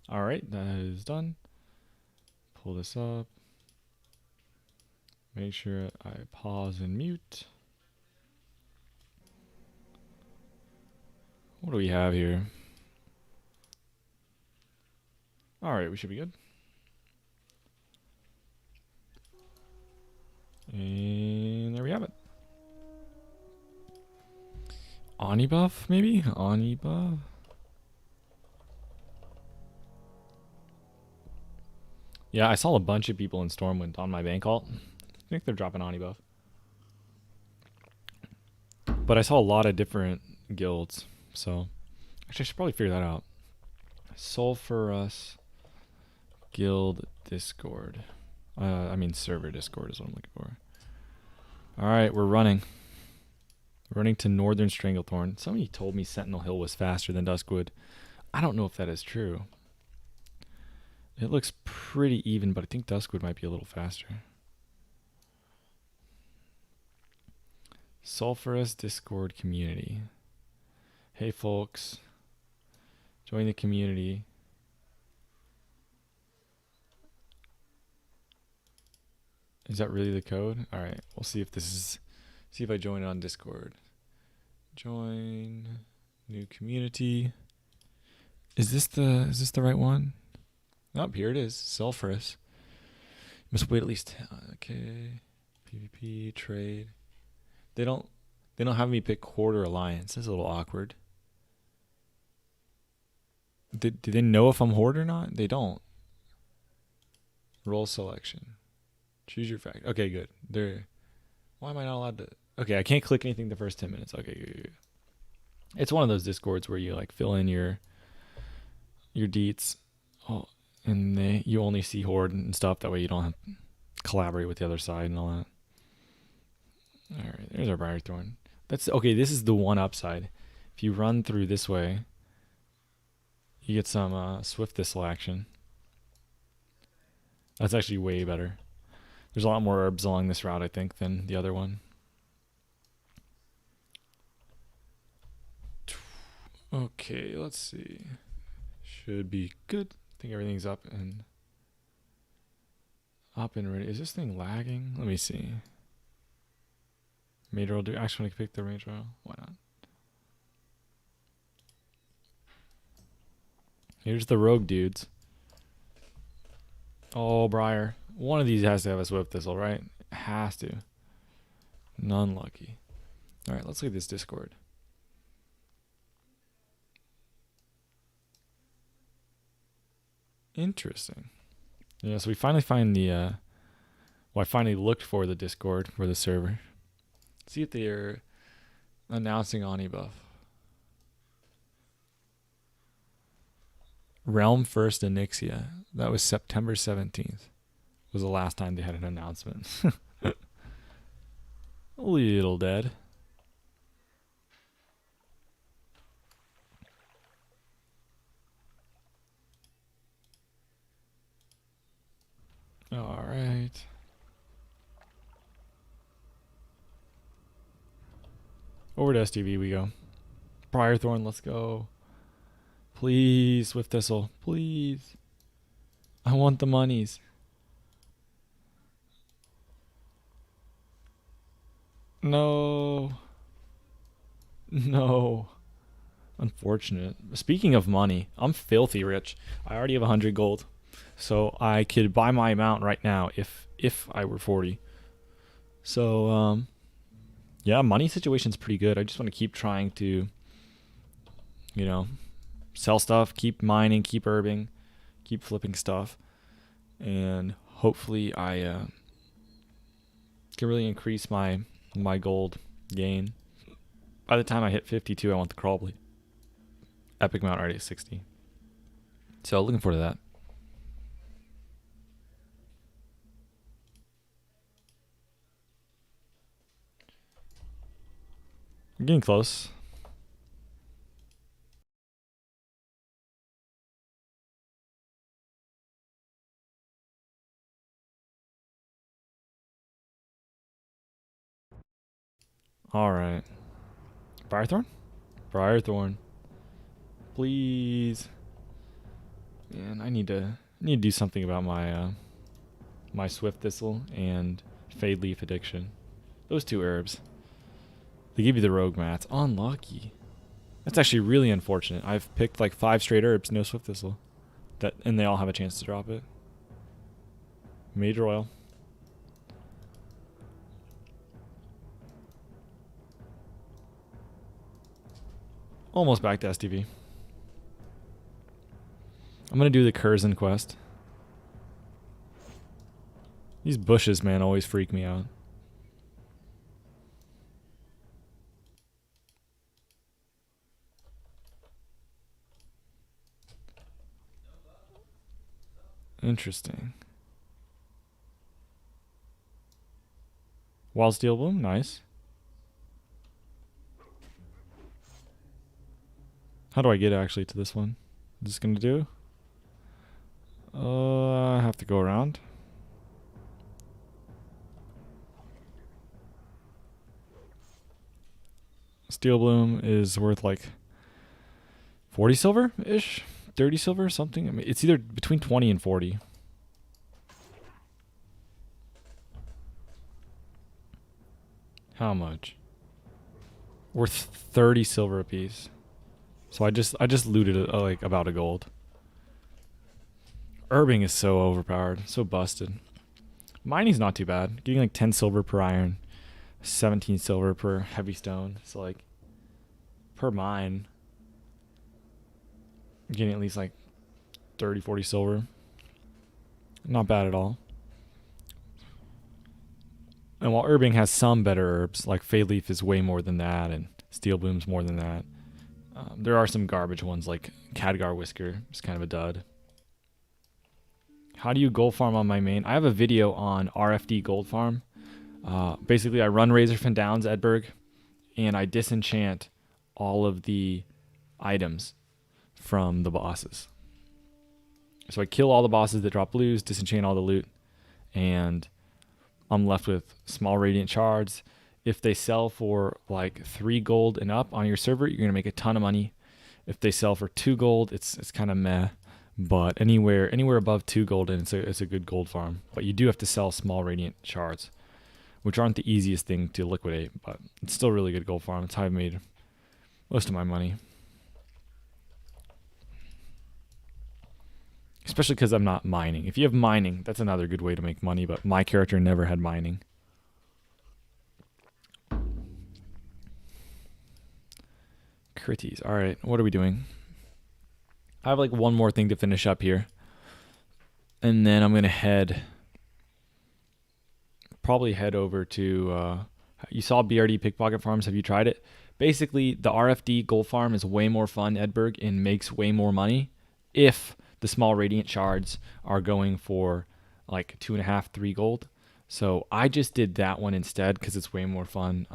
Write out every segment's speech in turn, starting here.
All right, that is done. Pull this up. Make sure I pause and mute. What do we have here? All right, we should be good. And there we have it. Ani buff, maybe? Ani buff? Yeah, I saw a bunch of people in Stormwind on my bank alt. I think they're dropping Ani buff. But I saw a lot of different guilds, so actually I should probably figure that out. Sulfuras guild Discord. I mean server Discord is what I'm looking for. Alright, we're running. Running to Northern Stranglethorn. Somebody told me Sentinel Hill was faster than Duskwood. I don't know if that is true. It looks pretty even, but I think Duskwood might be a little faster. Sulfuras Discord community. Hey folks. Join the community. Is that really the code? Alright, we'll see if this is... See if I join it on Discord. Join new community. Is this the right one? Oh, here it is. Sulfuras. Must wait at least. Okay. PvP trade. They don't have me pick Horde or Alliance. That's a little awkward. Do they know if I'm Horde or not? They don't. Role selection. Choose your fact. Okay, good. Why am I not allowed to? Okay, I can't click anything the first 10 minutes. Okay, good. It's one of those Discords where you like fill in your deets. Oh, and you only see Horde and stuff. That way you don't have to collaborate with the other side and all that. All right, there's our Briarthorn. That's okay. This is the one upside. If you run through this way, you get some Swift Thistle action. That's actually way better. There's a lot more herbs along this route, I think, than the other one. Okay, let's see. Should be good. I think everything's up and ready. Is this thing lagging? Let me see. Major will do. Actually, want to pick the Major Royal. Why not? Here's the rogue dudes. Oh, Briar. One of these has to have a Swift Thistle, right? Has to. None lucky. Alright, let's look at this Discord. Interesting. Yeah, so we finally find the I finally looked for the Discord for the server. See if they're announcing Ani buff. Realm First Onyxia. That was September 17th. Was the last time they had an announcement. A little dead. All right. Over to STV we go. Briarthorn, let's go. Please, Swift Thistle. Please. I want the monies. No. No. Unfortunate. Speaking of money, I'm filthy rich. I already have 100 gold. So I could buy my amount right now if I were 40. So yeah, money situation's pretty good. I just want to keep trying to sell stuff, keep mining, keep herbing, keep flipping stuff, and hopefully I can really increase my gold gain. By the time I hit 52, I want the Crawley. Epic mount already at 60. So looking forward to that. I'm getting close. Alright. Briarthorn? Briarthorn. Please. And I need to do something about my my Swift Thistle and Fade Leaf Addiction. Those two herbs. They give you the rogue mats. Unlucky. That's actually really unfortunate. I've picked like 5 straight herbs, no Swift Thistle. And they all have a chance to drop it. Major oil. Almost back to STV. I'm gonna do the Curzon quest. These bushes, man, always freak me out. Interesting. Wild Steel Bloom, nice. How do I get actually to this one? Just gonna do? I have to go around. Steel Bloom is worth like 40 silver-ish? 30 silver, something? I mean, it's either between 20 and 40. How much? Worth 30 silver apiece. So I just looted like about a gold. Herbing is so overpowered, so busted. Mining's not too bad. Getting like 10 silver per iron, 17 silver per heavy stone. So like per mine, getting at least like 30, 40 silver. Not bad at all. And while herbing has some better herbs, like Fade Leaf is way more than that, and Steel Bloom's more than that. There are some garbage ones like Khadgar Whisker. It's kind of a dud. How do you gold farm on my main? I have a video on RFD gold farm. Basically, I run Razorfin Downs, Edberg, and I disenchant all of the items from the bosses. So I kill all the bosses that drop blues, disenchant all the loot, and I'm left with small radiant shards. If they sell for like 3 gold and up on your server, you're gonna make a ton of money. If they sell for 2 gold, it's kind of meh. But anywhere above 2 gold, and it's a good gold farm. But you do have to sell small radiant shards, which aren't the easiest thing to liquidate, but it's still a really good gold farm. It's how I've made most of my money. Especially because I'm not mining. If you have mining, that's another good way to make money, but my character never had mining. Critties. Alright, what are we doing? I have like one more thing to finish up here. And then I'm going to probably head over to, you saw BRD Pickpocket Farms. Have you tried it? Basically, the RFD gold farm is way more fun, Edberg, and makes way more money if the small radiant shards are going for like 2.5, 3 gold. So I just did that one instead because it's way more fun.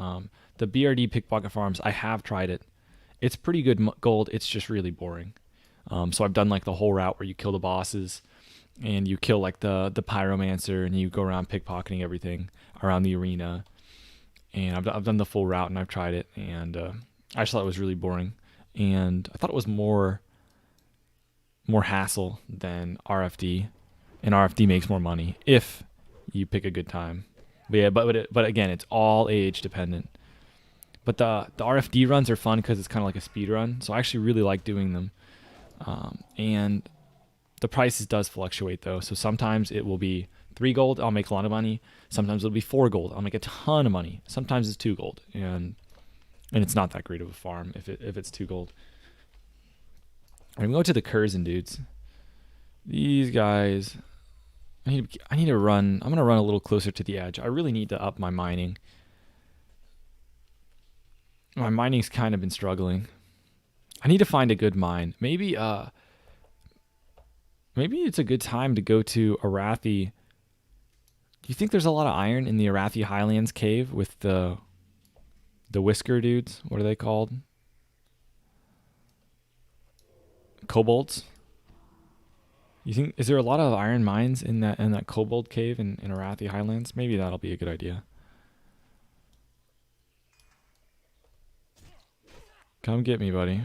The BRD Pickpocket Farms, I have tried it. It's pretty good gold. It's just really boring. So I've done like the whole route where you kill the bosses and you kill like the pyromancer and you go around pickpocketing everything around the arena. And I've done the full route and I've tried it, and I just thought it was really boring. And I thought it was more hassle than RFD, and RFD makes more money if you pick a good time. But yeah, but again, it's all age dependent. But the RFD runs are fun because it's kind of like a speed run, so I actually really like doing them. And the prices does fluctuate though. So sometimes it will be 3 gold, I'll make a lot of money. Sometimes it'll be 4 gold, I'll make a ton of money. Sometimes it's 2 gold, and it's not that great of a farm if it's 2 gold. I'm gonna go to the Curzon dudes. These guys, I need to run. I'm gonna run a little closer to the edge. I really need to up my mining. My mining's kind of been struggling. I need to find a good mine. Maybe it's a good time to go to Arathi. Do you think there's a lot of iron in the Arathi Highlands cave with the whisker dudes? What are they called? Kobolds? You think, is there a lot of iron mines in that kobold cave in Arathi Highlands? Maybe that'll be a good idea. Come get me, buddy.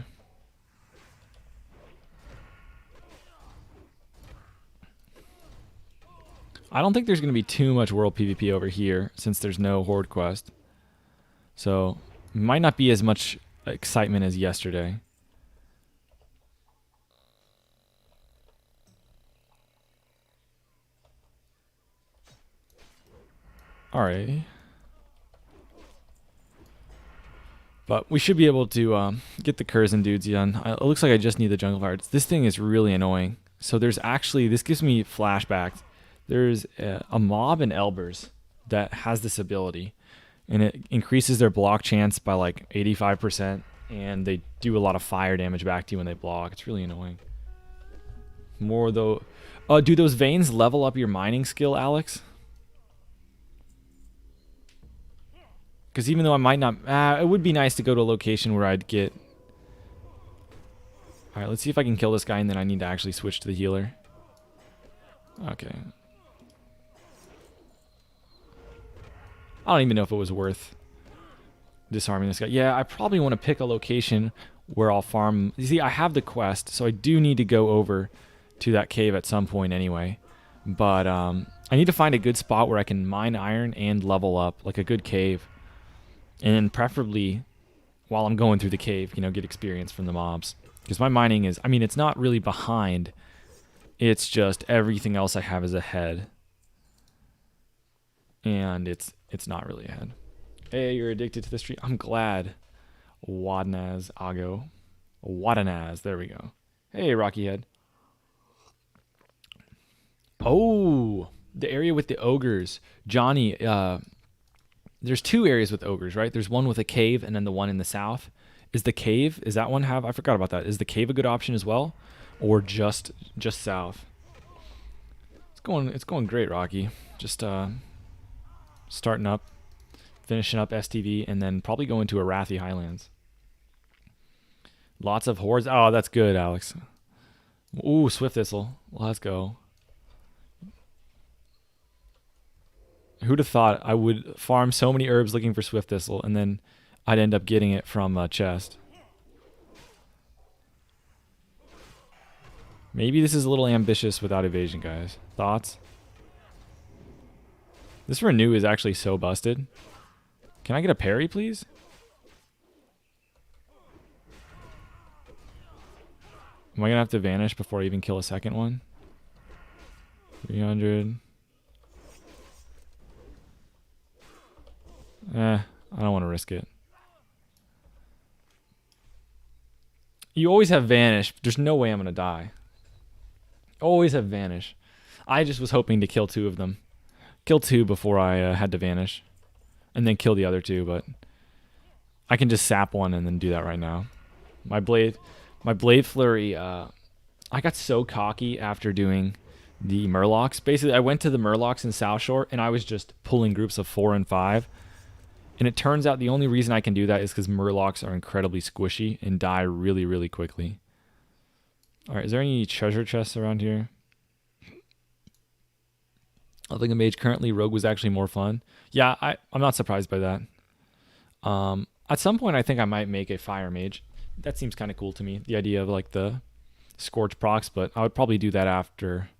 I don't think there's going to be too much world PvP over here since there's no Horde quest. So, might not be as much excitement as yesterday. Alrighty. But we should be able to get the Curzon dudes done. It looks like I just need the jungle fire. This thing is really annoying. So there's actually, this gives me flashbacks. There's a mob in Elbers that has this ability. And it increases their block chance by like 85%. And they do a lot of fire damage back to you when they block. It's really annoying. More though. Do those veins level up your mining skill, Alex? Because even though I might not... it would be nice to go to a location where I'd get... Alright, let's see if I can kill this guy, and then I need to actually switch to the healer. Okay. I don't even know if it was worth disarming this guy. Yeah, I probably want to pick a location where I'll farm... You see, I have the quest, so I do need to go over to that cave at some point anyway. But I need to find a good spot where I can mine iron and level up, like a good cave. And preferably, while I'm going through the cave, you know, get experience from the mobs. Because my mining is, I mean, it's not really behind. It's just everything else I have is ahead. And it's not really ahead. Hey, you're addicted to the stream. I'm glad. Wadanaz Ago. Wadanaz, there we go. Hey, Rocky Head. Oh, the area with the ogres. Johnny, there's two areas with ogres, right? There's one with a cave and then the one in the south. Is the cave, is that one have, I forgot about that. Is the cave a good option as well? Or just south? It's going great, Rocky. Just starting up, finishing up STV, and then probably going to Arathi Highlands. Lots of hordes. Oh, that's good, Alex. Ooh, Swift Thistle. Let's go. Who'd have thought I would farm so many herbs looking for Swift Thistle, and then I'd end up getting it from a chest. Maybe this is a little ambitious without evasion, guys. Thoughts? This renew is actually so busted. Can I get a parry, please? Am I going to have to vanish before I even kill a second one? 300... I don't want to risk it. You always have vanish. There's no way I'm going to die. Always have vanish. I just was hoping to kill two of them. Kill two before I had to vanish. And then kill the other two, but... I can just sap one and then do that right now. My blade flurry, I got so cocky after doing the Murlocs. Basically, I went to the Murlocs in South Shore, and I was just pulling groups of 4 and 5. And it turns out the only reason I can do that is because Murlocs are incredibly squishy and die really, really quickly. Alright, is there any treasure chests around here? I think a mage currently, rogue was actually more fun. Yeah, I'm not surprised by that. At some point, I think I might make a fire mage. That seems kind of cool to me, the idea of like the scorch procs, but I would probably do that after.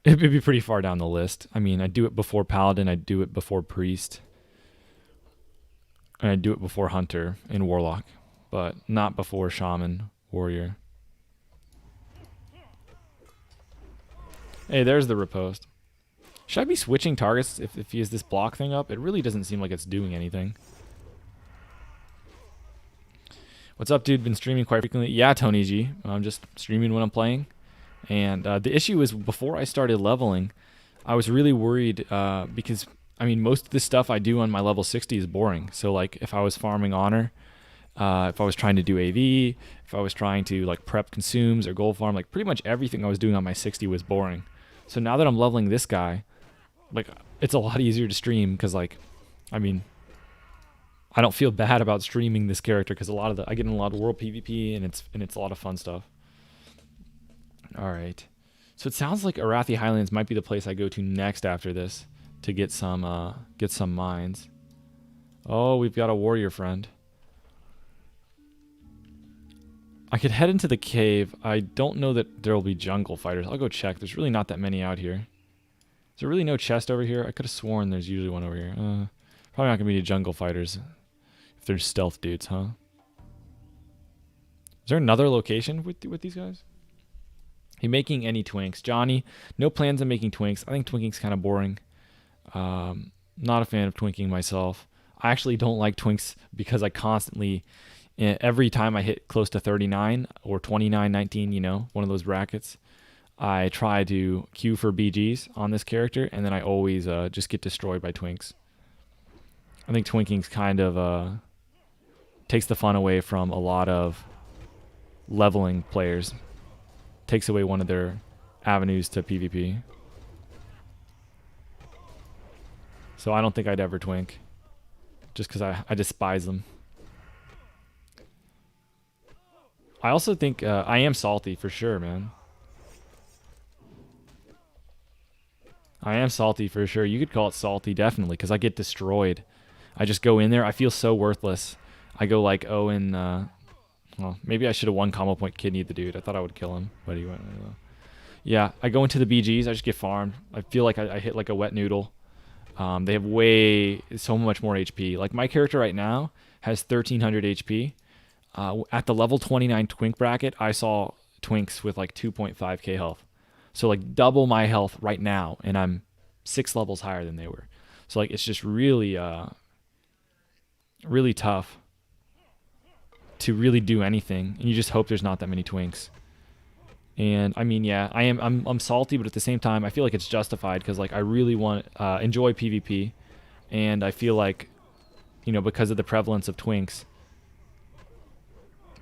It would be pretty far down the list. I mean, I'd do it before paladin, I'd do it before priest. And I'd do it before hunter and warlock, but not before shaman, warrior. Hey, there's the riposte. Should I be switching targets if he has this block thing up? It really doesn't seem like it's doing anything. What's up, dude? Been streaming quite frequently. Yeah, Tony G. I'm just streaming when I'm playing. And the issue is before I started leveling, I was really worried because... I mean, most of the stuff I do on my level 60 is boring. So, like, if I was farming honor, if I was trying to do AV, if I was trying to, like, prep consumes or gold farm, like, pretty much everything I was doing on my 60 was boring. So now that I'm leveling this guy, like, it's a lot easier to stream because, like, I mean, I don't feel bad about streaming this character because I get in a lot of world PvP and it's a lot of fun stuff. All right. So it sounds like Arathi Highlands might be the place I go to next after this. To get some mines. Oh, we've got a warrior friend. I could head into the cave. I don't know that there will be jungle fighters. I'll go check. There's really not that many out here. there really no chest over here? I could have sworn there's usually one over here. Probably not gonna be any jungle fighters if they're stealth dudes, huh? Is there another location with these guys? He making any twinks? Johnny, no plans on making twinks. I think twinking's kind of boring. Not a fan of twinking myself. I actually don't like twinks because I constantly, every time I hit close to 39 or 29, 19, you know, one of those brackets, I try to queue for BGs on this character, and then I always just get destroyed by twinks. I think twinking's kind of takes the fun away from a lot of leveling players. Takes away one of their avenues to PvP. So I don't think I'd ever twink. Just because I despise them. I also think I am salty for sure, man. I am salty for sure. You could call it salty, definitely, because I get destroyed. I just go in there. I feel so worthless. I go like, oh, and well, maybe I should have one combo point kidneyed the dude. I thought I would kill him, but he went really low. Yeah, I go into the BGs. I just get farmed. I feel like I hit like a wet noodle. They have so much more HP. Like my character right now has 1300 HP. At the level 29 twink bracket, I saw twinks with like 2.5k health. So like double my health right now, and I'm 6 levels higher than they were. So like it's just really, really tough to really do anything, and you just hope there's not that many twinks. And I mean, yeah, I'm salty, but at the same time, I feel like it's justified because like I really want enjoy PvP, and I feel like, you know, because of the prevalence of twinks,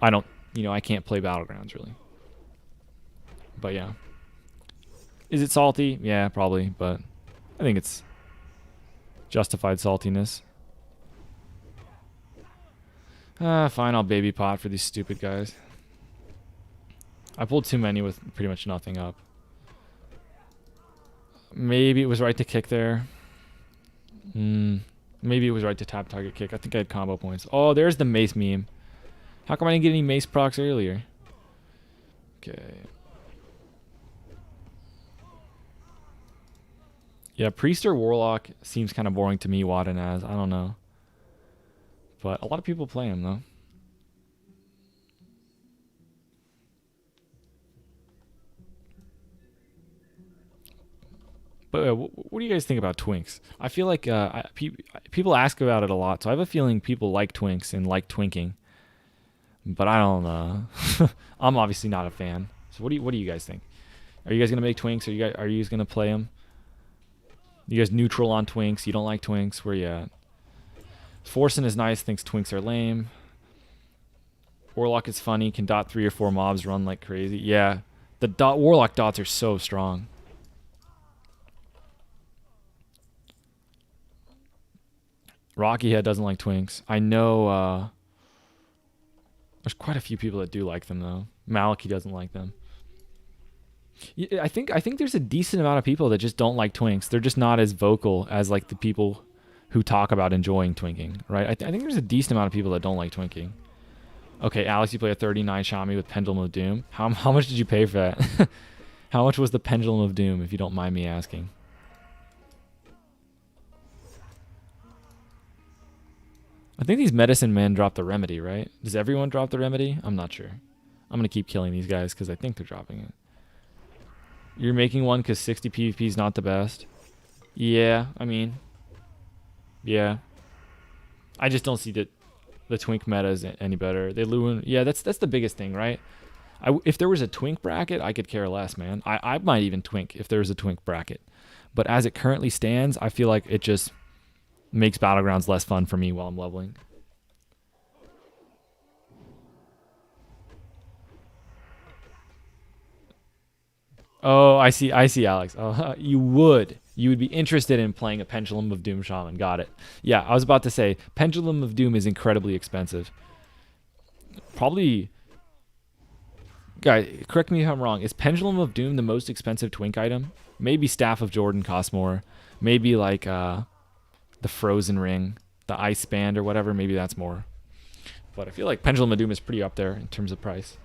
I can't play battlegrounds really. But yeah, is it salty? Yeah, probably, but I think it's justified saltiness. Fine, I'll baby pot for these stupid guys. I pulled too many with pretty much nothing up. Maybe it was right to kick there. Maybe it was right to tap target kick. I think I had combo points. Oh, there's the mace meme. How come I didn't get any mace procs earlier? Okay. Yeah, priest or warlock seems kind of boring to me, Wadanaz. I don't know. But a lot of people play him, though. But what do you guys think about twinks? I feel like people ask about it a lot, so I have a feeling people like twinks and like twinking. But I don't know. I'm obviously not a fan. So what do you guys think? Are you guys gonna make twinks? Are you guys gonna play them? You guys neutral on twinks? You don't like twinks? Where you at? Forsen is nice. Thinks twinks are lame. Warlock is funny. Can dot 3 or 4 mobs, run like crazy. Yeah, the warlock dots are so strong. Rocky Head doesn't like twinks. I know there's quite a few people that do like them though. Maliki doesn't like them. Yeah, I think there's a decent amount of people that just don't like twinks. They're just not as vocal as like the people who talk about enjoying twinking, right? I think there's a decent amount of people that don't like twinking. Okay, Alex, you play a 39 Shami with Pendulum of Doom. How much did you pay for that? How much was the Pendulum of Doom, if you don't mind me asking? I think these medicine men drop the remedy, right? Does everyone drop the remedy? I'm not sure. I'm going to keep killing these guys because I think they're dropping it. You're making one because 60 PvP is not the best. Yeah, I mean, yeah. I just don't see the twink meta is any better. They Lewin, yeah, that's the biggest thing, right? If there was a twink bracket, I could care less, man. I might even twink if there was a twink bracket. But as it currently stands, I feel like it just makes battlegrounds less fun for me while I'm leveling. Oh, I see, Alex. Oh, you would be interested in playing a Pendulum of Doom Shaman. Got it. Yeah, I was about to say, Pendulum of Doom is incredibly expensive. Probably, guys, correct me if I'm wrong. Is Pendulum of Doom the most expensive twink item? Maybe Staff of Jordan costs more. Maybe like the Frozen Ring, the Ice Band or whatever. Maybe that's more. But I feel like Pendulum of Doom is pretty up there in terms of price.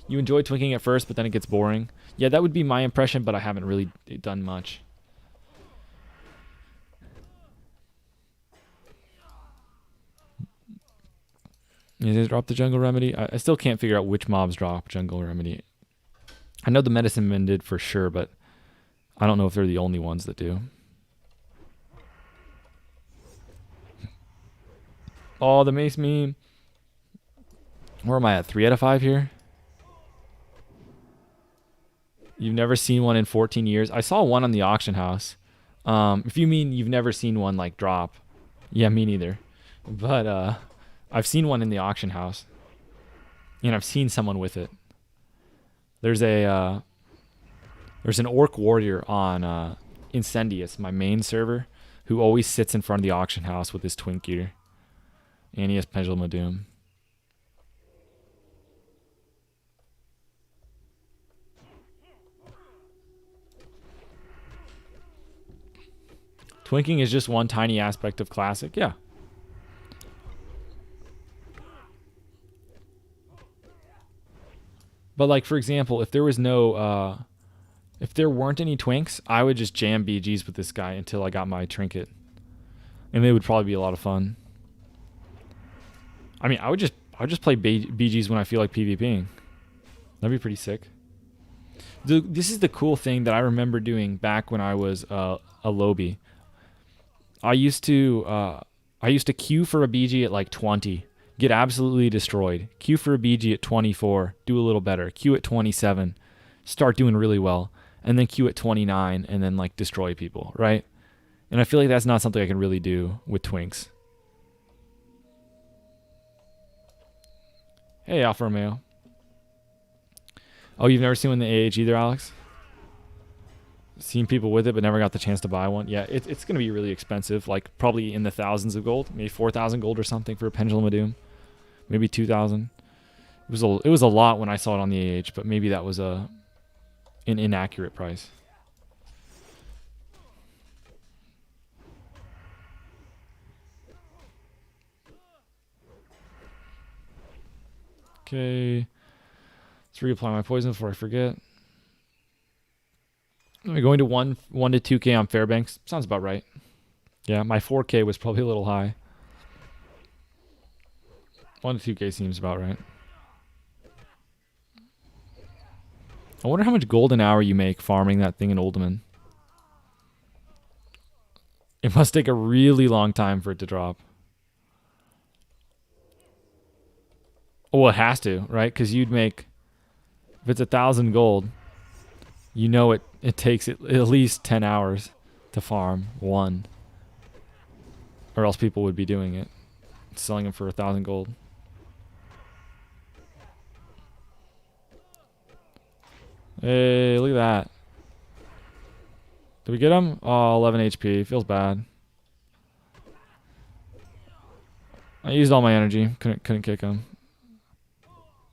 You enjoy twinking at first, but then it gets boring. Yeah, that would be my impression, but I haven't really done much. Did they drop the jungle remedy? I still can't figure out which mobs drop jungle remedy. I know the medicine men did for sure, but I don't know if they're the only ones that do. Oh, the mace meme. Where am I at? 3 out of 5 here? You've never seen one in 14 years? I saw one on the auction house. If you mean you've never seen one like drop. Yeah, me neither. But I've seen one in the auction house. And I've seen someone with it. There's an orc warrior on Incendius, my main server, who always sits in front of the auction house with his twink gear. And he has Pendulum of Doom. Twinking is just one tiny aspect of Classic, yeah. But like, for example, if there was no, if there weren't any twinks, I would just jam BGs with this guy until I got my trinket. And it would probably be a lot of fun. I mean, I would just play BGs when I feel like PvPing. That'd be pretty sick. This is the cool thing that I remember doing back when I was a lobby. I used to queue for a BG at like 20, get absolutely destroyed. Queue for a BG at 24, do a little better. Queue at 27, start doing really well, and then queue at 29 and then like destroy people, right? And I feel like that's not something I can really do with twinks. Hey, Alfa Romeo. Oh, you've never seen one in the AH either, Alex? Seen people with it, but never got the chance to buy one. Yeah, it's going to be really expensive, like probably in the thousands of gold, maybe 4,000 gold or something for a Pendulum of Doom, maybe 2,000. It was a lot when I saw it on the AH, but maybe that was an inaccurate price. Okay, let's reapply my poison before I forget. We're going to 1 to 2K on Fairbanks. Sounds about right. Yeah, my 4K was probably a little high. 1 to 2K seems about right. I wonder how much gold an hour you make farming that thing in Oldman. It must take a really long time for it to drop. Oh, well, it has to, right? Because you'd make, if it's 1,000 gold, you know it takes at least 10 hours to farm one. Or else people would be doing it. Selling them for 1,000 gold. Hey, look at that. Did we get him? Oh, 11 HP. Feels bad. I used all my energy. Couldn't kick him.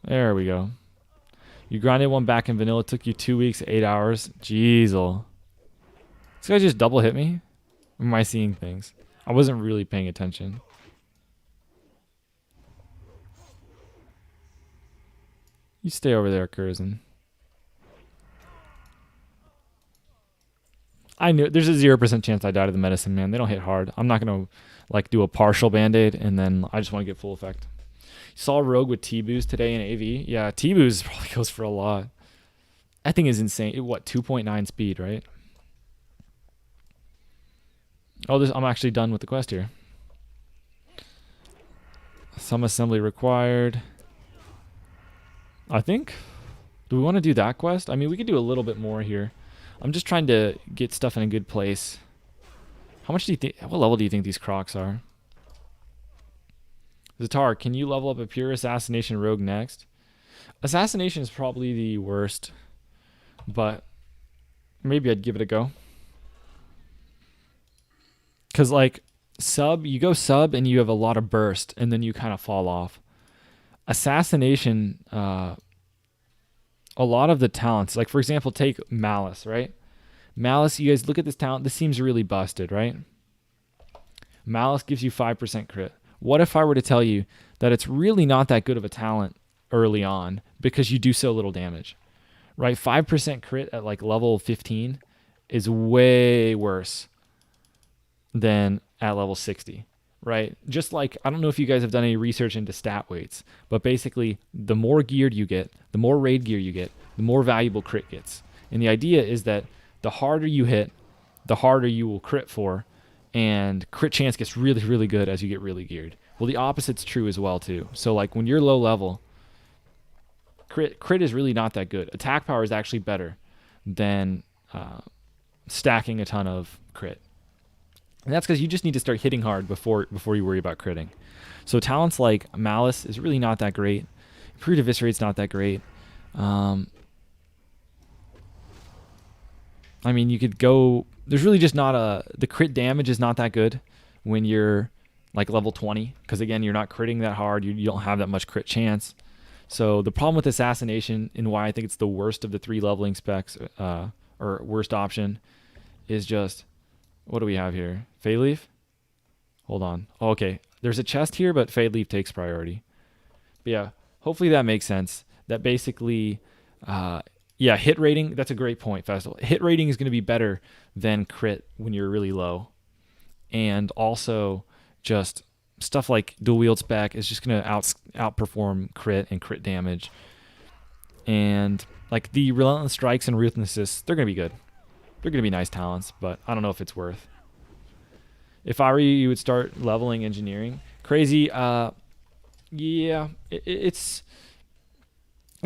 There we go. You grinded one back in vanilla. It took you 2 weeks, 8 hours. Jeez. This guy just double hit me? Or am I seeing things? I wasn't really paying attention. You stay over there, Curzon. I knew there's a 0% chance I die to the medicine man. They don't hit hard. I'm not gonna like do a partial band-aid and then I just want to get full effect. Saw a rogue with T-Boost today in AV. Yeah, T-Boost probably goes for a lot. That thing is insane. What, 2.9 speed, right? Oh, I'm actually done with the quest here. Some assembly required. I think. Do we want to do that quest? I mean, we could do a little bit more here. I'm just trying to get stuff in a good place. How much do you think? What level do you think these crocs are? Zatar, can you level up a pure assassination rogue next? Assassination is probably the worst, but maybe I'd give it a go. Because like you go sub and you have a lot of burst and then you kind of fall off. Assassination, a lot of the talents, like for example, take Malice, right? Malice, you guys look at this talent. This seems really busted, right? Malice gives you 5% crit. What if I were to tell you that it's really not that good of a talent early on because you do so little damage, right? 5% crit at like level 15 is way worse than at level 60, right? Just like, I don't know if you guys have done any research into stat weights, but basically the more geared you get, the more raid gear you get, the more valuable crit gets. And the idea is that the harder you hit, the harder you will crit for, and crit chance gets really, really good as you get really geared. Well, the opposite's true as well too. So like when you're low level, crit is really not that good. Attack power is actually better than stacking a ton of crit. And that's because you just need to start hitting hard before you worry about critting. So talents like Malice is really not that great. Improved Eviscerate's not that great. I mean, you could go... There's really just not the crit damage is not that good when you're like level 20. Because again, you're not critting that hard. You don't have that much crit chance. So the problem with Assassination, and why I think it's the worst of the 3 leveling specs, or worst option, is just... What do we have here? Fade Leaf? Hold on. Oh, okay. There's a chest here, but Fade Leaf takes priority. But yeah, hopefully that makes sense. That basically... yeah, hit rating, that's a great point, Festival. Hit rating is going to be better than crit when you're really low. And also, just stuff like dual wield spec is just going to outperform crit and crit damage. And like the Relentless Strikes and Ruthless Assists, they're going to be good. They're going to be nice talents, but I don't know if it's worth. If I were you, you would start leveling engineering. Crazy, yeah, it's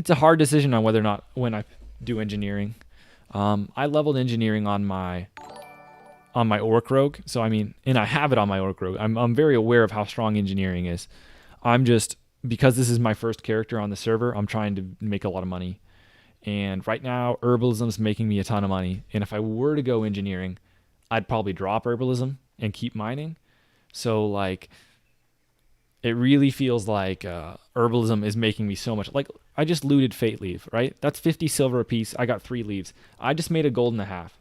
a hard decision on whether or not when I do engineering. I leveled engineering on my Orc Rogue, so I mean, and I have it on my Orc Rogue. I'm very aware of how strong engineering is. I'm just, because this is my first character on the server, I'm trying to make a lot of money. And right now, herbalism is making me a ton of money. And if I were to go engineering, I'd probably drop herbalism and keep mining. So like, it really feels like herbalism is making me so much. Like, I just looted Fate Leaf, right? That's 50 silver a piece. I got 3 leaves. I just made a gold and a half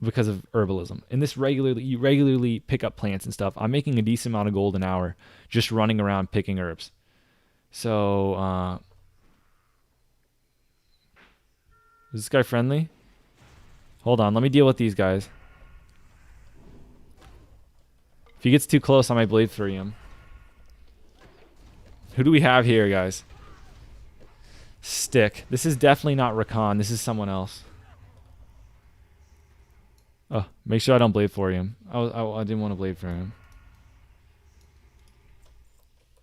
because of herbalism. And this you regularly pick up plants and stuff. I'm making a decent amount of gold an hour just running around picking herbs. So, is this guy friendly? Hold on, let me deal with these guys. If he gets too close, I might blade through him. Who do we have here, guys? Stick. This is definitely not Rakan. This is someone else. Oh, make sure I don't blade for him. I didn't want to blade for him.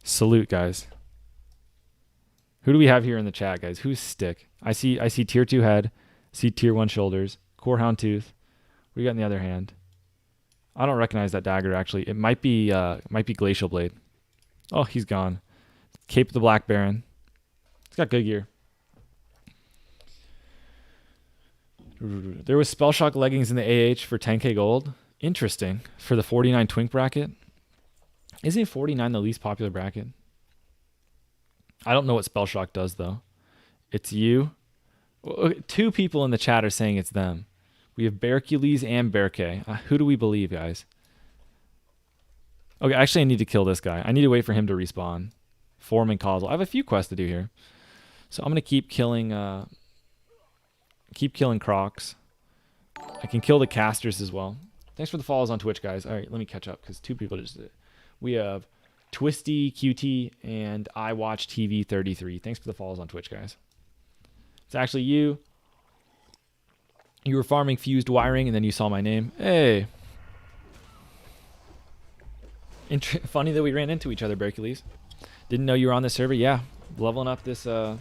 Salute, guys. Who do we have here in the chat, guys? Who's Stick? I see tier 2 head. I see tier 1 shoulders. Corehound tooth. What do you got in the other hand? I don't recognize that dagger, actually. It might be Glacial Blade. Oh, he's gone. Cape of the Black Baron. It's got good gear. There was Spellshock leggings in the AH for 10k gold. Interesting. For the 49 twink bracket. Isn't 49 the least popular bracket? I don't know what Spellshock does, though. It's you. 2 people in the chat are saying it's them. We have Bercules and Berke. Who do we believe, guys? Okay, actually, I need to kill this guy. I need to wait for him to respawn. Form and Causal. I have a few quests to do here. So I'm going to keep killing Crocs. I can kill the casters as well. Thanks for the follows on Twitch, guys. All right, let me catch up because 2 people just did it. We have Twisty QT and I Watch TV 33. Thanks for the follows on Twitch, guys. It's actually you. You were farming fused wiring and then you saw my name. Hey. Funny that we ran into each other, Bercules. Didn't know you were on this server. Yeah, leveling up this this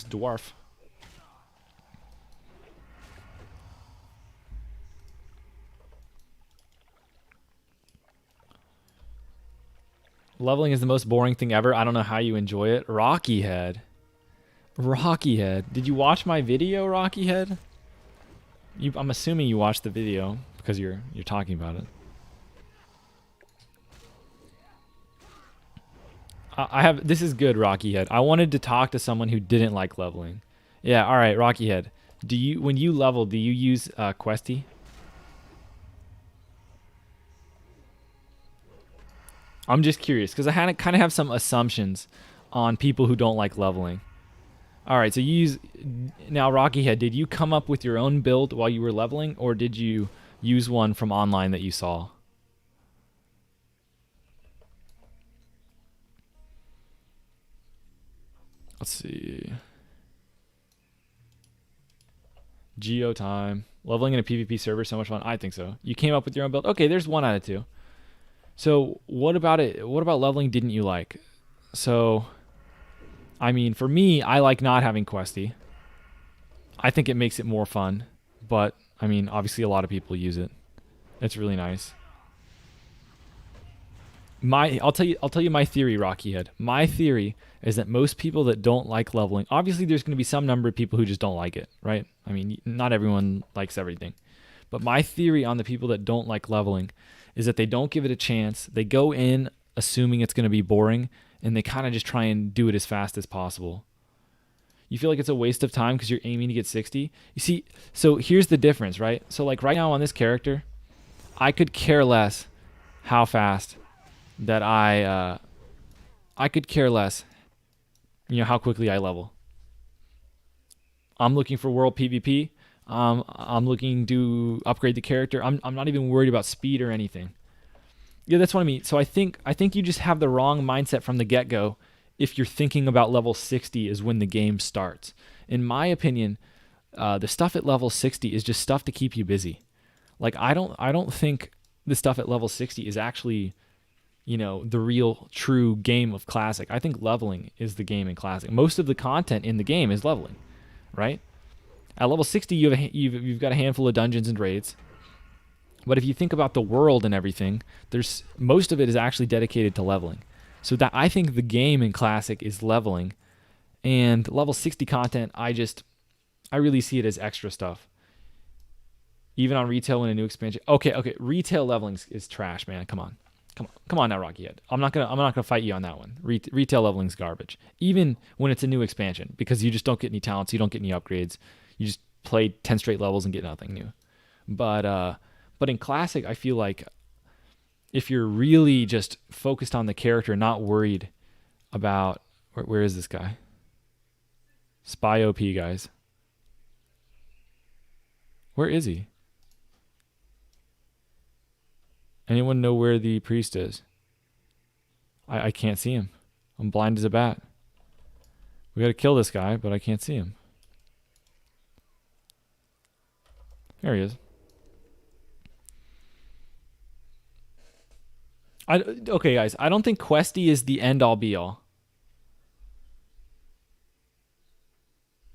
dwarf. Leveling is the most boring thing ever. I don't know how you enjoy it. Rocky Head. Rocky Head. Did you watch my video, Rocky Head? I'm assuming you watched the video because you're talking about it. This is good, Rocky Head. I wanted to talk to someone who didn't like leveling. Yeah, all right, Rocky Head. When you level, do you use Questy? I'm just curious because I kind of have some assumptions on people who don't like leveling. All right, so you use now Rocky Head. Did you come up with your own build while you were leveling, or did you use one from online that you saw? Let's see. Geo time. Leveling in a PvP server, so much fun. I think so. You came up with your own build. Okay, there's 1 out of 2. So what about it? What about leveling didn't you like? So, I mean, for me, I like not having questy. I think it makes it more fun. But, I mean, obviously a lot of people use it. It's really nice. I'll tell you my theory, Rocky Head. My theory is that most people that don't like leveling, obviously there's going to be some number of people who just don't like it, right? I mean, not everyone likes everything. But my theory on the people that don't like leveling is that they don't give it a chance. They go in assuming it's going to be boring, and they kind of just try and do it as fast as possible. You feel like it's a waste of time because you're aiming to get 60? You see, so here's the difference, right? So like right now on this character, I could care less how fast that I could care less, how quickly I level. I'm looking for world PvP. I'm looking to upgrade the character. I'm not even worried about speed or anything. Yeah, that's what I mean. So I think you just have the wrong mindset from the get-go if you're thinking about level 60 is when the game starts. In my opinion, the stuff at level 60 is just stuff to keep you busy. Like I don't think the stuff at level 60 is actually the real true game of Classic. I think leveling is the game in Classic. Most of the content in the game is leveling, right? At level 60, you've got a handful of dungeons and raids. But if you think about the world and everything, there's most of it is actually dedicated to leveling. So that I think the game in Classic is leveling, and level 60 content, I really see it as extra stuff. Even on retail in a new expansion. Okay, retail leveling is trash, man. Come on now, Rocky Head. I'm not gonna fight you on that one. Retail leveling's garbage. Even when it's a new expansion, because you just don't get any talents, you don't get any upgrades. You just play 10 straight levels and get nothing new. But in Classic, I feel like if you're really just focused on the character, not worried about where is this guy? Spy OP, guys. Where is he? Anyone know where the priest is? I can't see him. I'm blind as a bat. We gotta kill this guy, but I can't see him. There he is. Okay, guys. I don't think questy is the end-all be-all.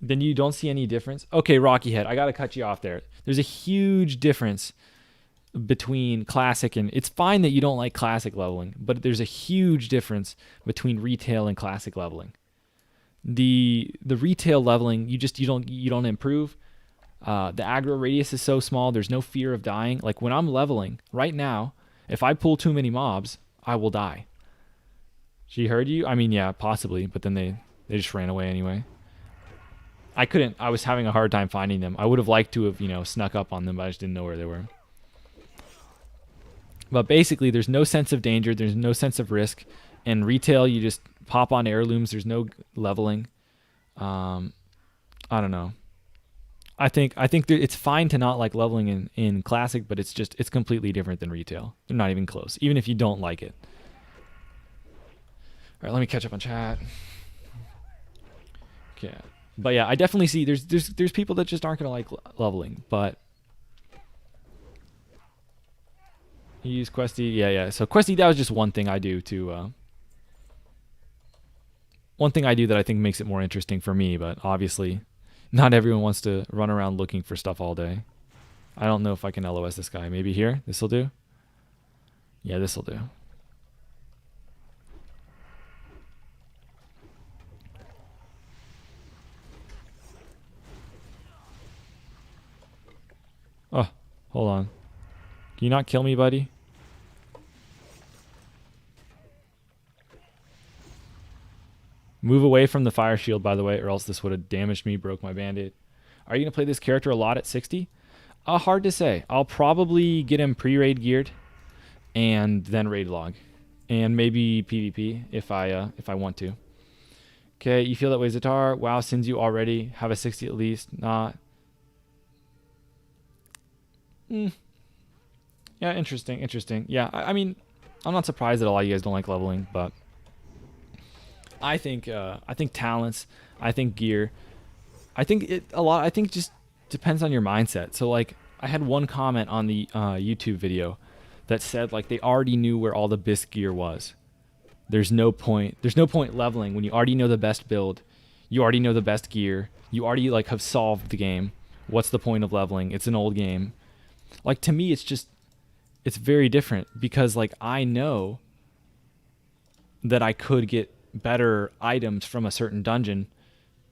Then you don't see any difference? Okay, Rocky Head, I gotta cut you off there. There's a huge difference between Classic and... It's fine that you don't like Classic leveling, but there's a huge difference between retail and Classic leveling. The retail leveling, you don't improve. The aggro radius is so small, there's no fear of dying. Like when I'm leveling, right now, if I pull too many mobs, I will die. She heard you? I mean, yeah, possibly, but then they just ran away anyway. I was having a hard time finding them. I would have liked to have, snuck up on them, but I just didn't know where they were. But basically, there's no sense of danger, there's no sense of risk. In retail, you just pop on heirlooms, there's no leveling. I don't know. I think it's fine to not like leveling in Classic, but it's completely different than retail. They're not even close, even if you don't like it. All right, let me catch up on chat. Okay, but yeah, I definitely see there's people that just aren't gonna like leveling, but you use questy, yeah. So questy, that was just one thing I do to. One thing I do that I think makes it more interesting for me, but obviously. Not everyone wants to run around looking for stuff all day. I don't know if I can LOS this guy. Maybe here? This'll do? Yeah, this'll do. Oh, hold on. Can you not kill me, buddy? Move away from the fire shield, by the way, or else this would have damaged me, broke my band-aid. Are you going to play this character a lot at 60? Hard to say. I'll probably get him pre-raid geared and then raid log. And maybe PvP if I want to. Okay, you feel that way, Zatar. WoW sends you already. Have a 60 at least. Not. Yeah, interesting. Yeah, I mean, I'm not surprised that a lot of you guys don't like leveling, but I think talents, I think gear, I think I think it just depends on your mindset. So like, I had one comment on the YouTube video that said like they already knew where all the BIS gear was. There's no point leveling when you already know the best build, you already know the best gear, you already like have solved the game. What's the point of leveling? It's an old game. Like, to me, it's very different because like I know that I could get better items from a certain dungeon.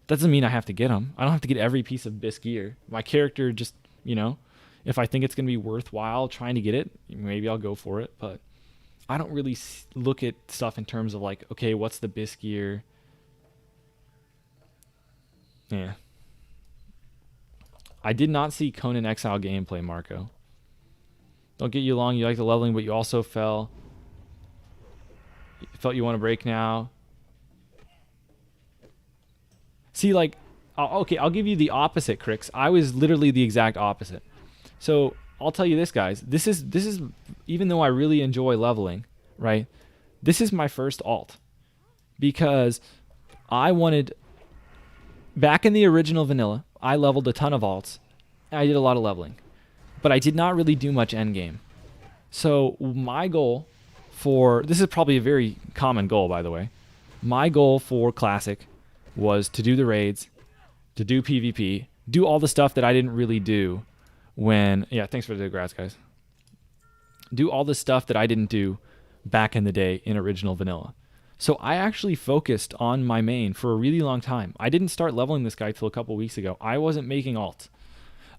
That doesn't mean I have to get them. I don't have to get every piece of BIS gear. My character just, if I think it's going to be worthwhile trying to get it, maybe I'll go for it. But I don't really look at stuff in terms of like, okay, what's the BIS gear? Yeah. I did not see Conan Exile gameplay, Marco. Don't get you along. You like the leveling, but you also felt you want to break now. See, like, okay, I'll give you the opposite, Crix. I was literally the exact opposite. So I'll tell you this, guys. This is even though I really enjoy leveling, right? This is my first alt because I wanted, back in the original vanilla, I leveled a ton of alts. I did a lot of leveling, but I did not really do much endgame. So my goal for, this is probably a very common goal, by the way. My goal for Classic was to do the raids, to do PvP, do all the stuff that I didn't really do when, yeah, thanks for the grass, guys. Do all the stuff that I didn't do back in the day in original vanilla. So I actually focused on my main for a really long time. I didn't start leveling this guy till a couple weeks ago. I wasn't making alts.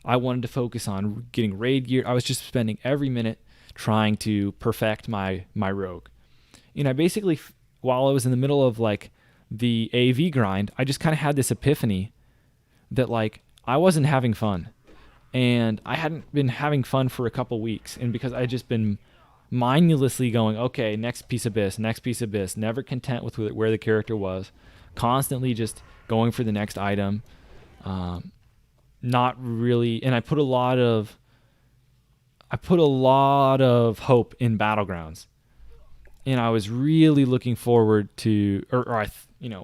I wanted to focus on getting raid gear. I was just spending every minute trying to perfect my rogue. And I basically, while I was in the middle of like the AV grind, I just kind of had this epiphany that like I wasn't having fun. And I hadn't been having fun for a couple weeks. And because I had just been mindlessly going, okay, next piece of BIS, never content with where the character was, constantly just going for the next item. Not really, and I put a lot of hope in battlegrounds, and I was really looking forward to,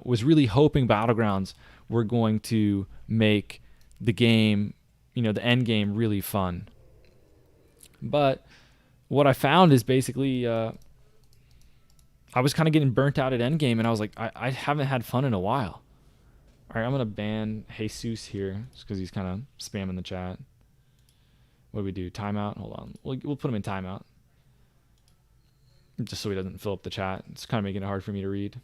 was really hoping battlegrounds were going to make the game, the end game, really fun. But what I found is basically I was kind of getting burnt out at endgame, and I was like, I haven't had fun in a while. All right, I'm going to ban Jesus here just because he's kind of spamming the chat. What do we do? Timeout? Hold on. We'll put him in timeout just so he doesn't fill up the chat. It's kind of making it hard for me to read.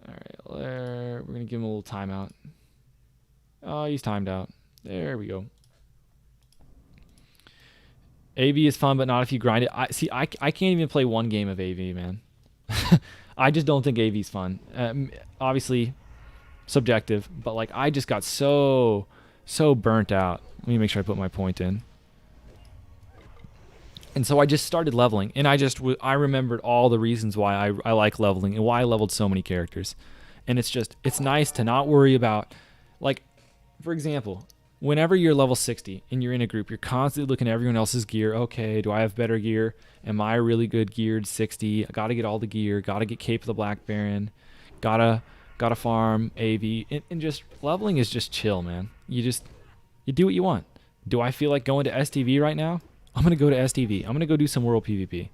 All right, we're going to give him a little timeout. Oh, he's timed out. There we go. AV is fun, but not if you grind it. I can't even play one game of AV, man. I just don't think AV is fun. Obviously, subjective, but like I just got so burnt out. Let me make sure I put my point in. And so I just started leveling, and I remembered all the reasons why I like leveling and why I leveled so many characters. And it's nice to not worry about, like, for example, whenever you're level 60 and you're in a group, you're constantly looking at everyone else's gear. Okay, do I have better gear? Am I really good geared 60? I got to get all the gear. Got to get Cape of the Black Baron. Gotta farm AV. And just leveling is just chill, man. You do what you want. Do I feel like going to STV right now? I'm going to go to STV. I'm going to go do some World PvP.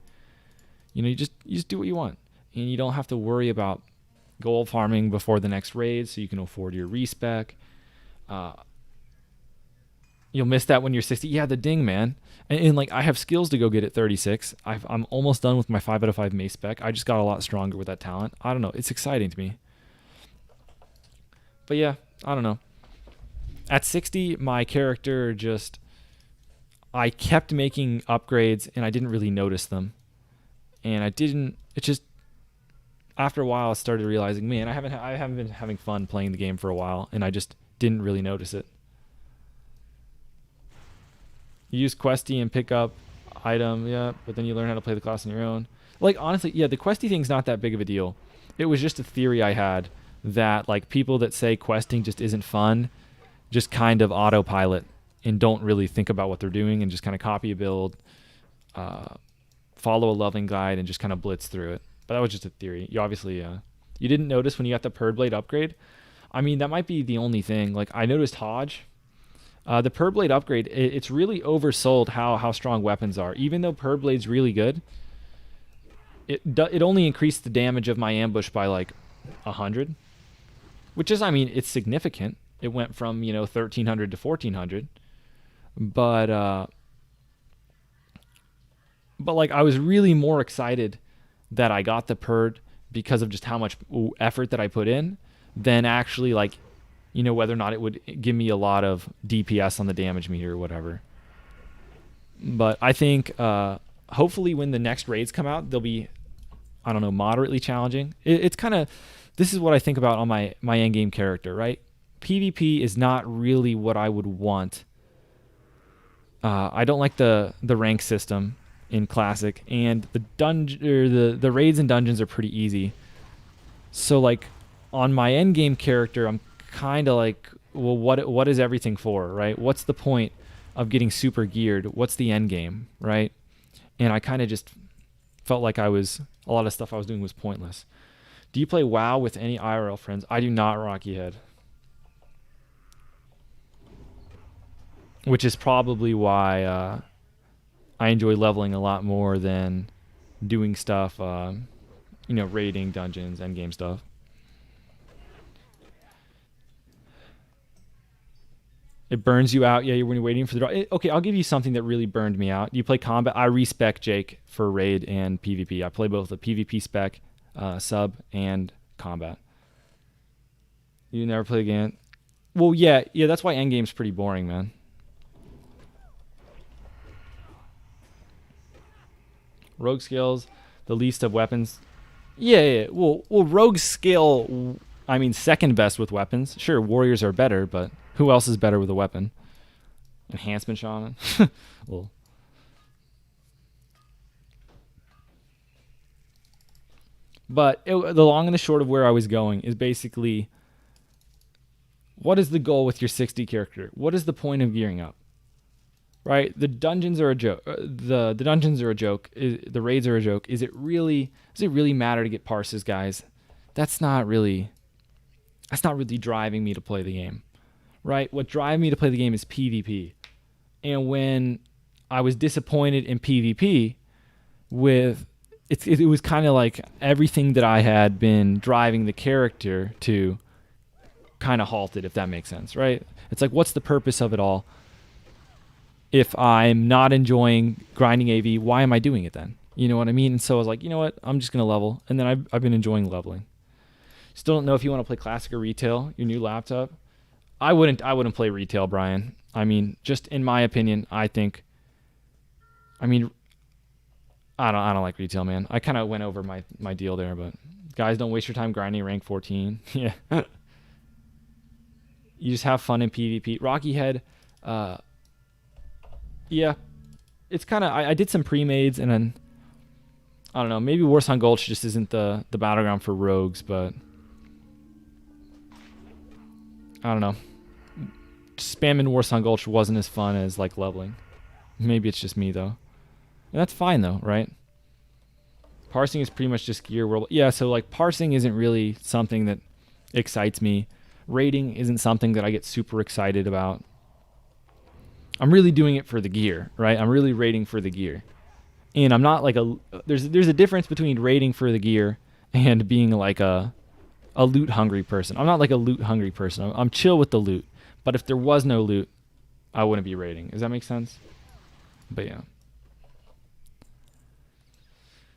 You just do what you want. And you don't have to worry about gold farming before the next raid so you can afford your respec. You'll miss that when you're 60. Yeah, the ding, man. And like, I have skills to go get at 36. I'm almost done with my 5 out of 5 mace spec. I just got a lot stronger with that talent. I don't know. It's exciting to me. But yeah, I don't know. At 60, my character I kept making upgrades and I didn't really notice them. And after a while I started realizing, man, I haven't been having fun playing the game for a while, and I just didn't really notice it. You use Questy and pick up item, yeah, but then you learn how to play the class on your own. Like, honestly, yeah, the Questy thing's not that big of a deal. It was just a theory I had that like people that say questing just isn't fun just kind of autopilot and don't really think about what they're doing and just kind of copy a build, follow a leveling guide, and just kind of blitz through it. But that was just a theory. You obviously you didn't notice when you got the Purd Blade upgrade. I mean, that might be the only thing. Like, I noticed Hodge, the Purd Blade upgrade, it's really oversold how strong weapons are. Even though Purd Blade's really good, it only increased the damage of my ambush by like 100, which is, I mean, it's significant. It went from 1300 to 1400, but like I was really more excited that I got the Purd because of just how much effort that I put in than actually like whether or not it would give me a lot of DPS on the damage meter or whatever. But I think hopefully when the next raids come out, they'll be, I don't know, moderately challenging. It's kind of, this is what I think about on my endgame character, right? PvP is not really what I would want. I don't like the rank system in Classic, and the raids and dungeons are pretty easy. So like on my endgame character, I'm kind of like, well, what is everything for, right? What's the point of getting super geared? What's the end game, right? And I kind of just felt like a lot of stuff I was doing was pointless. Do you play WoW with any IRL friends? I do not, Rocky Head. Which is probably why I enjoy leveling a lot more than doing stuff, raiding, dungeons, endgame stuff. It burns you out, when you're waiting for the draw. Okay, I'll give you something that really burned me out. You play combat. I respec Jake for raid and PvP. I play both the PvP spec, sub, and combat. You never play again? Well, yeah, that's why endgame's pretty boring, man. Rogue skills, the least of weapons. Yeah. Well, rogue skill, I mean, second best with weapons. Sure, warriors are better, but who else is better with a weapon? Enhancement shaman. Well, but the long and the short of where I was going is basically, what is the goal with your 60 character? What is the point of gearing up? Right? The dungeons are a joke. The dungeons are a joke. The raids are a joke. Does it really matter to get parses, guys? That's not really driving me to play the game. Right? What drives me to play the game is PvP. And when I was disappointed in PvP, it was kind of like everything that I had been driving the character to kind of halted, if that makes sense, right? It's like, what's the purpose of it all? If I'm not enjoying grinding AV, why am I doing it then? You know what I mean? And so I was like, you know what? I'm just going to level. And then I've been enjoying leveling. Still don't know if you want to play Classic or Retail, your new laptop. I wouldn't play Retail, Brian. I mean, just in my opinion, I don't like Retail, man. I kind of went over my deal there, but guys, don't waste your time grinding rank 14. Yeah. You just have fun in PvP. Rocky Head, yeah, it's kind of, I did some pre-mades, and then, I don't know, maybe Warsong Gulch just isn't the battleground for rogues, but I don't know. Spamming Warsong Gulch wasn't as fun as, like, leveling. Maybe it's just me, though. And that's fine, though, right? Parsing is pretty much just gear world. Yeah, so, like, parsing isn't really something that excites me. Raiding isn't something that I get super excited about. I'm really doing it for the gear, right? I'm really raiding for the gear. And I'm not like there's a difference between raiding for the gear and being like a loot hungry person. I'm not like a loot hungry person. I'm chill with the loot. But if there was no loot, I wouldn't be raiding. Does that make sense? But yeah.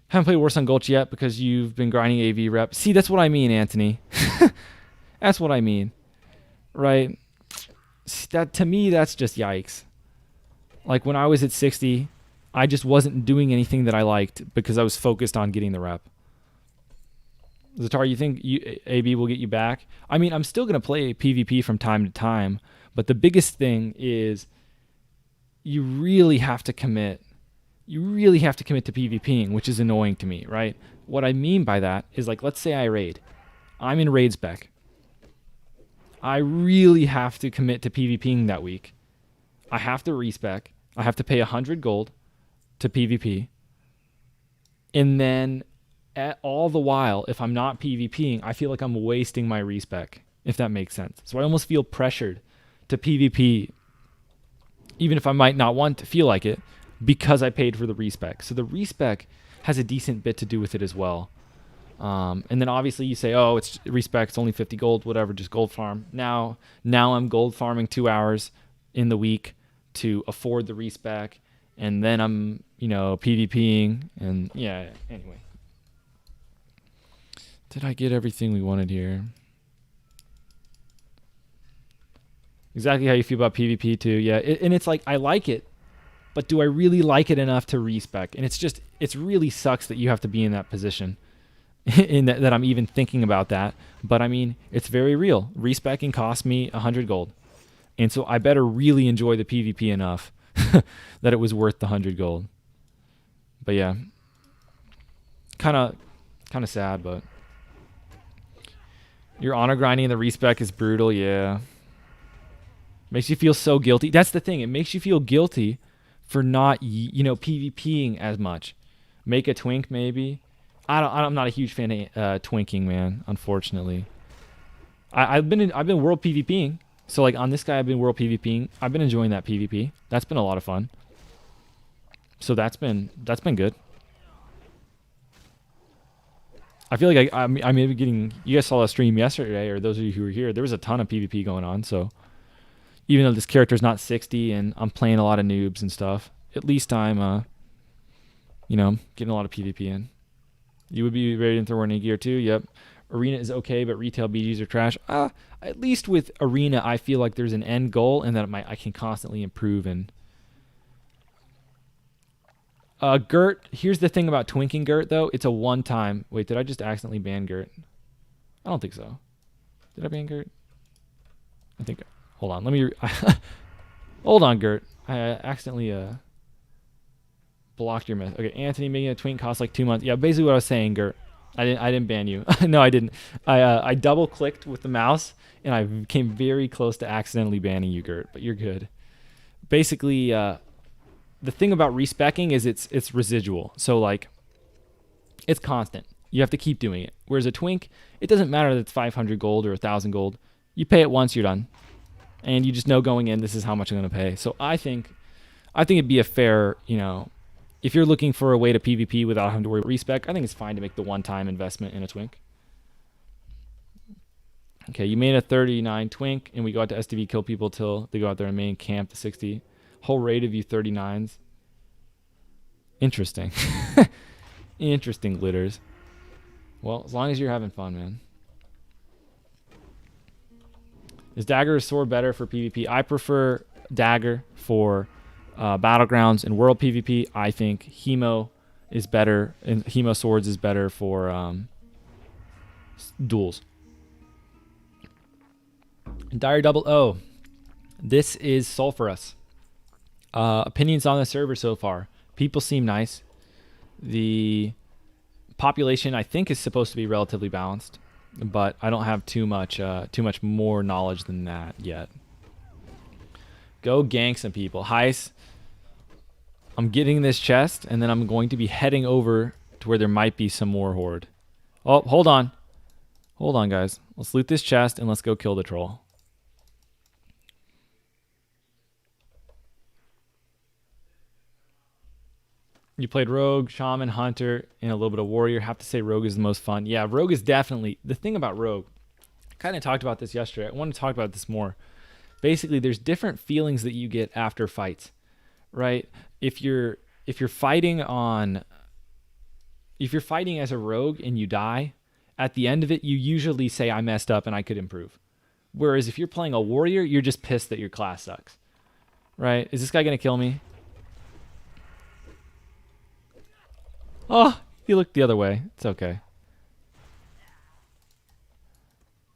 Haven't played Warsong Gulch yet because you've been grinding AV rep. See, that's what I mean, Anthony. That's what I mean. Right? That, to me, that's just yikes. Like, when I was at 60, I just wasn't doing anything that I liked because I was focused on getting the rep. Zatar, you think AB will get you back? I mean, I'm still going to play PvP from time to time, but the biggest thing is you really have to commit. You really have to commit to PvPing, which is annoying to me, right? What I mean by that is, like, let's say I raid. I'm in raid spec. I really have to commit to PvPing that week. I have to respec. I have to pay 100 gold to PvP. And then all the while, if I'm not PvPing, I feel like I'm wasting my respec, if that makes sense. So I almost feel pressured to PvP, even if I might not want to feel like it, because I paid for the respec. So the respec has a decent bit to do with it as well. And then obviously you say, oh, it's respec, it's only 50 gold, whatever, just gold farm. Now I'm gold farming 2 hours in the week to afford the respec, and then I'm, PvPing, and yeah, anyway. Did I get everything we wanted here? Exactly how you feel about PvP too, yeah. And it's like, I like it, but do I really like it enough to respec? And it's really sucks that you have to be in that position, in that I'm even thinking about that. But I mean, it's very real. Respecing cost me 100 gold. And so I better really enjoy the PvP enough that it was worth the 100 gold. But yeah, kind of sad, but your honor grinding in the respec is brutal, yeah. Makes you feel so guilty. That's the thing. It makes you feel guilty for not, PvPing as much. Make a twink maybe. I'm not a huge fan of twinking, man. Unfortunately, I've been world PvPing. So like on this guy, I've been world PvPing. I've been enjoying that PvP. That's been a lot of fun. So that's been good. I feel like I may be getting. You guys saw a stream yesterday, or those of you who were here. There was a ton of PvP going on. So even though this character's not 60 and I'm playing a lot of noobs and stuff, at least I'm getting a lot of PvP in. You would be ready to throw in a gear too. Yep. Arena is okay, but retail BGs are trash. At least with Arena, I feel like there's an end goal and that I can constantly improve. And Gert, here's the thing about twinking Gert, though. It's a one-time. Wait, did I just accidentally ban Gert? I don't think so. Did I ban Gert? I think. Hold on. Let me. Hold on, Gert. I accidentally blocked your message. Okay, Anthony, making a twink costs like 2 months. Yeah, basically what I was saying, Gert. I didn't ban you. No, I didn't. I double clicked with the mouse and I came very close to accidentally banning you, Gert. But you're good. Basically, the thing about respecking is it's residual. So like, it's constant. You have to keep doing it. Whereas a twink, it doesn't matter that it's 500 gold or 1,000 gold. You pay it once, you're done, and you just know going in, this is how much I'm going to pay. So I think it'd be a fair, if you're looking for a way to PvP without having to worry about respec, I think it's fine to make the one-time investment in a twink. Okay, you made a 39 twink, and we go out to STV, kill people till they go out there and main camp to 60. Whole rate of you 39s. Interesting. Interesting, Glitters. Well, as long as you're having fun, man. Is Dagger or Sword better for PvP? I prefer Dagger for battlegrounds and world PvP. I think Hemo is better, and Hemo Swords is better for duels. Dire Double O. This is Sulfuras. Opinions on the server so far. People seem nice. The population, I think, is supposed to be relatively balanced, but I don't have too much more knowledge than that yet. Go gank some people. Heist. I'm getting this chest, and then I'm going to be heading over to where there might be some more Horde. Oh, hold on. Hold on, guys. Let's loot this chest, and let's go kill the troll. You played Rogue, Shaman, Hunter, and a little bit of Warrior. Have to say Rogue is the most fun. Yeah, Rogue is definitely... The thing about Rogue, I kind of talked about this yesterday. I want to talk about this more. Basically, there's different feelings that you get after fights, right? If you're fighting as a Rogue and you die, at the end of it, you usually say, I messed up and I could improve. Whereas if you're playing a Warrior, you're just pissed that your class sucks, right? Is this guy going to kill me? Oh, he looked the other way. It's okay.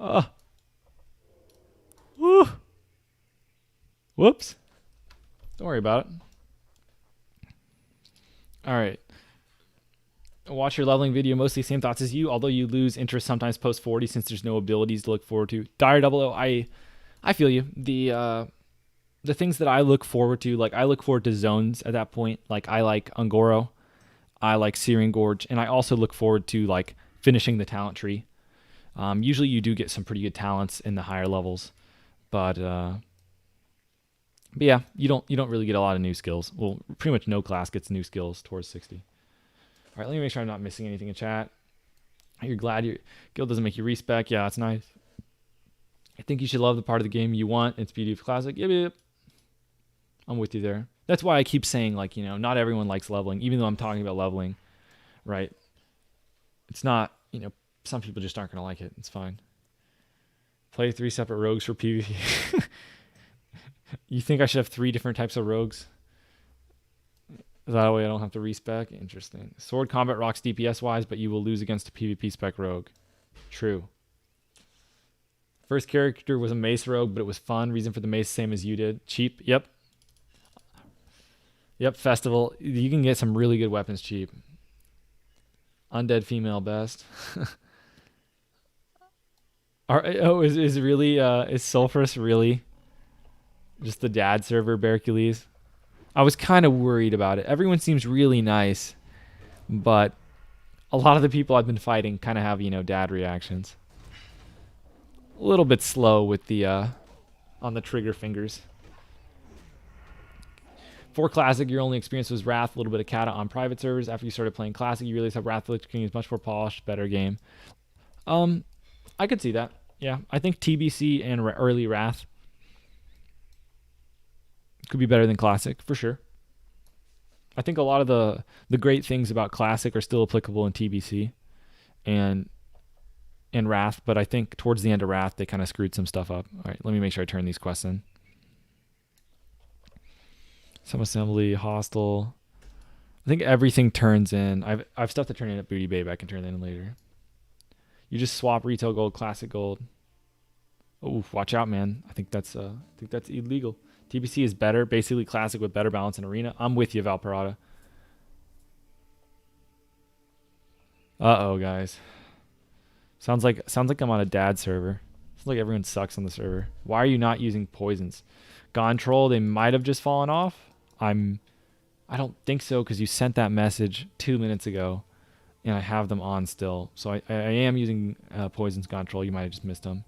Oh. Woo. Whoops. Don't worry about it. All right. Watch your leveling video. Mostly same thoughts as you, although you lose interest sometimes post 40 since there's no abilities to look forward to. Dire Double O, I feel you. The things that I look forward to, like I look forward to zones at that point. Like I like Ungoro, I like Searing Gorge, and I also look forward to like finishing the talent tree. Usually you do get some pretty good talents in the higher levels, but yeah, you don't really get a lot of new skills. Well, pretty much no class gets new skills towards 60. All right, let me make sure I'm not missing anything in chat. You're glad your guild doesn't make you respec. Yeah, that's nice. I think you should love the part of the game you want. It's beauty of classic. Yep. I'm with you there. That's why I keep saying, like, you know, not everyone likes leveling, even though I'm talking about leveling, right? It's not, you know, some people just aren't going to like it. It's fine. Play 3 separate rogues for PvP. You think I should have 3 different types of rogues? That way I don't have to respec? Interesting. Sword combat rocks DPS-wise, but you will lose against a PvP spec rogue. True. First character was a mace rogue, but it was fun. Reason for the mace, same as you did. Cheap. Yep. Festival. You can get some really good weapons cheap. Undead female best. Is Sulfuras really just the dad server, Bercules? I was kind of worried about it. Everyone seems really nice, but a lot of the people I've been fighting kind of have, you know, dad reactions. A little bit slow with the on the trigger fingers. For Classic, your only experience was Wrath, a little bit of Kata on private servers. After you started playing Classic, you realized how Wrath of the King is much more polished, better game. I could see that. Yeah, I think TBC and early Wrath could be better than Classic, for sure. I think a lot of the great things about Classic are still applicable in TBC and Wrath, but I think towards the end of Wrath, they kind of screwed some stuff up. All right, let me make sure I turn these quests in. Some assembly, hostile. I think everything turns in. I've stuff to turn in at Booty Babe. I can turn that in later. You just swap retail gold, classic gold. Oh, watch out, man. I think that's illegal. TBC is better, basically classic with better balance in arena. I'm with you, Valparada. Uh-oh, guys. Sounds like I'm on a dad server. Sounds like everyone sucks on the server. Why are you not using poisons? Gone troll, they might have just fallen off. I don't think so because you sent that message 2 minutes ago and I have them on still. So I am using poisons Gone troll. You might have just missed them.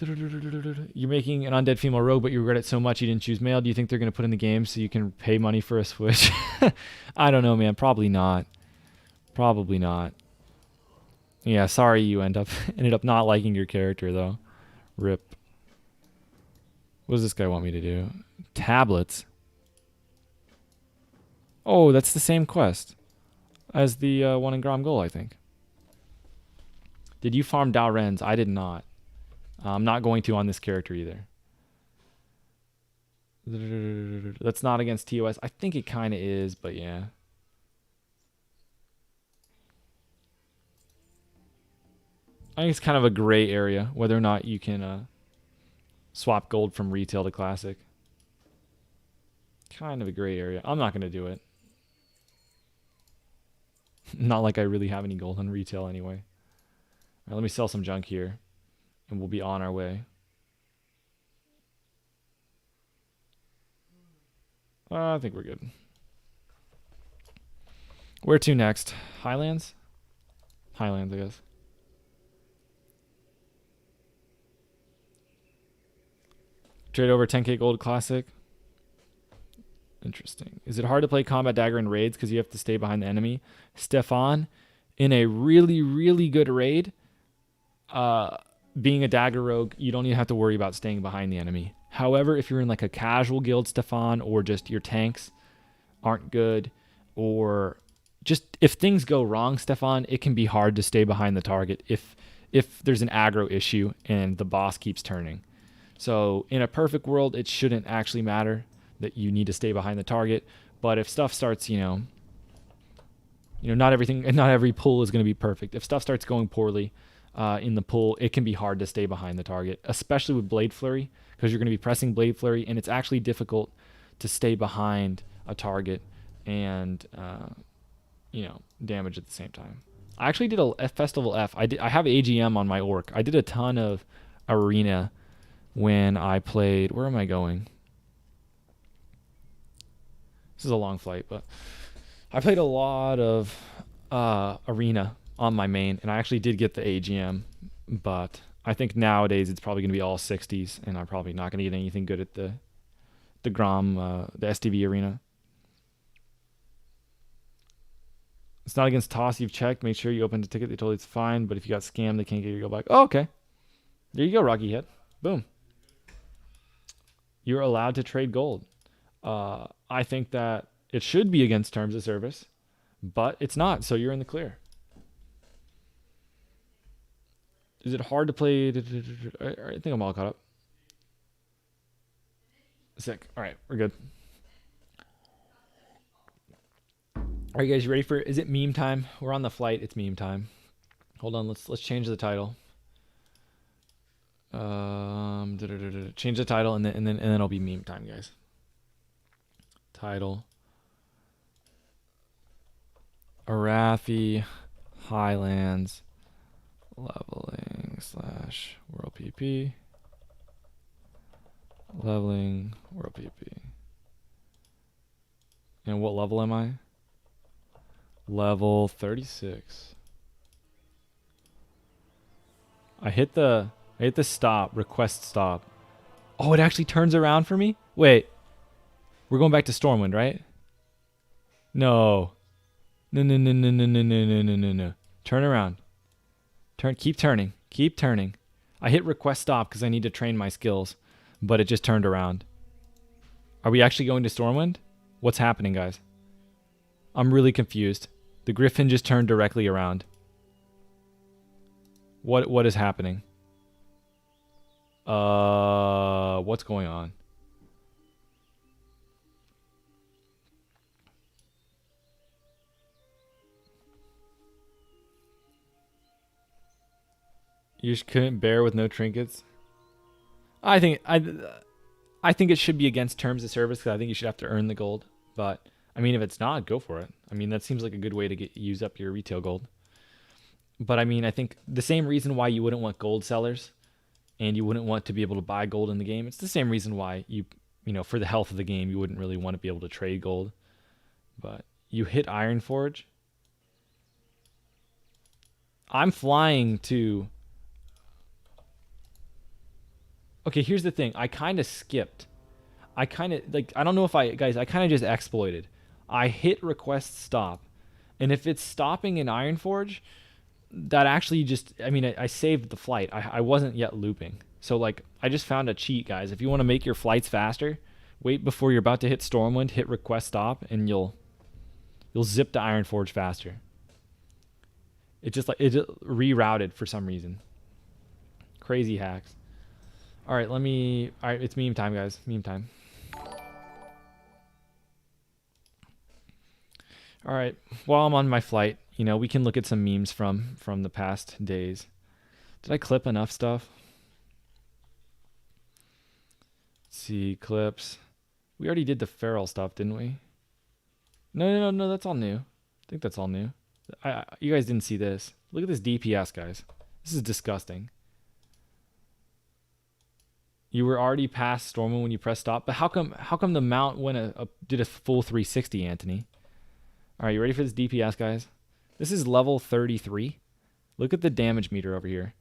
You're making an undead female rogue, but you regret it so much you didn't choose male. Do you think they're going to put in the game so you can pay money for a switch? I don't know, man. Probably not. Probably not. Yeah, sorry you ended up not liking your character, though. Rip. What does this guy want me to do? Tablets. Oh, that's the same quest as the one in Grom Gul, I think. Did you farm Dalrens? I did not. I'm not going to on this character either. That's not against TOS. I think it kind of is, but yeah. I think it's kind of a gray area whether or not you can swap gold from retail to classic. Kind of a gray area. I'm not going to do it. Not like I really have any gold on retail anyway. All right, let me sell some junk here, and we'll be on our way. I think we're good. Where to next? Highlands? Highlands, I guess. Trade over 10k gold classic. Interesting. Is it hard to play combat dagger in raids because you have to stay behind the enemy? Stefan, in a really, really good raid, being a dagger rogue, you don't even have to worry about staying behind the enemy. However, if you're in like a casual guild, Stefan, or just your tanks aren't good, or just if things go wrong, Stefan, it can be hard to stay behind the target if there's an aggro issue and the boss keeps turning. So in a perfect world, it shouldn't actually matter that you need to stay behind the target. But if stuff starts, not every pull is going to be perfect. If stuff starts going poorly in the pull, it can be hard to stay behind the target, especially with Blade Flurry, because you're going to be pressing Blade Flurry, and it's actually difficult to stay behind a target and damage at the same time. I actually did a Festival F. I have AGM on my orc. I did a ton of arena when I played. Where am I going? This is a long flight, but I played a lot of arena on my main, and I actually did get the AGM, but I think nowadays it's probably going to be all 60s, and I'm probably not going to get anything good at the Grom, the STV arena. It's not against toss. You've checked. Make sure you open the ticket. They told you it's fine, but if you got scammed, they can't get you to go back. Oh, okay. There you go, Rocky Hit. Boom. You're allowed to trade gold. I think that it should be against terms of service, but it's not, so you're in the clear. Is it hard to play? I think I'm all caught up. Sick. All right, we're good. Are you guys ready for? Is it meme time? We're on the flight. It's meme time. Hold on. Let's change the title. Change the title, and then it'll be meme time, guys. Title. Arathi, Highlands, leveling / World PP. Leveling, World PP. And what level am I? Level 36. I hit the stop, request stop. Oh, it actually turns around for me? Wait. We're going back to Stormwind, right? No. No. Turn around. Keep turning. Keep turning. I hit request stop because I need to train my skills, but it just turned around. Are we actually going to Stormwind? What's happening, guys? I'm really confused. The Griffin just turned directly around. What is happening? What's going on? You just couldn't bear with no trinkets? I think it should be against terms of service because I think you should have to earn the gold. But I mean, if it's not, go for it. I mean, that seems like a good way to use up your retail gold. But I mean, I think the same reason why you wouldn't want gold sellers and you wouldn't want to be able to buy gold in the game, it's the same reason why you for the health of the game, you wouldn't really want to be able to trade gold. But you hit Ironforge. I'm flying to... Okay, here's the thing. I kind of skipped. I kind of, I don't know if I kind of just exploited. I hit request stop. And if it's stopping in Ironforge, that actually just, I saved the flight. I wasn't yet looping. So, I just found a cheat, guys. If you want to make your flights faster, wait before you're about to hit Stormwind, hit request stop, and you'll zip to Ironforge faster. It just rerouted for some reason. Crazy hacks. All right, it's meme time, guys. Meme time. All right, while I'm on my flight, we can look at some memes from the past days. Did I clip enough stuff? Let's see, clips. We already did the feral stuff, didn't we? No, that's all new. I think that's all new. You guys didn't see this. Look at this DPS, guys. This is disgusting. You were already past Stormwind when you pressed stop, but how come the mount did a full 360, Anthony? All right, you ready for this DPS, guys? This is level 33. Look at the damage meter over here.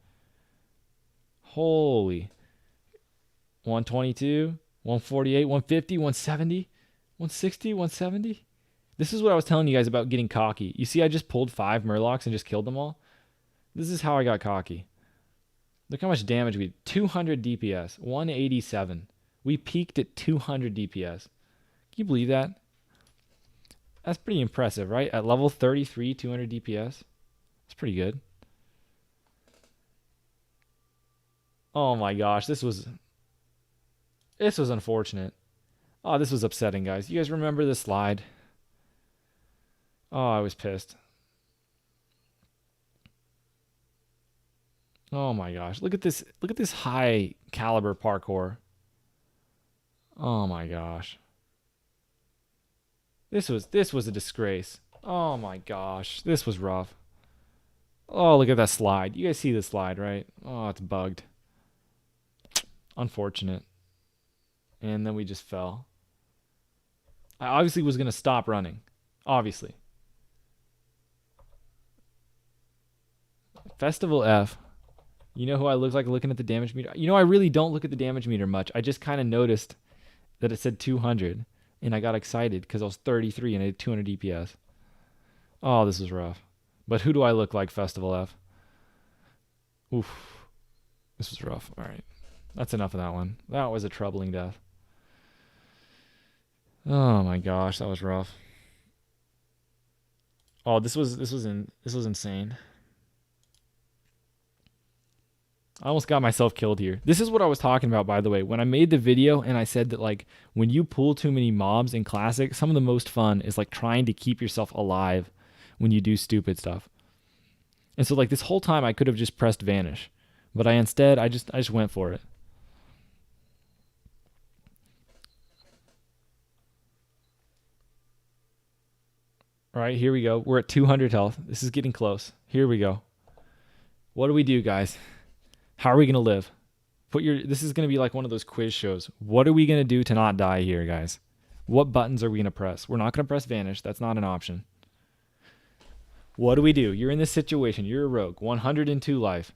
Holy. 122, 148, 150, 170, 160, 170. This is what I was telling you guys about getting cocky. You see, I just pulled 5 Murlocs and just killed them all. This is how I got cocky. Look how much damage we did. 200 DPS. 187. We peaked at 200 DPS. Can you believe that? That's pretty impressive, right? At level 33, 200 DPS. That's pretty good. Oh my gosh, this was unfortunate. Oh, this was upsetting, guys. You guys remember this slide? Oh, I was pissed. Oh my gosh. Look at this. Look at this high caliber parkour. Oh my gosh. This was a disgrace. Oh my gosh, this was rough. Oh, look at that slide. You guys see the slide, right? Oh, it's bugged. Unfortunate. And then we just fell. I obviously was going to stop running. Obviously. Festival F. You know who I look like looking at the damage meter? You know, I really don't look at the damage meter much. I just kind of noticed that it said 200. And I got excited because I was 33 and I had 200 DPS. Oh, this is rough. But who do I look like, Festival F? Oof. This was rough. All right. That's enough of that one. That was a troubling death. Oh my gosh, that was rough. Oh, this was insane. I almost got myself killed here. This is what I was talking about, by the way. When I made the video and I said that, like, when you pull too many mobs in Classic, some of the most fun is, like, trying to keep yourself alive when you do stupid stuff. And so, like, this whole time I could have just pressed Vanish. But I just went for it. All right, here we go. We're at 200 health. This is getting close. Here we go. What do we do, guys? How are we going to live? This is going to be like one of those quiz shows. What are we going to do to not die here, guys? What buttons are we going to press? We're not going to press Vanish. That's not an option. What do we do? You're in this situation. You're a rogue. 102 life.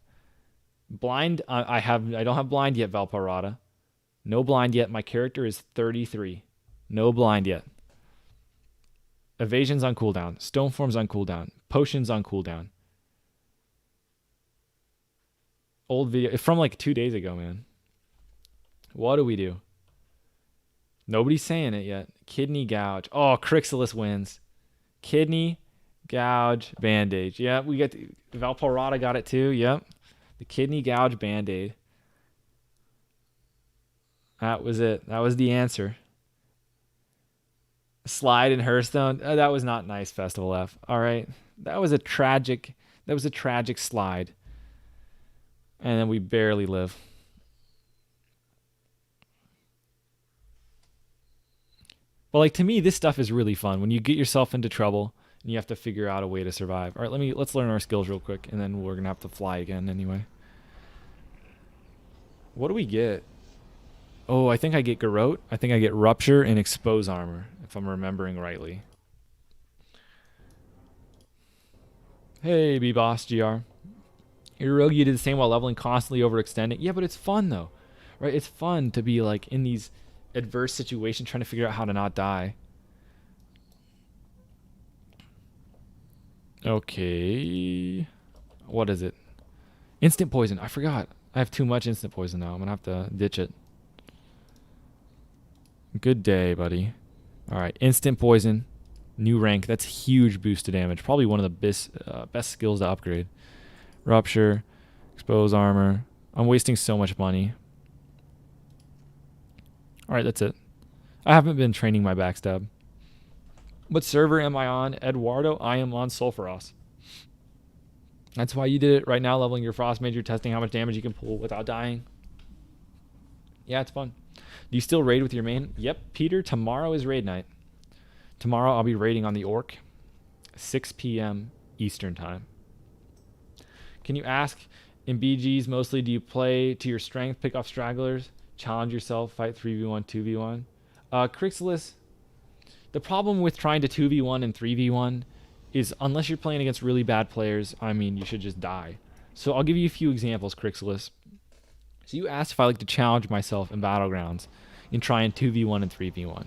Blind. I don't have blind yet, Valparata. No blind yet. My character is 33. No blind yet. Evasion's on cooldown. Stoneform's on cooldown. Potion's on cooldown. Old video from like 2 days ago, man. What do we do? Nobody's saying it yet. Kidney gouge. Oh, Crixilus wins. Kidney gouge bandage. Yeah, we got Valparata got it too. Yep. The kidney gouge band-aid. That was it. That was the answer. Slide in Hearthstone. Oh, that was not nice, Festival F. All right. That was a tragic slide. And then we barely live. But like, to me, this stuff is really fun. When you get yourself into trouble and you have to figure out a way to survive. All right, let's learn our skills real quick, and then we're gonna have to fly again anyway. What do we get? Oh, I think I get Garrote. I think I get Rupture and Expose Armor, if I'm remembering rightly. Hey, B-Boss, GR. You're a rogue, you did the same while leveling, constantly overextending. Yeah, but it's fun, though. Right? It's fun to be, like, in these adverse situations trying to figure out how to not die. Okay. What is it? Instant poison. I forgot. I have too much instant poison now. I'm going to have to ditch it. Good day, buddy. All right. Instant poison. New rank. That's huge boost to damage. Probably one of the best skills to upgrade. Rupture. Expose armor. I'm wasting so much money. All right. That's it. I haven't been training my backstab. What server am I on? Eduardo, I am on Sulfuras. That's why you did it right now, leveling your Frost Mage. You're testing how much damage you can pull without dying. Yeah, it's fun. Do you still raid with your main? Yep, Peter, tomorrow is raid night. Tomorrow I'll be raiding on the Orc, 6 p.m. Eastern time. Can you ask, in BGs mostly, do you play to your strength, pick off stragglers, challenge yourself, fight 3v1, 2v1? Crixilus, the problem with trying to 2v1 and 3v1 is unless you're playing against really bad players, I mean, you should just die. So I'll give you a few examples, Crixilus. So you asked if I like to challenge myself in battlegrounds in trying 2v1 and 3v1.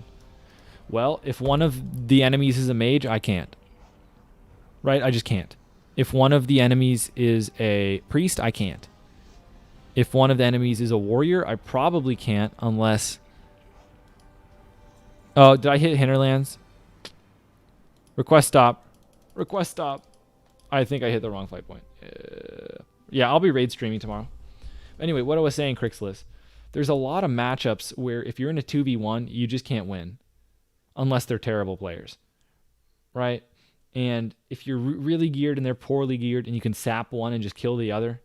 Well, if one of the enemies is a mage, I can't. Right? I just can't. If one of the enemies is a priest, I can't. If one of the enemies is a warrior, I probably can't unless... Oh, did I hit Hinterlands? Request stop. Request stop. I think I hit the wrong fight point. Yeah, I'll be raid streaming tomorrow. Anyway, what I was saying, Crixilus, there's a lot of matchups where if you're in a 2v1, you just can't win. Unless they're terrible players. Right? And if you're really geared and they're poorly geared and you can sap one and just kill the other,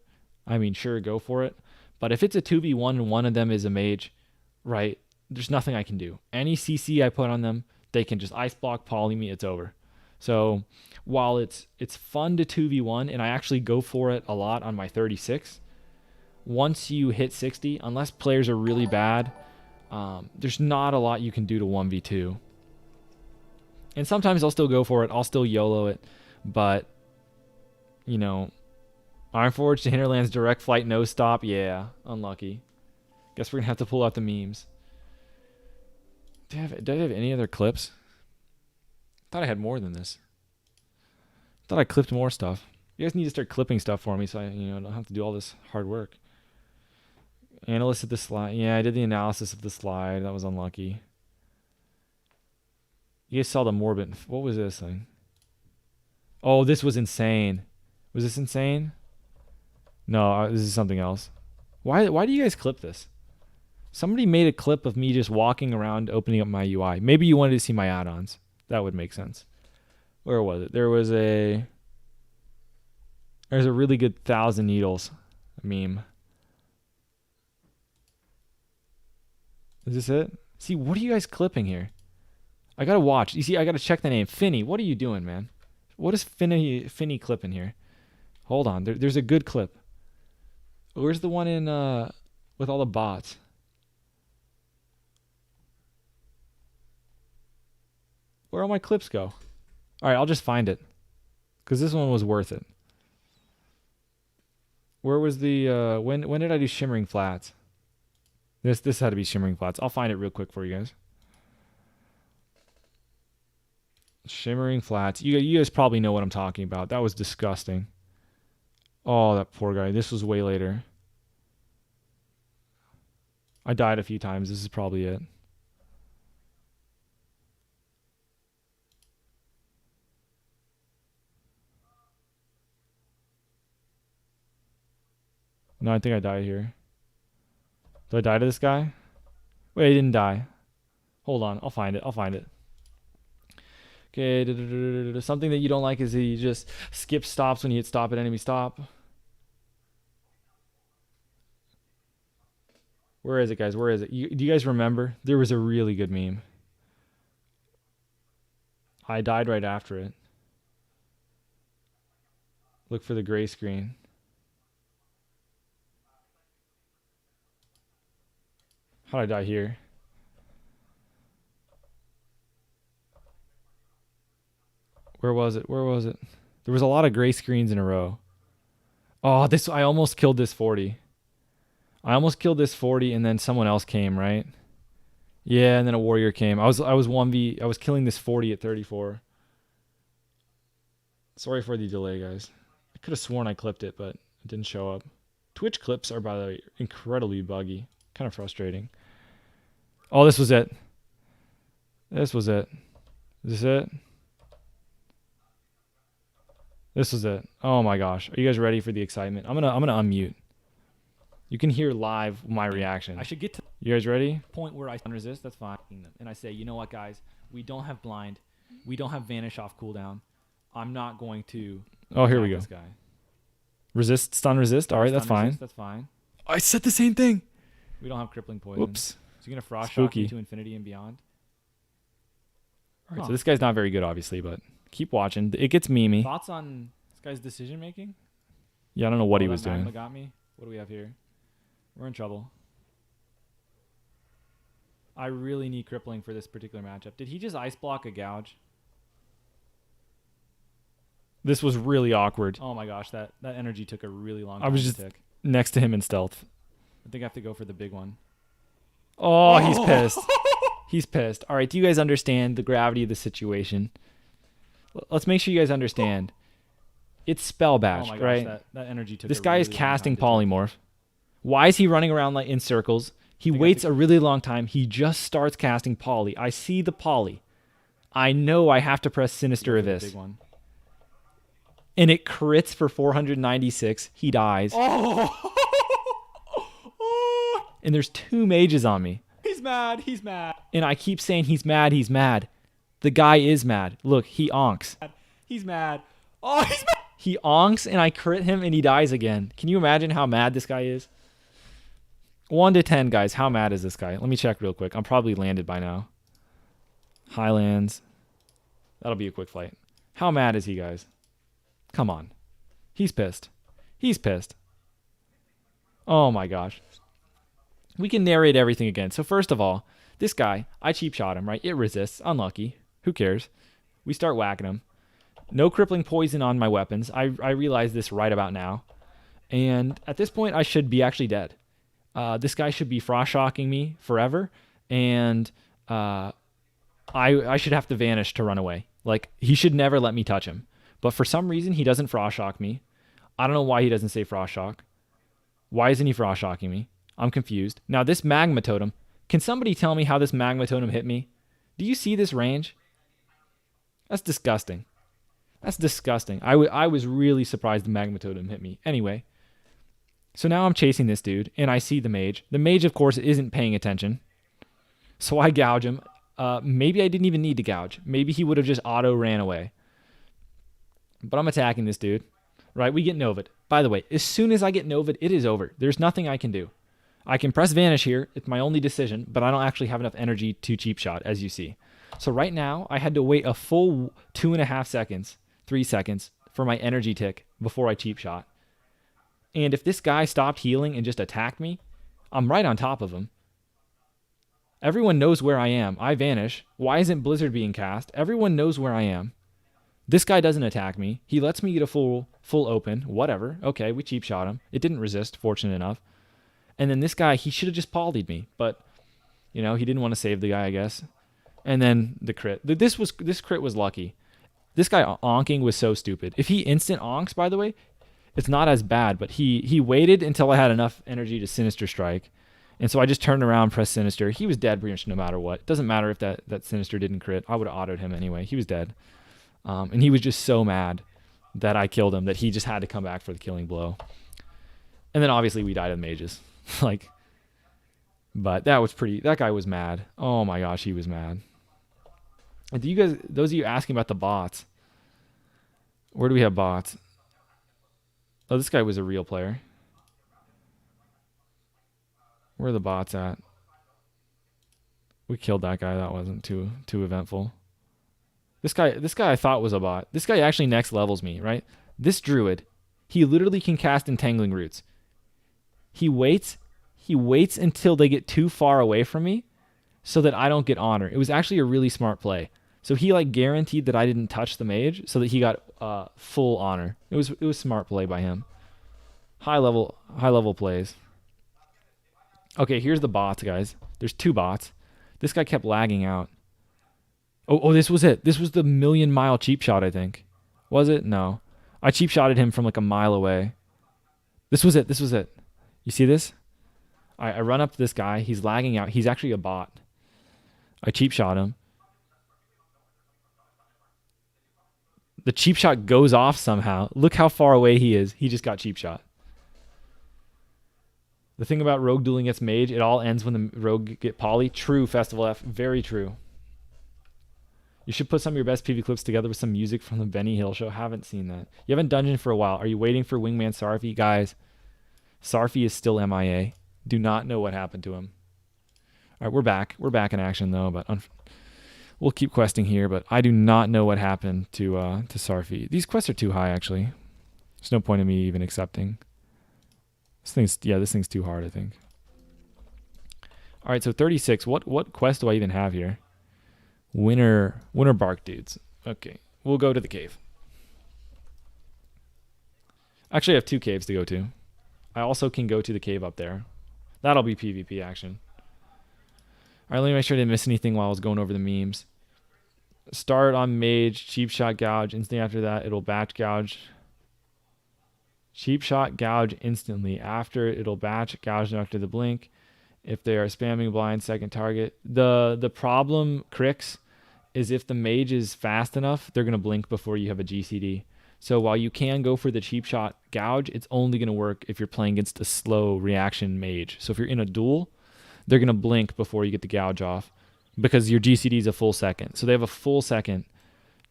I mean, sure, go for it. But if it's a 2v1 and one of them is a mage, right, there's nothing I can do. Any CC I put on them, they can just ice block, poly me, it's over. So while it's fun to 2v1, and I actually go for it a lot on my 36, once you hit 60, unless players are really bad, there's not a lot you can do to 1v2. And sometimes I'll still go for it. I'll still YOLO it. But, you know, Ironforge to Hinterlands direct flight, no stop. Yeah, unlucky. Guess we're going to have to pull out the memes. Do I have any other clips? Thought I had more than this. Thought I clipped more stuff. You guys need to start clipping stuff for me so I don't have to do all this hard work. Analyst of the slide. Yeah, I did the analysis of the slide. That was unlucky. You guys saw the Morbid. What was this thing? Oh, this was insane. Was this insane? No, this is something else. Why do you guys clip this? Somebody made a clip of me just walking around opening up my UI. Maybe you wanted to see my add-ons. That would make sense. Where was it? There's a really good 1,000 Needles meme. Is this it? See, what are you guys clipping here? I gotta watch. You see, I gotta check the name. Finny, what are you doing, man? What is Finny clipping here? Hold on. There's a good clip. Where's the one in with all the bots? Where all my clips go? All right, I'll just find it, because this one was worth it. Where was the when did I do Shimmering Flats? This had to be Shimmering Flats. I'll find it real quick for you guys. Shimmering Flats. You guys probably know what I'm talking about. That was disgusting. Oh, that poor guy. This was way later. I died a few times. This is probably it. No, I think I died here. Did I die to this guy? Wait, I didn't die. Hold on. I'll find it. Okay. Something that you don't like is he just skips stops when you hit stop at enemy stop. Where is it, guys? Where is it? Do you guys remember? There was a really good meme. I died right after it. Look for the gray screen. How'd I die here? Where was it? There was a lot of gray screens in a row. Oh, I almost killed this 40. And then someone else came, right? Yeah, and then a warrior came. I was 1v. I was killing this 40 at 34. Sorry for the delay, guys. I could have sworn I clipped it, but it didn't show up. Twitch clips are, by the way, incredibly buggy. Kind of frustrating. Oh, this was it. Is this it? This was it. Oh my gosh. Are you guys ready for the excitement? I'm gonna unmute. You can hear live my reaction. I should get to You guys ready? the point where I resist. That's fine. And I say, you know what, guys? We don't have blind. We don't have vanish off cooldown. I'm not going to. Oh, here we go. This guy. Resist, stun, resist. All right, that's Stun fine. resist, that's fine. I said the same thing. We don't have crippling poison. Oops. So you're gonna frost shock Spooky. me to infinity and beyond. All right, so this guy's not very good, obviously, but keep watching. It gets memey. Thoughts on this guy's decision making? Yeah, I don't know what he that was doing. magma got me. What do we have here? We're in trouble. I really need crippling for this particular matchup. Did he just ice block a gouge? This was really awkward. Oh my gosh, that energy took a really long time I was to just tick. next to him in stealth. I think I have to go for the big one. Oh, he's pissed. He's pissed. All right, do you guys understand the gravity of the situation? Let's make sure you guys understand. It's spell Oh bashed, my gosh, right? that energy took This a guy is really long casting time to tick. polymorph. Why is he running around like in circles? He think I waits think- a really long time. He just starts casting poly. I see the poly. I know I have to press Sinister Go for the Abyss. big one. And it crits for 496. He dies. Oh! And there's 2 mages on me. He's mad. He's mad. And I keep saying he's mad. He's mad. The guy is mad. Look, he onks. He's mad. Oh, he's mad. He onks and I crit him and he dies again. Can you imagine how mad this guy is? 1 to 10, guys. How mad is this guy? Let me check real quick. I'm probably landed by now. Highlands. That'll be a quick fight. How mad is he, guys? Come on. He's pissed. He's pissed. Oh my gosh. We can narrate everything again. So first of all, this guy, I cheap shot him, right? It resists. Unlucky. Who cares? We start whacking him. No crippling poison on my weapons. I realize this right about now. And at this point, I should be actually dead. This guy should be frost shocking me forever. And I should have to vanish to run away. Like, he should never let me touch him. But for some reason, he doesn't frost shock me. I don't know why he doesn't say frost shock. Why isn't he frost shocking me? I'm confused. Now, this magma totem. Can somebody tell me how this magma totem hit me? Do you see this range? That's disgusting. That's disgusting. I was really surprised the magma totem hit me. Anyway, so now I'm chasing this dude, and I see the mage. The mage, of course, isn't paying attention. So I gouge him. Maybe I didn't even need to gouge. Maybe he would have just auto ran away. But I'm attacking this dude. Right, we get Novad. By the way, as soon as I get Novad, it is over. There's nothing I can do. I can press Vanish here. It's my only decision, but I don't actually have enough energy to cheap shot, as you see. So right now, I had to wait a full 2.5 seconds, 3 seconds, for my energy tick before I cheap shot. And if this guy stopped healing and just attacked me, I'm right on top of him. Everyone knows where I am. I vanish. Why isn't Blizzard being cast? Everyone knows where I am. This guy doesn't attack me. He lets me get a full open. Whatever. Okay, we cheap shot him. It didn't resist, fortunate enough. And then this guy, he should have just poly'd me. But, you know, he didn't want to save the guy, I guess. And then the crit. This crit was lucky. This guy onking was so stupid. If he instant onks, by the way, it's not as bad. But he waited until I had enough energy to Sinister Strike. And so I just turned around, pressed Sinister. He was dead pretty much no matter what. It doesn't matter if that Sinister didn't crit. I would have autoed him anyway. He was dead. And he was just so mad that I killed him that he just had to come back for the killing blow. And then obviously we died to the mages. But that guy was mad. Oh my gosh, he was mad. And those of you asking about the bots, where do we have bots? Oh, this guy was a real player. Where are the bots at? We killed that guy. That wasn't too eventful. This guy I thought was a bot. This guy actually next levels me, right? This druid, he literally can cast Entangling Roots. He waits until they get too far away from me so that I don't get honor. It was actually a really smart play. So he like guaranteed that I didn't touch the mage so that he got full honor. It was smart play by him. High level plays. Okay, here's the bots, guys. There's 2 bots. This guy kept lagging out. Oh, this was it. This was the 1,000,000-mile cheap shot, I think. Was it? No. I cheap shotted him from like a mile away. This was it. You see this? I run up to this guy. He's lagging out. He's actually a bot. I cheap shot him. The cheap shot goes off somehow. Look how far away he is. He just got cheap shot. The thing about rogue dueling against mage, it all ends when the rogue get poly. True, Festival F. Very true. You should put some of your best PV clips together with some music from the Benny Hill show. Haven't seen that. You haven't dungeoned for a while. Are you waiting for Wingman Sarfi? Guys, Sarfi is still MIA. Do not know what happened to him. All right, we're back. We're back in action, though. But we'll keep questing here. But I do not know what happened to Sarfi. These quests are too high, actually. There's no point in me even accepting. This thing's too hard, I think. All right, so 36. What quest do I even have here? Winter bark dudes. Okay, we'll go to the cave. Actually, I have 2 caves to go to. I also can go to the cave up there. That'll be PvP action. All right, let me make sure I didn't miss anything while I was going over the memes. Start on mage, cheap shot gouge. Instantly after that, it'll batch gouge. Cheap shot gouge instantly. After, it'll batch gouge after the blink. If they are spamming blind, second target. The problem, Crix, is if the mage is fast enough, they're going to blink before you have a GCD. So while you can go for the cheap shot gouge, it's only going to work if you're playing against a slow reaction mage. So if you're in a duel, they're going to blink before you get the gouge off because your GCD is a full second. So they have a full second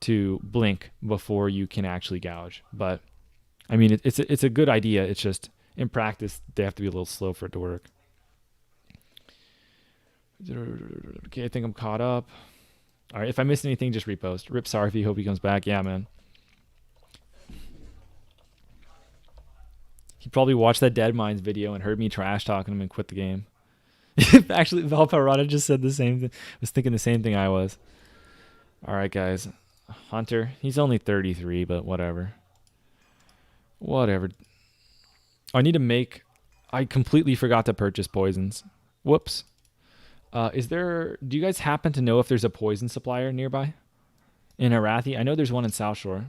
to blink before you can actually gouge. But I mean, it's a good idea. It's just in practice, they have to be a little slow for it to work. Okay, I think I'm caught up. All right, if I missed anything, just repost. Rip Sarfi, hope he comes back. Yeah, man. He probably watched that Dead Minds video and heard me trash talking him and quit the game. Actually, Valparada just said the same thing. Was thinking the same thing I was. All right, guys. Hunter, he's only 33, but whatever. Whatever. I need to make... I completely forgot to purchase poisons. Whoops. Do you guys happen to know if there's a poison supplier nearby? In Arathi? I know there's one in South Shore.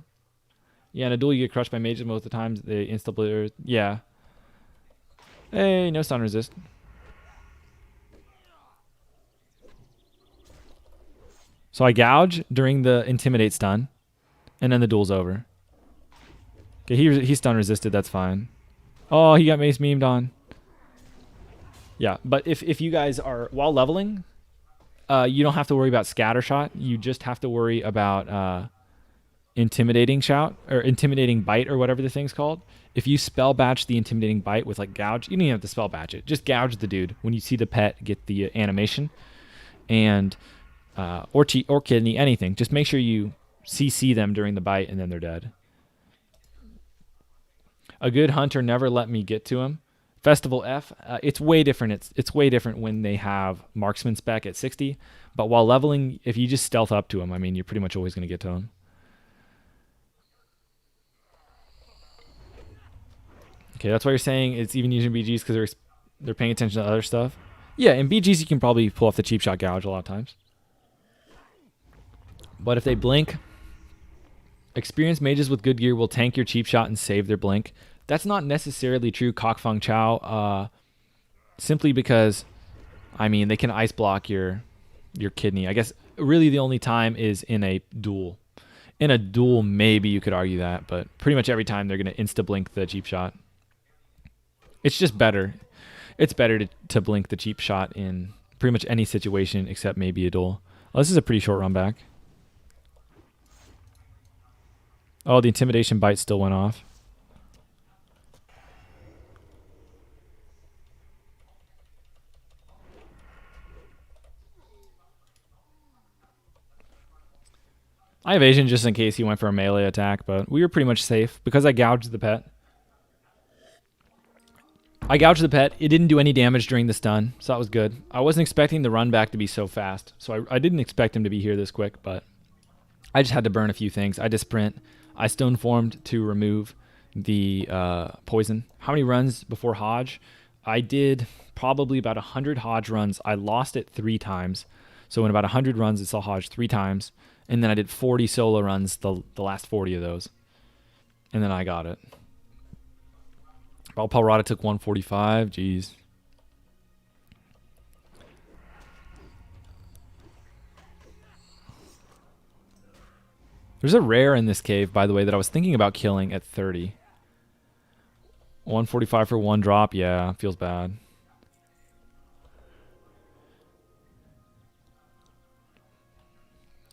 Yeah, in a duel you get crushed by mages most of the times. They insta-blur. Yeah. Hey, no stun resist. So I gouge during the intimidate stun, and then the duel's over. Okay, he's stun resisted. That's fine. Oh, he got mace memed on. Yeah, but if you guys are while leveling, you don't have to worry about scatter shot. You just have to worry about intimidating shout or intimidating bite or whatever the thing's called. If you spell batch the intimidating bite with like gouge, you don't even have to spell batch it. Just gouge the dude when you see the pet get the animation, and or cheat or kidney, anything. Just make sure you CC them during the bite, and then they're dead. A good hunter never let me get to him. Festival F, it's way different. It's way different when they have marksman spec at 60. But while leveling, if you just stealth up to him, I mean, you're pretty much always going to get to him. Okay, that's why you're saying it's even using BGs because they're paying attention to other stuff. Yeah, in BGs you can probably pull off the cheap shot gouge a lot of times. But if they blink, experienced mages with good gear will tank your cheap shot and save their blink. That's not necessarily true, Cockfung Chow, simply because, I mean, they can ice block your kidney. I guess really the only time is in a duel. In a duel, maybe you could argue that, but pretty much every time they're going to insta-blink the cheap shot. It's just better. It's better to blink the cheap shot in pretty much any situation except maybe a duel. Oh, this is a pretty short run back. Oh, the intimidation bite still went off. I have Asian just in case he went for a melee attack, but we were pretty much safe because I gouged the pet. I gouged the pet. It didn't do any damage during the stun, so that was good. I wasn't expecting the run back to be so fast, so I didn't expect him to be here this quick, but I just had to burn a few things. I just sprint. I stone formed to remove the poison. How many runs before Hodge? I did probably about 100 Hodge runs. I lost it 3 times. So in about 100 runs, I saw Hodge 3 times. And then I did 40 solo runs, the last 40 of those. And then I got it. Palrata took 145. Jeez. There's a rare in this cave, by the way, that I was thinking about killing at 30. 145 for 1 drop. Yeah, feels bad.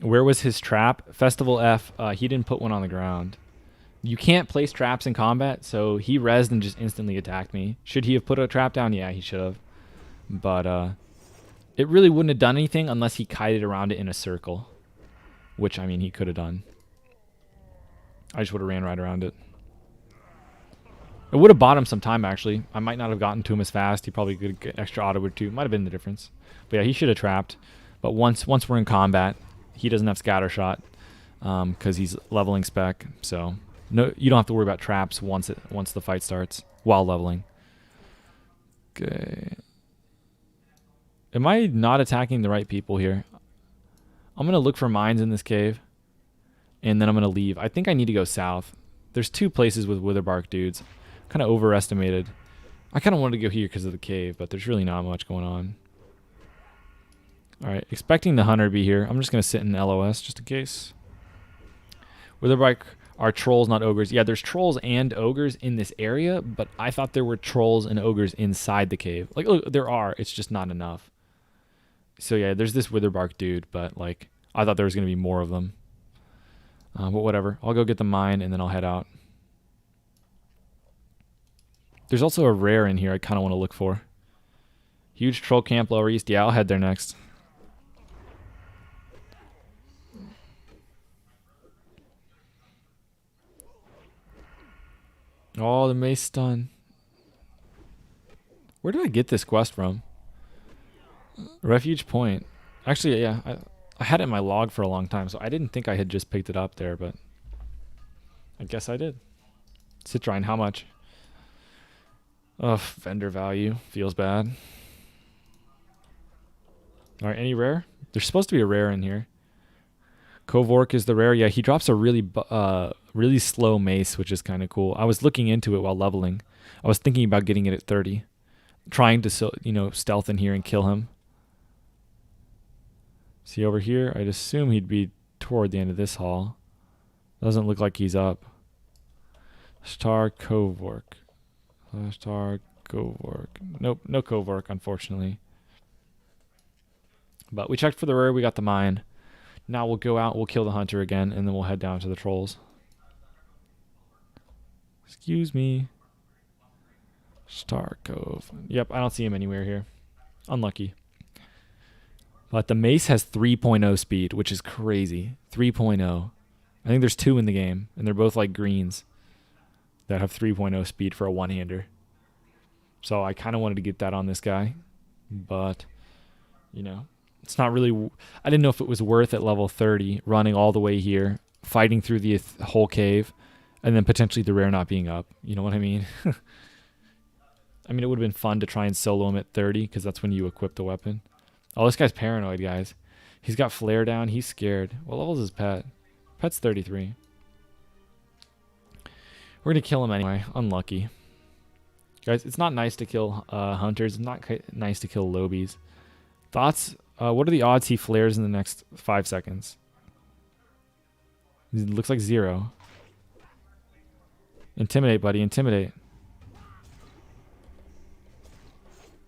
Where was his trap? Festival F, he didn't put one on the ground. You can't place traps in combat, so he rezzed and just instantly attacked me. Should he have put a trap down? Yeah, he should have. But it really wouldn't have done anything unless he kited around it in a circle. Which, I mean, he could have done. I just would have ran right around it. It would have bought him some time, actually. I might not have gotten to him as fast. He probably could get extra auto or 2. Might have been the difference. But yeah, he should have trapped. But once we're in combat, he doesn't have scatter shot because he's leveling spec. So no, you don't have to worry about traps once the fight starts while leveling. Okay. Am I not attacking the right people here? I'm going to look for mines in this cave, and then I'm going to leave. I think I need to go south. There's 2 places with witherbark dudes. Kind of overestimated. I kind of wanted to go here because of the cave, but there's really not much going on. All right, expecting the hunter to be here. I'm just going to sit in LOS just in case. Witherbark are trolls, not ogres. Yeah, there's trolls and ogres in this area, but I thought there were trolls and ogres inside the cave. Like, look, there are. It's just not enough. So yeah, there's this witherbark dude, but like I thought there was going to be more of them. But whatever. I'll go get the mine and then I'll head out. There's also a rare in here I kind of want to look for. Huge troll camp lower east. Yeah, I'll head there next. Oh, the mace stun. Where did I get this quest from? Refuge Point. Actually, yeah, I had it in my log for a long time, so I didn't think I had just picked it up there, but I guess I did. Citrine, how much? Ugh, vendor value. Feels bad. Alright, any rare? There's supposed to be a rare in here. Kovork is the rare. Yeah, he drops a really slow mace, which is kind of cool. I was looking into it while leveling. I was thinking about getting it at 30. Trying to, stealth in here and kill him. See over here? I'd assume he'd be toward the end of this hall. Doesn't look like he's up. Star Kovork. Star Kovork. Nope, no Kovork, unfortunately. But we checked for the rare, we got the mine. Now we'll go out, we'll kill the hunter again, and then we'll head down to the trolls. Excuse me. Star Cove. Yep, I don't see him anywhere here. Unlucky. But the mace has 3.0 speed, which is crazy. 3.0. I think there's 2 in the game, and they're both like greens that have 3.0 speed for a one-hander. So I kind of wanted to get that on this guy, but, it's not really... I didn't know if it was worth at level 30, running all the way here, fighting through the whole cave, and then potentially the rare not being up. You know what I mean? I mean, it would have been fun to try and solo him at 30, because that's when you equip the weapon. Oh, this guy's paranoid, guys. He's got flare down. He's scared. What level is his pet? Pet's 33. We're going to kill him anyway. Unlucky. Guys, it's not nice to kill hunters. It's not nice to kill lobies. Thoughts? What are the odds he flares in the next 5 seconds? It looks like 0. Intimidate, buddy. Intimidate.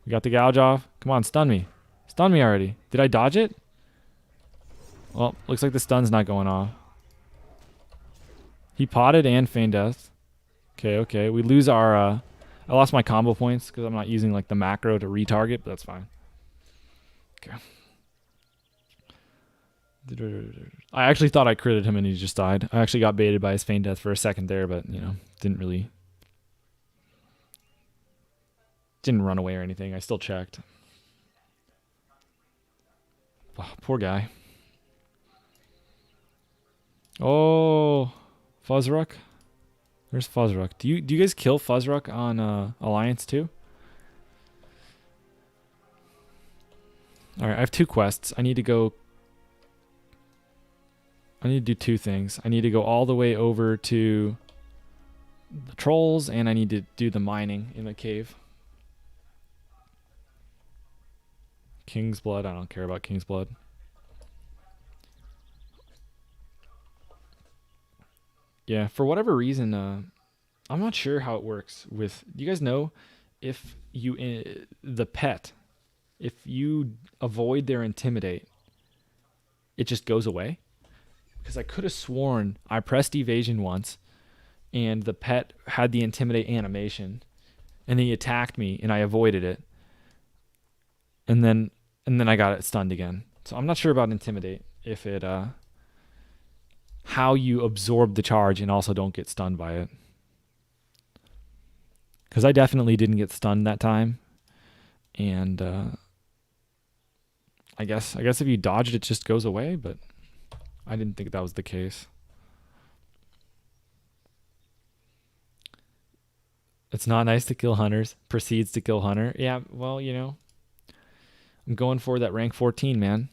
We got the gouge off. Come on, stun me. Stun me already. Did I dodge it? Well, looks like the stun's not going off. He potted and feigned death. Okay. We lose our... I lost my combo points because I'm not using like the macro to retarget, but that's fine. Okay. I actually thought I critted him and he just died. I actually got baited by his feigned death for a second there, but, didn't run away or anything. I still checked. Oh, poor guy. Oh, Fuzzruck. Where's Fuzzruck? Do you guys kill Fuzzruck on Alliance too? All right, I have 2 quests. I need to do 2 things. I need to go all the way over to the trolls, and I need to do the mining in the cave. King's Blood. I don't care about King's Blood. Yeah, for whatever reason, I'm not sure how it works with... Do you guys know if the pet, if you avoid their intimidate, it just goes away? Because I could have sworn I pressed evasion once, and the pet had the intimidate animation, and he attacked me, and I avoided it. And then I got it stunned again. So I'm not sure about intimidate, if it... how you absorb the charge and also don't get stunned by it. Because I definitely didn't get stunned that time. And I guess if you dodge it, it just goes away, but I didn't think that was the case. It's not nice to kill hunters. Proceeds to kill hunter. Yeah, well, I'm going for that rank 14, man.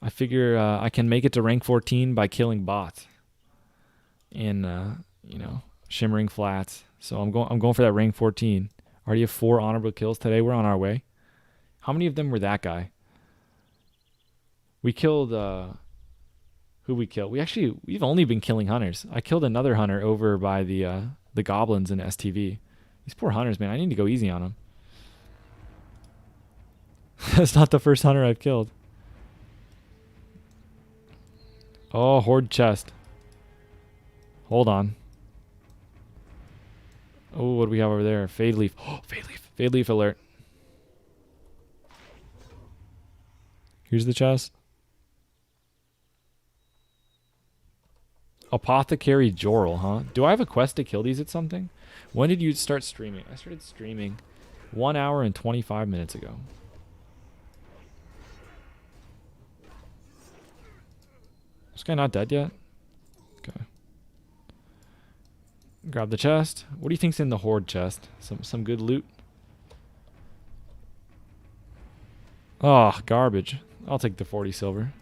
I figure I can make it to rank 14 by killing bots in Shimmering Flats. So I'm going for that rank 14. Already have 4 honorable kills today. We're on our way. How many of them were that guy? We killed who we killed? We've only been killing hunters. I killed another hunter over by the goblins in STV. These poor hunters, man. I need to go easy on them. That's not the first hunter I've killed. Oh, Horde chest. Hold on. Oh, what do we have over there? Fade leaf. Oh, fade leaf. Fade leaf alert. Here's the chest. Apothecary Jorl, huh? Do I have a quest to kill these at something? When did you start streaming? I started streaming 1 hour and 25 minutes ago. This guy not dead yet? Okay. Grab the chest. What do you think's in the Horde chest? Some good loot? Oh, garbage. I'll take the 40 silver.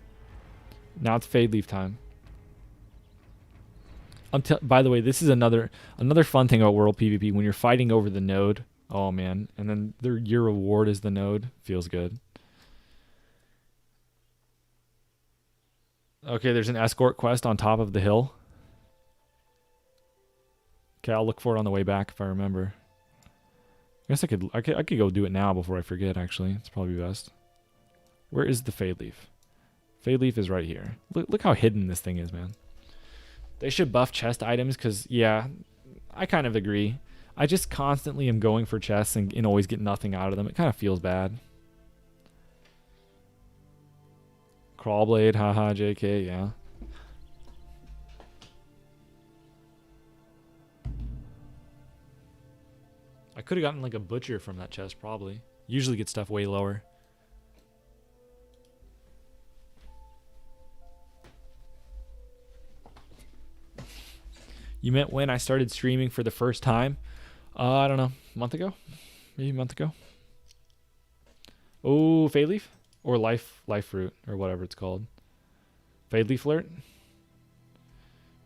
Now it's Fade Leaf time. By the way, this is another fun thing about World PvP. When you're fighting over the node, oh man, and then your reward is the node. Feels good. Okay, there's an escort quest on top of the hill. Okay, I'll look for it on the way back if I remember. I guess I could go do it now before I forget, actually. It's probably best. Where is the Fade Leaf? Fade Leaf is right here. Look how hidden this thing is, man. They should buff chest items because, yeah, I kind of agree. I just constantly am going for chests and always get nothing out of them. It kind of feels bad. Crawlblade, haha, JK, yeah. I could have gotten like a butcher from that chest, probably. Usually get stuff way lower. You meant when I started streaming for the first time? I don't know. A month ago? Maybe a month ago. Oh, Fade Leaf? Or Life Fruit, or whatever it's called. Fade Leaf alert?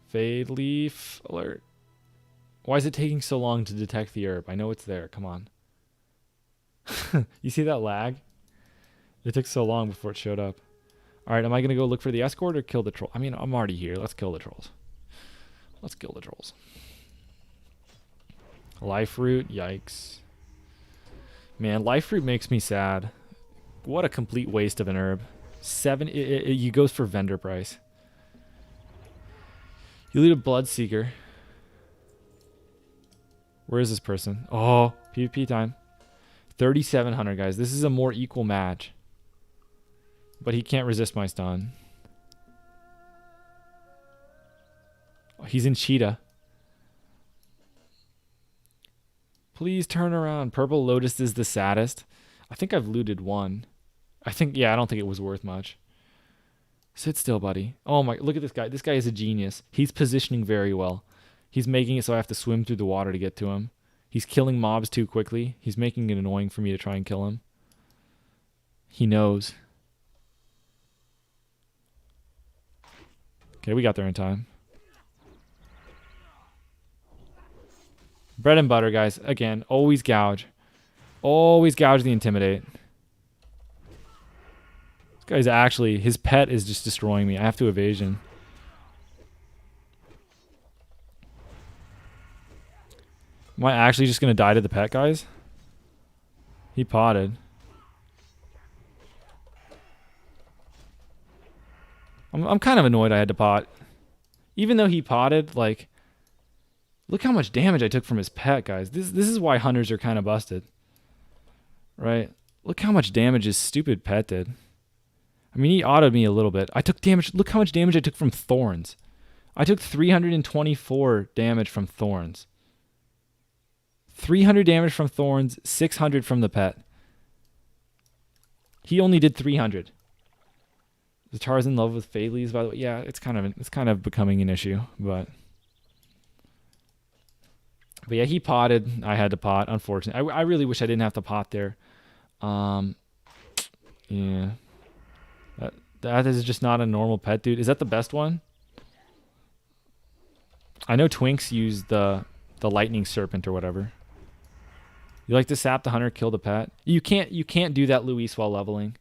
Fade Leaf alert. Why is it taking so long to detect the herb? I know it's there. Come on. You see that lag? It took so long before it showed up. All right, am I going to go look for the escort or kill the troll? I mean, I'm already here. Let's kill the trolls. Let's kill the trolls. Life Root, yikes. Man, Life Root makes me sad. What a complete waste of an herb. You goes for vendor price. You lead a Bloodseeker. Where is this person? Oh, PvP time. 3,700, guys. This is a more equal match. But he can't resist my stun. Oh, he's in Cheetah. Please turn around. Purple Lotus is the saddest. I think I've looted one. I don't think it was worth much. Sit still, buddy. Oh my, look at this guy. This guy is a genius. He's positioning very well. He's making it so I have to swim through the water to get to him. He's killing mobs too quickly. He's making it annoying for me to try and kill him. He knows. Okay, we got there in time. Bread and butter, guys. Again, always gouge. Always gouge the Intimidate. This guy's actually, his pet is just destroying me. I have to evasion. Am I actually just going to die to the pet, guys? He potted. I'm kind of annoyed I had to pot. Even though he potted, like, look how much damage I took from his pet, guys. This is why hunters are kind of busted. Right? Look how much damage his stupid pet did. I mean, he autoed me a little bit. I took damage. Look how much damage I took from thorns. I took 324 damage from thorns. 300 damage from thorns, 600 from the pet. He only did 300. The Tar's in love with Fade Leaves, by the way. Yeah, it's kind of becoming an issue, but yeah, he potted. I had to pot, unfortunately. I really wish I didn't have to pot there. Yeah. That is just not a normal pet, dude. Is that the best one? I know Twinks use the lightning serpent or whatever. You like to sap the hunter, kill the pet? You can't do that, Luis, while leveling.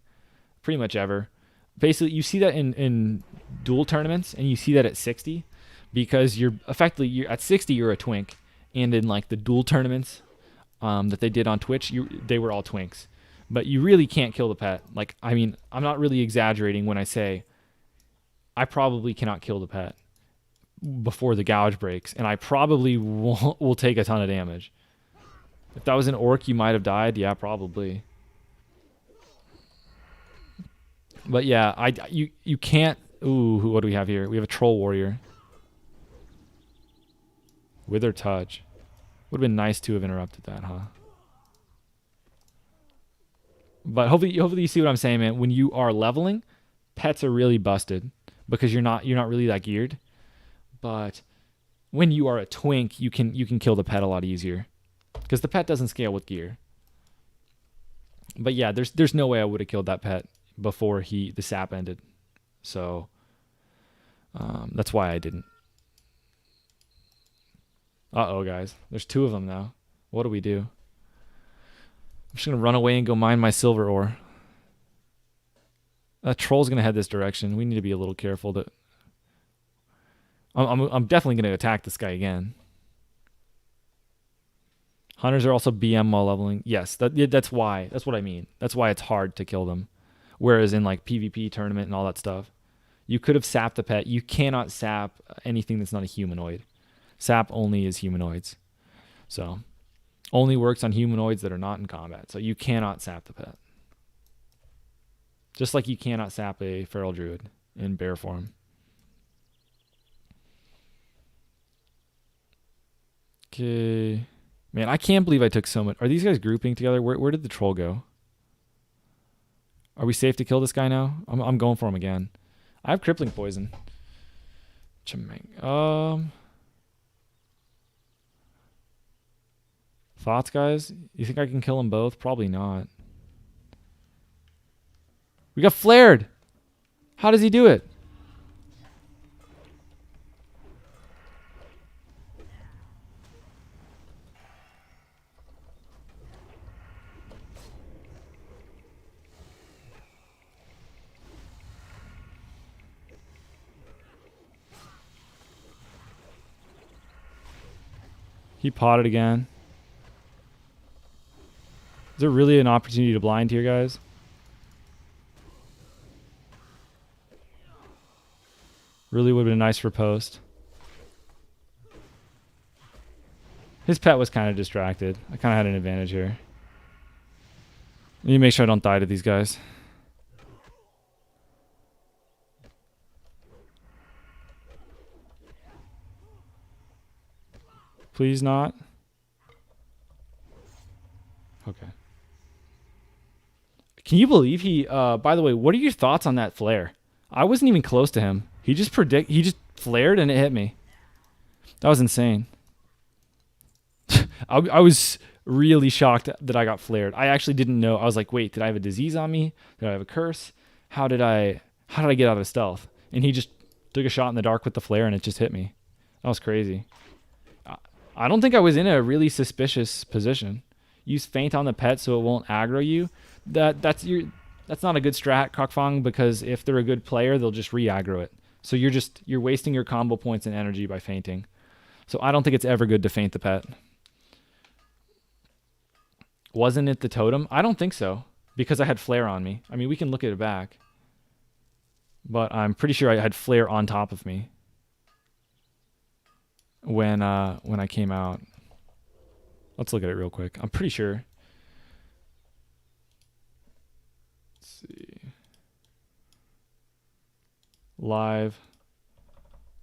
Pretty much ever. Basically, you see that in duel tournaments, and you see that at 60, because you're at 60 you're a twink, and in like the duel tournaments that they did on Twitch, they were all twinks. But you really can't kill the pet. Like, I mean, I'm not really exaggerating when I say I probably cannot kill the pet before the gouge breaks, and I probably will take a ton of damage. If that was an orc, you might have died. Yeah, probably. But yeah, you can't. Ooh, what do we have here? We have a troll warrior. Wither touch. Would have been nice to have interrupted that, huh? But hopefully you see what I'm saying, man. When you are leveling, pets are really busted because you're not really that geared. But when you are a twink, you can kill the pet a lot easier because the pet doesn't scale with gear. But yeah, there's no way I would have killed that pet before the sap ended. So that's why I didn't. Uh-oh, guys. There's 2 of them now. What do we do? I'm just going to run away and go mine my silver ore. That troll's going to head this direction. We need to be a little careful. I'm definitely going to attack this guy again. Hunters are also BM while leveling. Yes, that's why. That's what I mean. That's why it's hard to kill them. Whereas in like PvP tournament and all that stuff, you could have sapped the pet. You cannot sap anything that's not a humanoid. Sap only is humanoids. So, only works on humanoids that are not in combat. So you cannot sap the pet. Just like you cannot sap a feral druid in bear form. Okay. Man, I can't believe I took so much. Are these guys grouping together? Where did the troll go? Are we safe to kill this guy now? I'm going for him again. I have crippling poison. Thoughts, guys? You think I can kill them both? Probably not. We got flared. How does he do it? He potted again. Is there really an opportunity to blind here, guys? Really would have been nice for post. His pet was kind of distracted. I kind of had an advantage here. I need to make sure I don't die to these guys. Please not. Okay. Can you believe he, by the way, what are your thoughts on that flare? I wasn't even close to him. He just flared and it hit me. That was insane. I was really shocked that I got flared. I actually didn't know. I was like, wait, did I have a disease on me? Did I have a curse? How did I get out of stealth? And he just took a shot in the dark with the flare and it just hit me. That was crazy. I don't think I was in a really suspicious position. Use feint on the pet so it won't aggro you. That's not a good strat, Cockfong, because if they're a good player, they'll just re-aggro it. So you're wasting your combo points and energy by feinting. So I don't think it's ever good to feint the pet. Wasn't it the totem? I don't think so, because I had flare on me. I mean, we can look at it back. But I'm pretty sure I had flare on top of me when I came out. Let's look at it real quick. I'm pretty sure. Let's see. Live.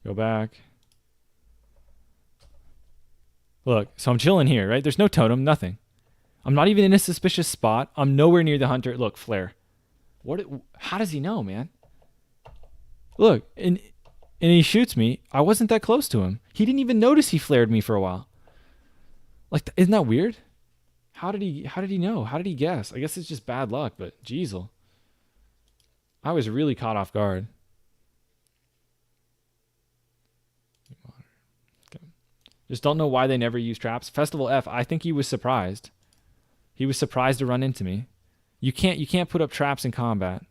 Go back. Look, so I'm chilling here, right? There's no totem, nothing. I'm not even in a suspicious spot. I'm nowhere near the hunter. Look, flare. How does he know, man? Look, and he shoots me. I wasn't that close to him. He didn't even notice he flared me for a while. Like, isn't that weird? How did he know? How did he guess? I guess it's just bad luck, but jeezle. I was really caught off guard. Okay. Just don't know why they never use traps. Festival F, I think he was surprised. He was surprised to run into me. You can't put up traps in combat.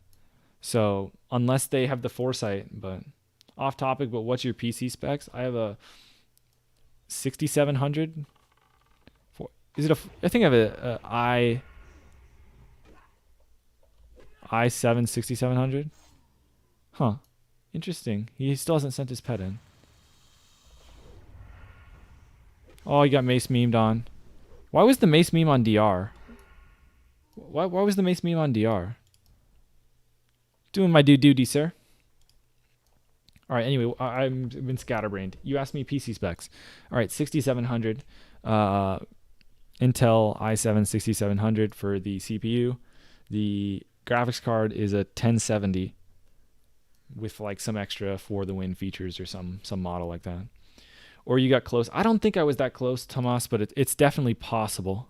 So, unless they have the foresight, but off topic, but what's your PC specs? I have a 6700. I think I have a i7 6700. Huh. Interesting. He still hasn't sent his pet in. Oh, he got mace memed on. Why was the mace meme on DR? Why was the mace meme on DR? Doing my duty, sir. All right. Anyway, I've been scatterbrained. You asked me PC specs. All right, 6700, Intel i7 6700 for the CPU. The graphics card is a 1070 with like some extra for the win features or some model like that. Or you got close. I don't think I was that close, Tomas, but it's definitely possible.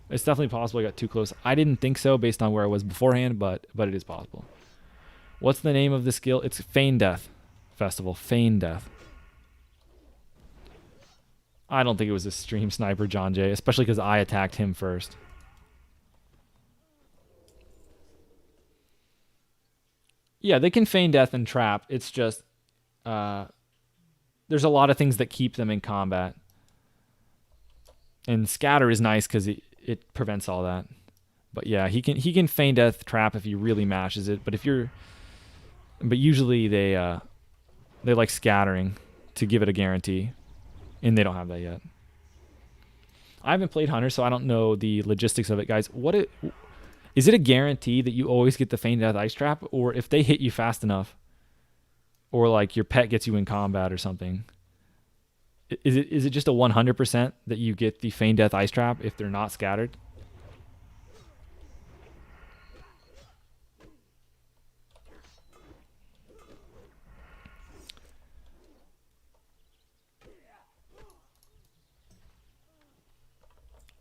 It's definitely possible I got too close. I didn't think so based on where I was beforehand, but it is possible. What's the name of the skill? It's Feign Death Festival. Feign Death. I don't think it was a stream sniper, John Jay, especially because I attacked him first. Yeah, they can feign death and trap. It's just there's a lot of things that keep them in combat. And scatter is nice because it prevents all that. But yeah, he can feign death trap if he really mashes it. But usually they like scattering to give it a guarantee, and they don't have that yet. I haven't played Hunter, so I don't know the logistics of it, guys. Is it a guarantee that you always get the feign death ice trap, or if they hit you fast enough, or like your pet gets you in combat or something? Is it just a 100% that you get the feign death ice trap if they're not scattered?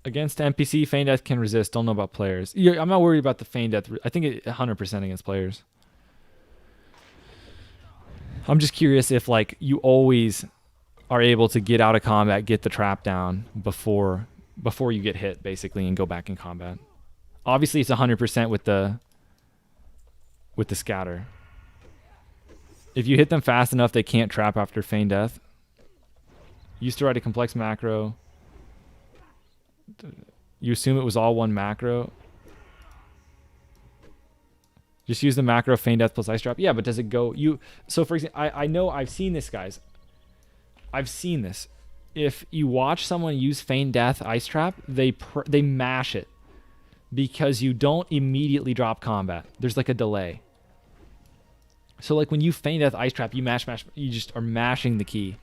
Against NPC, feign death can resist. Don't know about players. Yeah, I'm not worried about the feign death. I think it 100% against players. I'm just curious if like you always are able to get out of combat, get the trap down before you get hit, basically, and go back in combat. Obviously, it's 100% with the scatter. If you hit them fast enough, they can't trap after feign death. Used to write a complex macro. You assume it was all one macro. Just use the macro feign death plus ice trap. Yeah, but does it go so for example, I know I've seen this, guys. I've seen this. If you watch someone use feign death ice trap, they mash it because you don't immediately drop combat. There's like a delay. So like when you feign death ice trap, you mash, you just are mashing the key.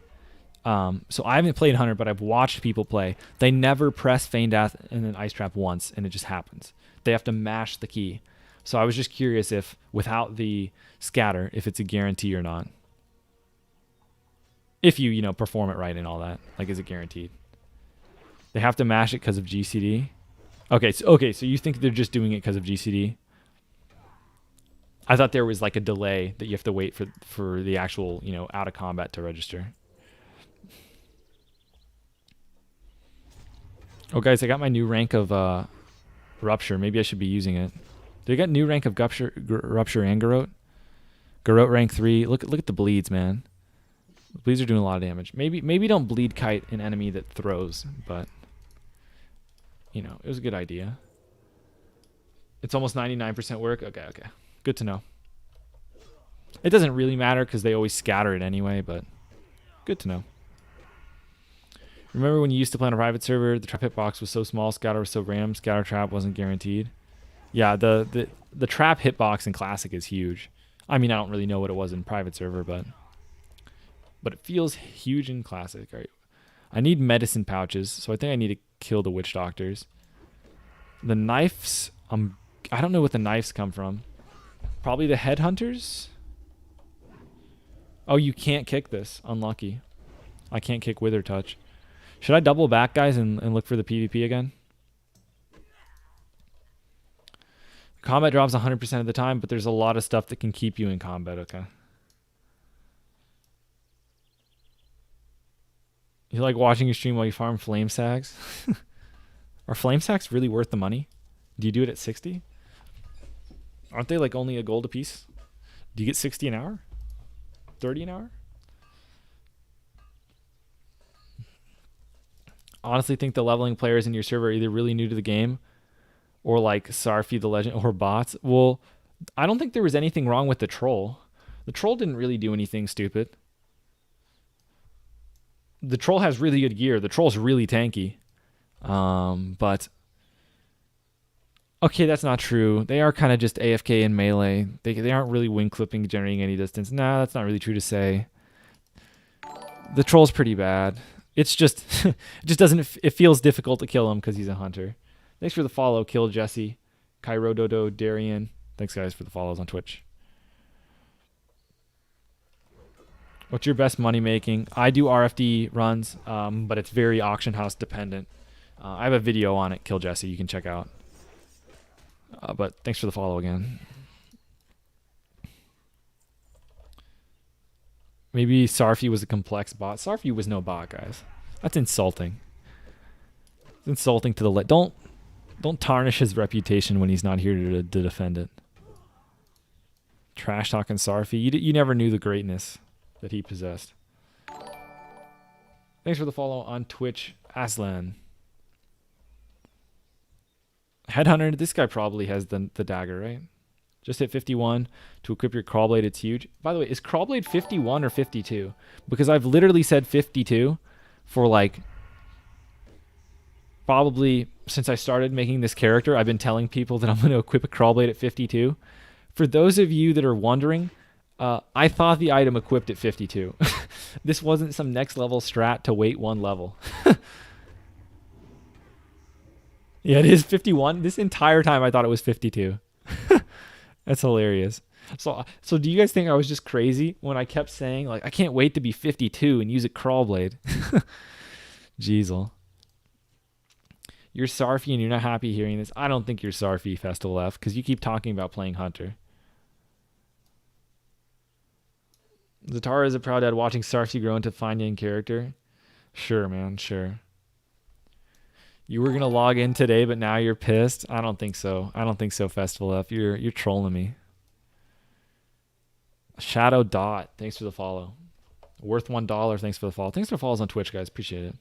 So I haven't played Hunter, but I've watched people play. They never press feign death and then ice trap once, and it just happens. They have to mash the key. So I was just curious if, without the scatter, if it's a guarantee or not. If you perform it right and all that, like, is it guaranteed? They have to mash it because of GCD. Okay, so you think they're just doing it because of GCD? I thought there was like a delay that you have to wait for the actual out of combat to register. Oh, guys, I got my new rank of Rupture. Maybe I should be using it. Did I get new rank of Rupture and Garrote? Garrote rank 3. Look at the bleeds, man. The bleeds are doing a lot of damage. Maybe don't bleed kite an enemy that throws, but it was a good idea. It's almost 99% work. Okay. Good to know. It doesn't really matter because they always scatter it anyway, but good to know. Remember when you used to play on a private server, the trap hitbox was so small, scatter was so random, scatter trap wasn't guaranteed? Yeah, the trap hitbox in Classic is huge. I mean, I don't really know what it was in private server, but it feels huge in Classic. All right. I need medicine pouches, so I think I need to kill the witch doctors. The knives, I don't know what the knives come from. Probably the headhunters? Oh, you can't kick this. Unlucky. I can't kick Wither Touch. Should I double back, guys, and look for the PvP again? Combat drops 100% of the time, but there's a lot of stuff that can keep you in combat, okay? You like watching your stream while you farm flame sags? Are flame sags really worth the money? Do you do it at 60? Aren't they like only a gold a piece? Do you get 60 an hour? 30 an hour? Honestly think the leveling players in your server are either really new to the game or like Sarfi the Legend or bots. Well, I don't think there was anything wrong with the troll. The troll didn't really do anything stupid. The troll has really good gear. The troll's really tanky. But okay, that's not true. They are kind of just AFK in melee. They aren't really wing clipping, generating any distance. Nah, that's not really true to say. The troll's pretty bad. It's just, it just doesn't, it feels difficult to kill him because he's a hunter. Thanks for the follow, Kill Jesse, Cairo Dodo, Darian. Thanks, guys, for the follows on Twitch. What's your best money making? I do RFD runs, but it's very auction house dependent. I have a video on it, Kill Jesse, you can check out. But thanks for the follow again. Maybe Sarfi was a complex bot. Sarfi was no bot, guys. That's insulting. It's insulting to the don't tarnish his reputation when he's not here to defend it. Trash talking Sarfi. You never knew the greatness that he possessed. Thanks for the follow on Twitch, Aslan. Headhunter, this guy probably has the dagger, right? Just hit 51 to equip your Crawlblade. It's huge. By the way, is Crawlblade 51 or 52? Because I've literally said 52 for like probably since I started making this character. I've been telling people that I'm going to equip a Crawlblade at 52. For those of you that are wondering, I thought the item equipped at 52. This wasn't some next level strat to wait one level. Yeah, it is 51. This entire time I thought it was 52. That's hilarious. So do you guys think I was just crazy when I kept saying, like, I can't wait to be 52 and use a Crawlblade? Jeezel. You're Sarfi and you're not happy hearing this. I don't think you're Sarfi, Festival F, because you keep talking about playing Hunter. Zatara is a proud dad watching Sarfi grow into finding character. Sure, man, sure. You were going to log in today, but now you're pissed? I don't think so. I don't think so, Festival F. You're trolling me. Shadow Dot, thanks for the follow. Worth $1, thanks for the follow. Thanks for the follows on Twitch, guys. Appreciate it.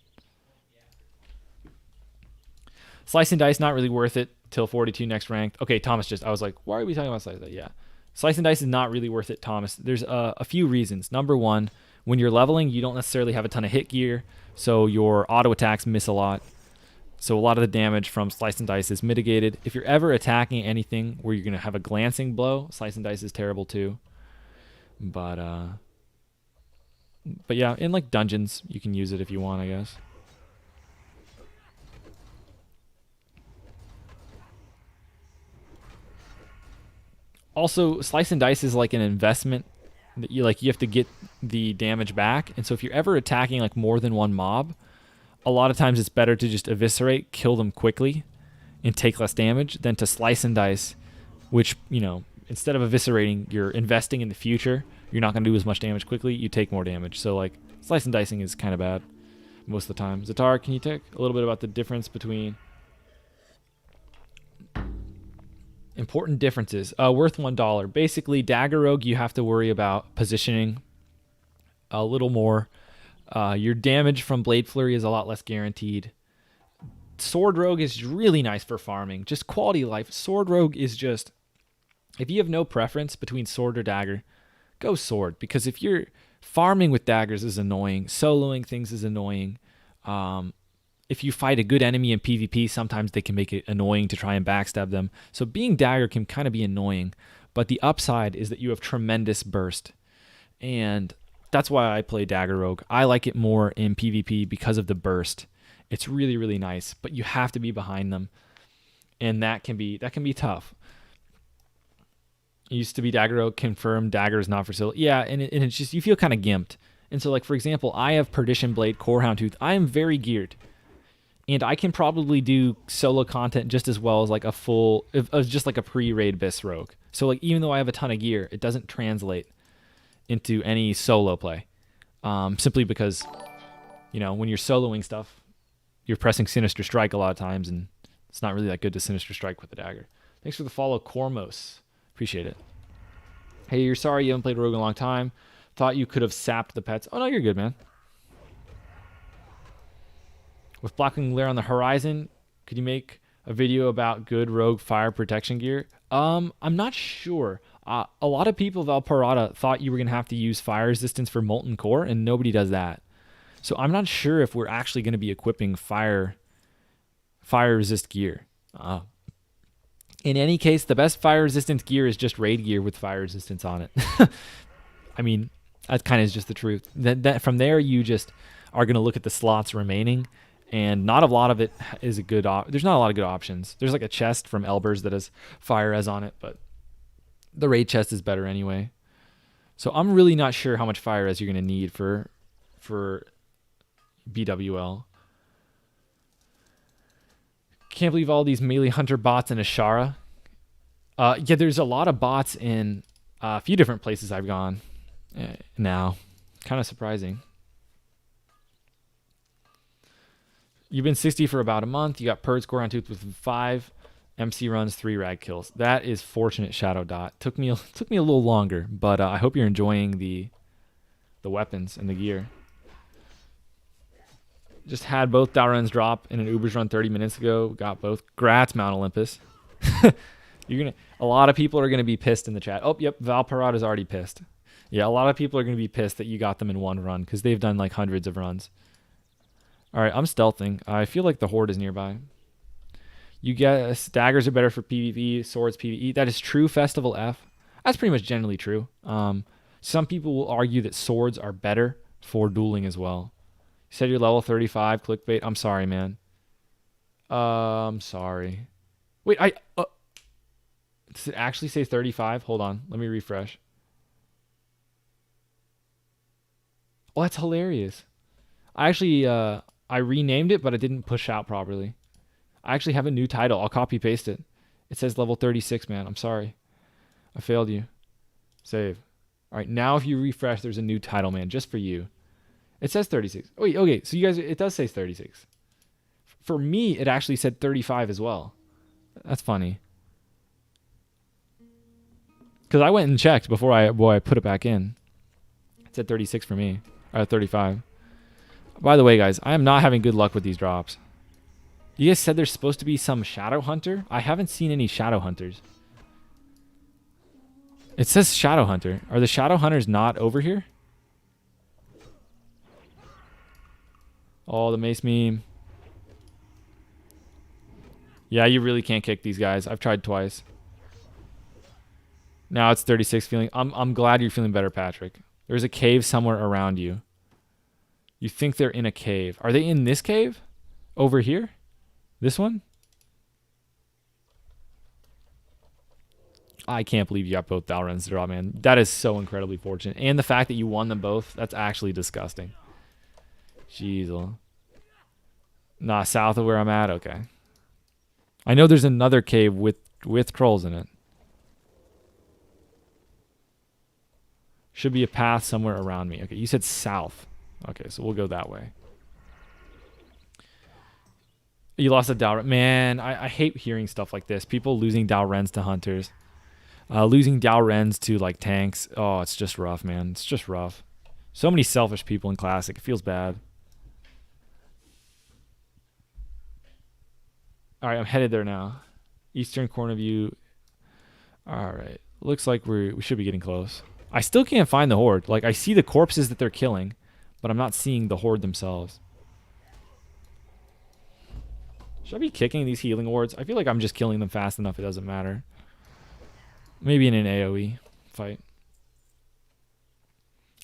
Slice and Dice, not really worth it till 42 next ranked. Okay, Thomas I was like, why are we talking about Slice and Dice? Yeah. Slice and Dice is not really worth it, Thomas. There's a few reasons. Number one, when you're leveling, you don't necessarily have a ton of hit gear, so your auto attacks miss a lot. So a lot of the damage from Slice and Dice is mitigated. If you're ever attacking anything where you're going to have a glancing blow, Slice and Dice is terrible too. But yeah, in like dungeons, you can use it if you want, I guess. Also, Slice and Dice is like an investment that you have to get the damage back. And so if you're ever attacking like more than one mob, a lot of times it's better to just eviscerate, kill them quickly, and take less damage than to Slice and Dice, which, instead of eviscerating, you're investing in the future. You're not going to do as much damage quickly. You take more damage. So, like, Slice and Dicing is kind of bad most of the time. Zatar, can you talk a little bit about the difference between important differences? Worth $1. Basically, Dagger Rogue, you have to worry about positioning a little more. Your damage from Blade Flurry is a lot less guaranteed. Sword Rogue is really nice for farming. Just quality of life. Sword Rogue is just, if you have no preference between sword or dagger, go sword. Because if you're farming with daggers is annoying. Soloing things is annoying. If you fight a good enemy in PvP, sometimes they can make it annoying to try and backstab them. So being dagger can kind of be annoying. But the upside is that you have tremendous burst. And that's why I play Dagger Rogue. I like it more in PvP because of the burst. It's really, really nice, but you have to be behind them, and that can be tough. It used to be Dagger Rogue confirmed dagger is not for sale. Yeah, and it's just you feel kind of gimped. And so, like for example, I have Perdition Blade, Core Hound Tooth. I am very geared, and I can probably do solo content just as well as like just like a pre-raid Bis Rogue. So like even though I have a ton of gear, it doesn't translate into any solo play, simply because when you're soloing stuff, you're pressing Sinister Strike a lot of times, and it's not really that good to Sinister Strike with the dagger. Thanks for the follow, Cormos. Appreciate it. Hey, you're sorry you haven't played Rogue in a long time. Thought you could have sapped the pets. Oh no, you're good, man. With Blackwing Lair on the horizon, could you make a video about good Rogue fire protection gear? I'm not sure. A lot of people of Alparada thought you were going to have to use fire resistance for Molten Core, and nobody does that. So I'm not sure if we're actually going to be equipping fire resist gear. In any case, the best fire resistance gear is just raid gear with fire resistance on it. I mean, That kind of is just the truth. That from there, you just are going to look at the slots remaining, and not a lot of it is a good there's not a lot of good options. There's like a chest from Elbers that has fire res on it, but the raid chest is better anyway. So I'm really not sure how much fire res you're going to need for BWL. Can't believe all these melee hunter bots in Ashara. Yeah, there's a lot of bots in a few different places I've gone now. Kind of surprising. You've been 60 for about a month. You got Purge score on Tooth with 5 MC runs, 3 rag kills. That is fortunate, Shadow Dot. Took me a little longer, but I hope you're enjoying the weapons and the gear. Just had both Dow runs drop in an Ubers run 30 minutes ago. Got both. Grats, Mount Olympus. A lot of people are gonna be pissed in the chat. Oh, yep, Valparad is already pissed. Yeah, a lot of people are gonna be pissed that you got them in one run because they've done like hundreds of runs. All right, I'm stealthing. I feel like the Horde is nearby. You guess daggers are better for PvP, swords PvE. That is true, Festival F. That's pretty much generally true. Some people will argue that swords are better for dueling as well. You said you're level 35, clickbait. I'm sorry, man. I'm sorry. Wait, does it actually say 35? Hold on, let me refresh. Oh, that's hilarious. I actually, I renamed it, but I didn't push out properly. I actually have a new title. I'll copy paste it. It says level 36, man. I'm sorry. I failed you. Save. All right, now if you refresh, there's a new title, man, just for you. It says 36. Oh, wait, okay, so you guys, it does say 36. For me, it actually said 35 as well. That's funny. Because I went and checked before I put it back in. It said 36 for me. Or 35. By the way, guys, I am not having good luck with these drops. You guys said there's supposed to be some Shadow Hunter. I haven't seen any Shadow Hunters. It says Shadow Hunter. Are the Shadow Hunters not over here? Oh, the mace meme. Yeah, you really can't kick these guys. I've tried twice. Now it's 36 feeling. I'm glad you're feeling better, Patrick. There's a cave somewhere around you. You think they're in a cave. Are they in this cave? Over here? This one? I can't believe you got both Dalrens to draw, man. That is so incredibly fortunate. And the fact that you won them both, that's actually disgusting. Jeez. Nah, south of where I'm at? Okay. I know there's another cave with trolls in it. Should be a path somewhere around me. Okay, you said south. Okay, so we'll go that way. You lost a Dalren. Man, I hate hearing stuff like this. People losing Dalrens to hunters. Losing Dalrens to like tanks. Oh, it's just rough, man. It's just rough. So many selfish people in Classic. It feels bad. All right, I'm headed there now. Eastern corner view. All right. Looks like we should be getting close. I still can't find the Horde. Like, I see the corpses that they're killing, but I'm not seeing the Horde themselves. Should I be kicking these healing wards? I feel like I'm just killing them fast enough it doesn't matter. Maybe in an AoE fight.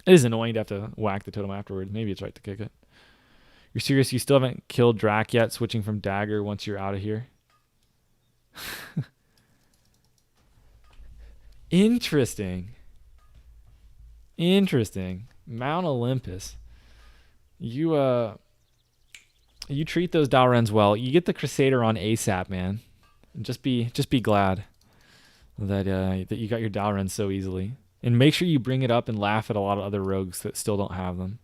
It is annoying to have to whack the totem afterwards. Maybe it's right to kick it. You're serious? You still haven't killed Drac yet, switching from dagger once you're out of here? Interesting. Interesting. Mount Olympus. You treat those Dalrens well. You get the Crusader on ASAP, man. And just be glad that you got your Dalrens so easily. And make sure you bring it up and laugh at a lot of other rogues that still don't have them.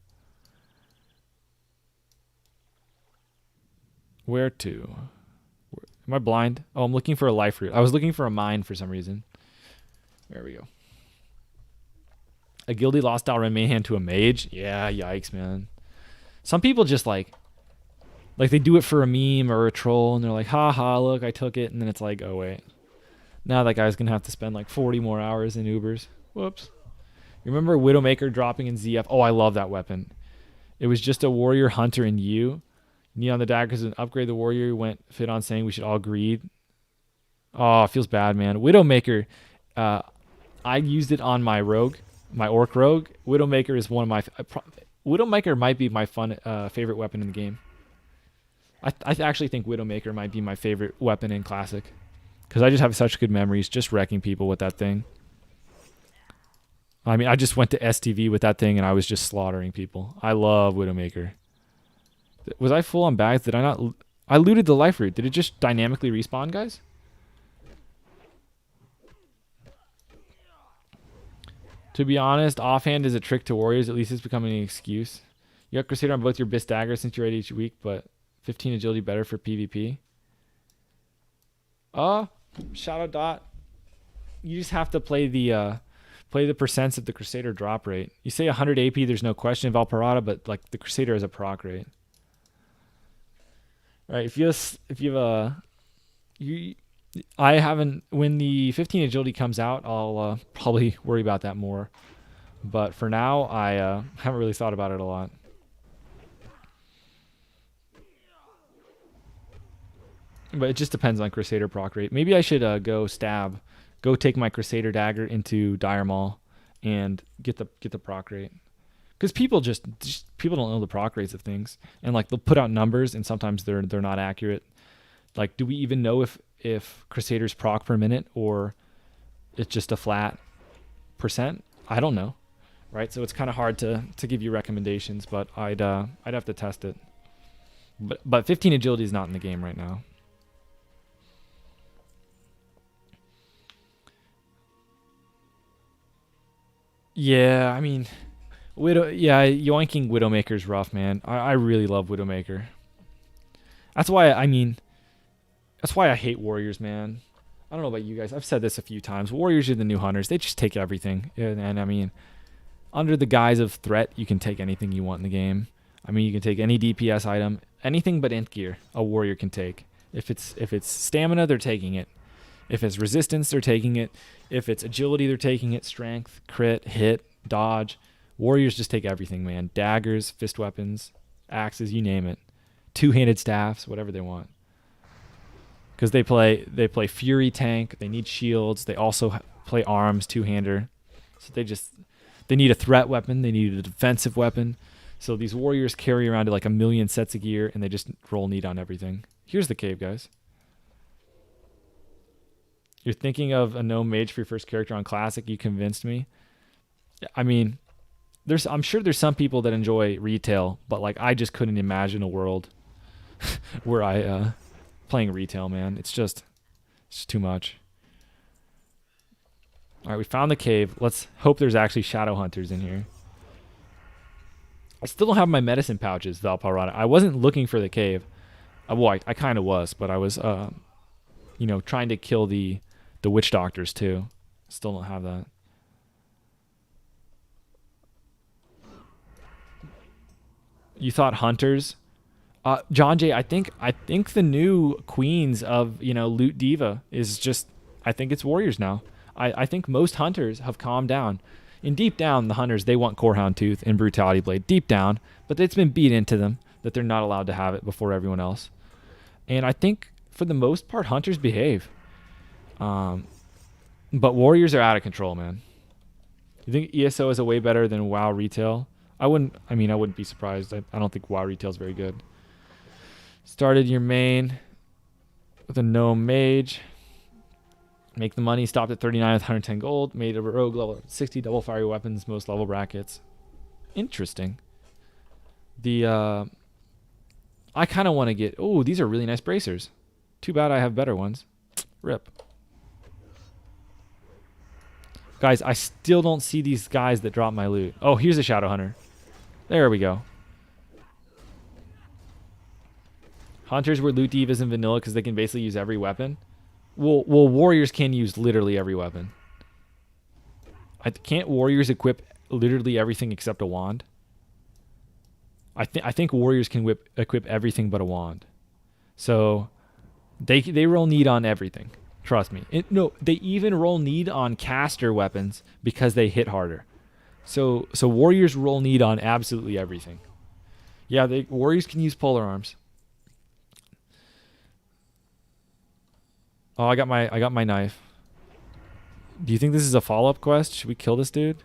Where to? Am I blind? Oh, I'm looking for a life root. I was looking for a mine for some reason. There we go. A guilty lost Dalren Mayhem to a mage? Yeah, yikes, man. Some people just like they do it for a meme or a troll, and they're like, haha, look, I took it, and then it's like, oh, wait. Now that guy's going to have to spend like 40 more hours in Ubers. Whoops. You remember Widowmaker dropping in ZF? Oh, I love that weapon. It was just a warrior, hunter, and you. Need on the daggers and upgrade the warrior. Went fit on saying we should all greed. Oh, it feels bad, man. Widowmaker, I used it on my rogue my orc rogue, Widowmaker is one of my Widowmaker might be my favorite weapon in the game. I actually think Widowmaker might be my favorite weapon in Classic, because I just have such good memories just wrecking people with that thing. I mean, I just went to STV with that thing and I was just slaughtering people. I love Widowmaker. Was I full on bags? Did I not? I looted the life root. Did it just dynamically respawn, guys? To be honest, offhand is a trick to warriors. At least it's becoming an excuse. You got Crusader on both your Bis Dagger since you're 8 each week, but 15 agility better for PvP. Shadow Dot. You just have to play the percents of the Crusader drop rate. You say 100 AP, there's no question of Valparata, but like the Crusader has a proc rate. Right? I haven't, when the 15 agility comes out, I'll probably worry about that more. But for now, I haven't really thought about it a lot. But it just depends on Crusader proc rate. Maybe I should go take my Crusader dagger into Dire Maul and get the proc rate. Because people people don't know the proc rates of things, and like they'll put out numbers and sometimes they're not accurate. Like, do we even know if Crusaders proc per minute or it's just a flat percent? I don't know, right? So it's kind of hard to give you recommendations, but I'd have to test it. But 15 agility is not in the game right now. Yeah, I mean, yoinking Widowmaker's rough, man. I really love Widowmaker. That's why I hate Warriors, man. I don't know about you guys. I've said this a few times. Warriors are the new hunters. They just take everything. And I mean, under the guise of threat, you can take anything you want in the game. I mean, you can take any DPS item, anything but int gear, a warrior can take. If it's stamina, they're taking it. If it's resistance, they're taking it. If it's agility, they're taking it. Strength, crit, hit, dodge. Warriors just take everything, man. Daggers, fist weapons, axes, you name it. Two-handed staffs, whatever they want. Because they play Fury tank. They need shields. They also play arms, two-hander. So they need a threat weapon. They need a defensive weapon. So these warriors carry around like 1 million sets of gear, and they just roll neat on everything. Here's the cave, guys. You're thinking of a gnome mage for your first character on Classic. You convinced me. I mean, I'm sure there's some people that enjoy retail, but like I just couldn't imagine a world where I playing retail, man. It's just too much. All right, we found the cave. Let's hope there's actually shadow hunters in here. I still don't have my medicine pouches, Valparata. I wasn't looking for the cave. Well, I kind of was, but I was trying to kill the witch doctors too. Still don't have that. You thought hunters? John Jay, I think the new queens of, Loot Diva is just, I think it's warriors now. I think most hunters have calmed down. And deep down, the hunters, they want Corehound Tooth and Brutality Blade deep down, but it's been beat into them that they're not allowed to have it before everyone else. And I think for the most part, hunters behave. But warriors are out of control, man. You think ESO is a way better than WoW retail? I wouldn't be surprised. I don't think WoW retail is very good. Started your main with a gnome mage. Make the money. Stopped at 39 with 110 gold. Made a rogue level 60 double fiery weapons, most level brackets. Interesting. I kind of want to get... Oh, these are really nice bracers. Too bad I have better ones. Rip. Guys, I still don't see these guys that drop my loot. Oh, here's a shadow hunter. There we go. Hunters were loot divas in vanilla because they can basically use every weapon. Well, warriors can use literally every weapon. Can't warriors equip literally everything except a wand? I think warriors can equip everything but a wand. So they roll need on everything. Trust me. They even roll need on caster weapons because they hit harder. So warriors roll need on absolutely everything. Yeah, warriors can use polar arms. Oh, I got my knife. Do you think this is a follow-up quest? Should we kill this dude?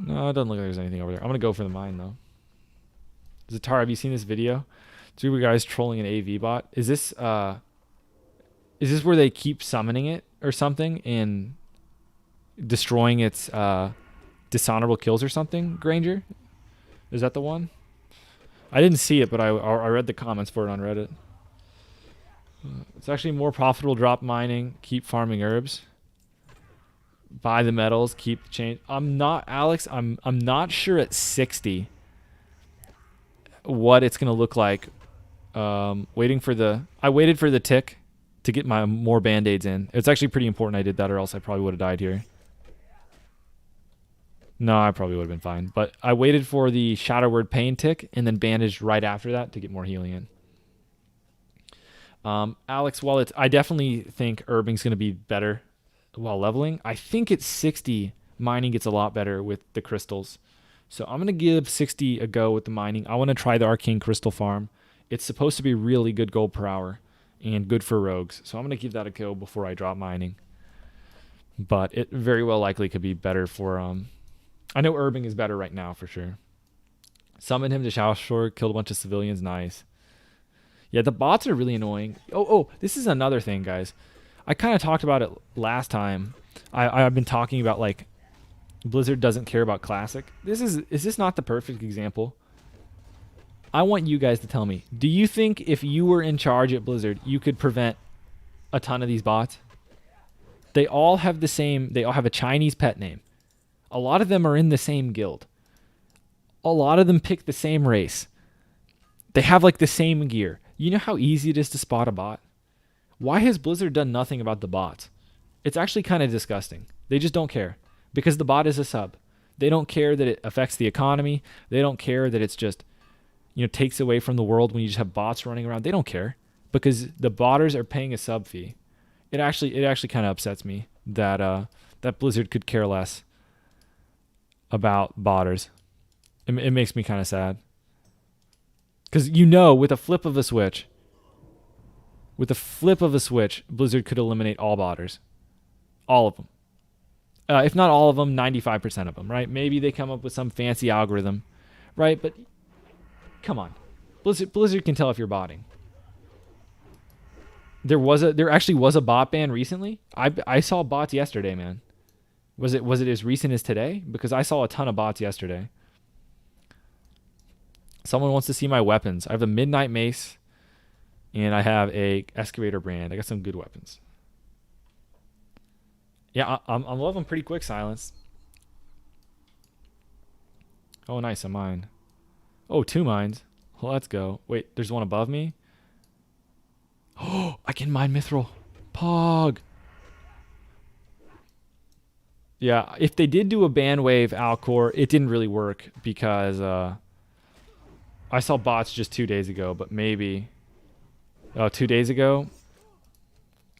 No, it doesn't look like there's anything over there. I'm gonna go for the mine though. Zatar, have you seen this video? Two guys trolling an AV bot. Is this where they keep summoning it or something and destroying its dishonorable kills or something? Granger, is that the one? I didn't see it, but I read the comments for it on Reddit. It's actually more profitable. Drop mining, keep farming herbs, buy the metals, keep the change. I'm not, Alex. I'm not sure at 60 what it's gonna look like. I waited for the tick to get my more band-aids in. It's actually pretty important I did that, or else I probably would have died here. No, I probably would have been fine. But I waited for the Shadow Word Pain tick and then bandaged right after that to get more healing in. Alex, while I definitely think herbing's going to be better while leveling, I think at 60, mining gets a lot better with the crystals. So I'm going to give 60 a go with the mining. I want to try the Arcane Crystal Farm. It's supposed to be really good gold per hour and good for rogues. So I'm going to give that a go before I drop mining. But it very well likely could be better for... I know herbing is better right now for sure. Summoned him to Shore, killed a bunch of civilians. Nice. Yeah, the bots are really annoying. Oh, this is another thing, guys. I kind of talked about it last time. I've been talking about, like, Blizzard doesn't care about Classic. Is this not the perfect example? I want you guys to tell me, do you think if you were in charge at Blizzard, you could prevent a ton of these bots? They all have a Chinese pet name. A lot of them are in the same guild. A lot of them pick the same race. They have like the same gear. You know how easy it is to spot a bot? Why has Blizzard done nothing about the bots? It's actually kind of disgusting. They just don't care. Because the bot is a sub. They don't care that it affects the economy. They don't care that it's just, takes away from the world when you just have bots running around. They don't care. Because the botters are paying a sub fee. It actually kind of upsets me that Blizzard could care less about botters. It makes me kind of sad. Because with a flip of a switch, Blizzard could eliminate all botters. All of them. If not all of them, 95% of them, right? Maybe they come up with some fancy algorithm, right? But come on. Blizzard can tell if you're botting. There actually was a bot ban recently. I saw bots yesterday, man. Was it as recent as today? Because I saw a ton of bots yesterday. Someone wants to see my weapons. I have a Midnight Mace, and I have a Excavator Brand. I got some good weapons. Yeah, I'm leveling pretty quick, Silence. Oh, nice, a mine. Oh, 2 mines. Well, let's go. Wait, there's one above me? Oh, I can mine Mithril. Pog. Yeah, if they did do a ban wave Alcor, it didn't really work because I saw bots just 2 days ago, but maybe 2 days ago.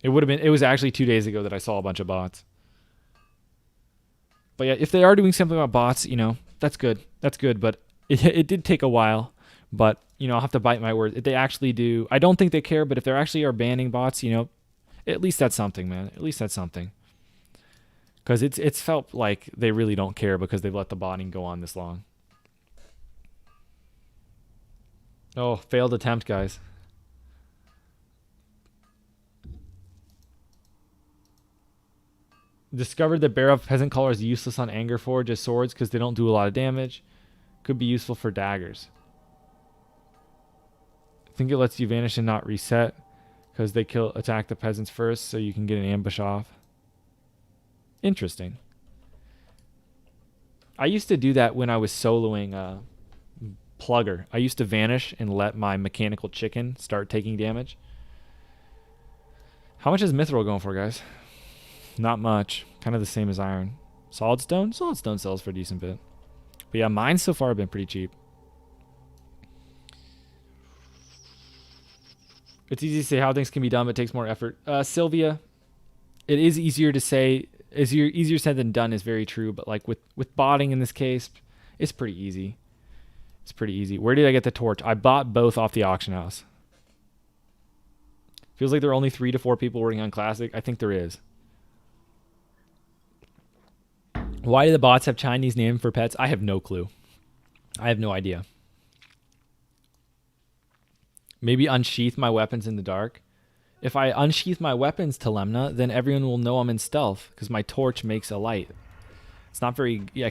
It was actually 2 days ago that I saw a bunch of bots. But yeah, if they are doing something about bots, that's good. That's good, but it did take a while. But, I'll have to bite my words. If they actually do, I don't think they care, but if they actually are banning bots, at least that's something, man. At least that's something. Because it's felt like they really don't care because they've let the botting go on this long. Oh, failed attempt, guys. Discovered that Bear of Peasant Collar is useless on Anger Forge as swords because they don't do a lot of damage. Could be useful for daggers. I think it lets you vanish and not reset because they attack the peasants first so you can get an ambush off. Interesting. I used to do that when I was soloing Plugger. I used to vanish and let my mechanical chicken start taking damage. How much is Mithril going for, guys? Not much. Kind of the same as iron. Solid stone? Solid stone sells for a decent bit. But yeah, mine so far have been pretty cheap. It's easy to say how things can be done, but it takes more effort. Sylvia, it is easier to say. Easier said than done is very true, but like with botting in this case, it's pretty easy. It's pretty easy. Where did I get the torch? I bought both off the auction house. Feels like there are only 3 to 4 people working on Classic. I think there is. Why do the bots have Chinese names for pets? I have no clue. I have no idea. Maybe unsheath my weapons in the dark. If I unsheath my weapons, Telemna, then everyone will know I'm in stealth because my torch makes a light. It's not very. Yeah,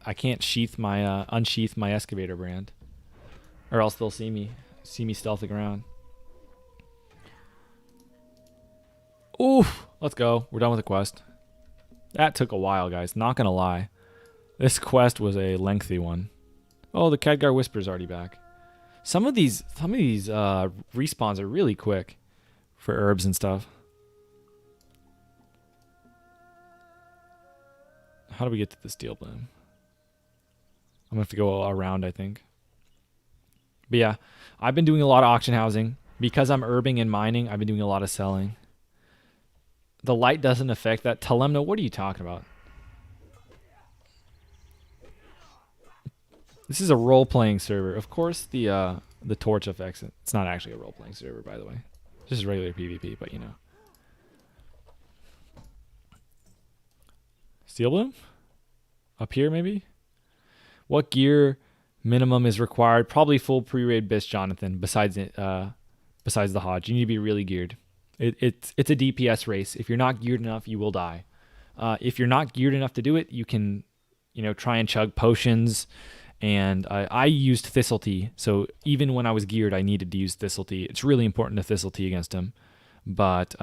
I can't sheath my unsheath my excavator brand, or else they'll see me stealthing around. Oof! Let's go. We're done with the quest. That took a while, guys. Not gonna lie, this quest was a lengthy one. Oh, the Khadgar Whisper's already back. Some of these respawns are really quick for herbs and stuff. How do we get to the steel bloom? I'm gonna have to go around, I think. But yeah, I've been doing a lot of auction housing because I'm herbing and mining. I've been doing a lot of selling. The light doesn't affect that. Telemna, what are you talking about? This is a role-playing server. Of course, the torch affects it. It's not actually a role-playing server, by the way. It's just regular PvP, but you know. Steel bloom? Up here, maybe? What gear minimum is required? Probably full pre-raid bis, Jonathan. Besides the Hodge, you need to be really geared. It's a DPS race. If you're not geared enough, you will die. If you're not geared enough to do it, you can, try and chug potions. And I used Thistle Tea, so even when I was geared, I needed to use Thistle Tea. It's really important to Thistle Tea against him, but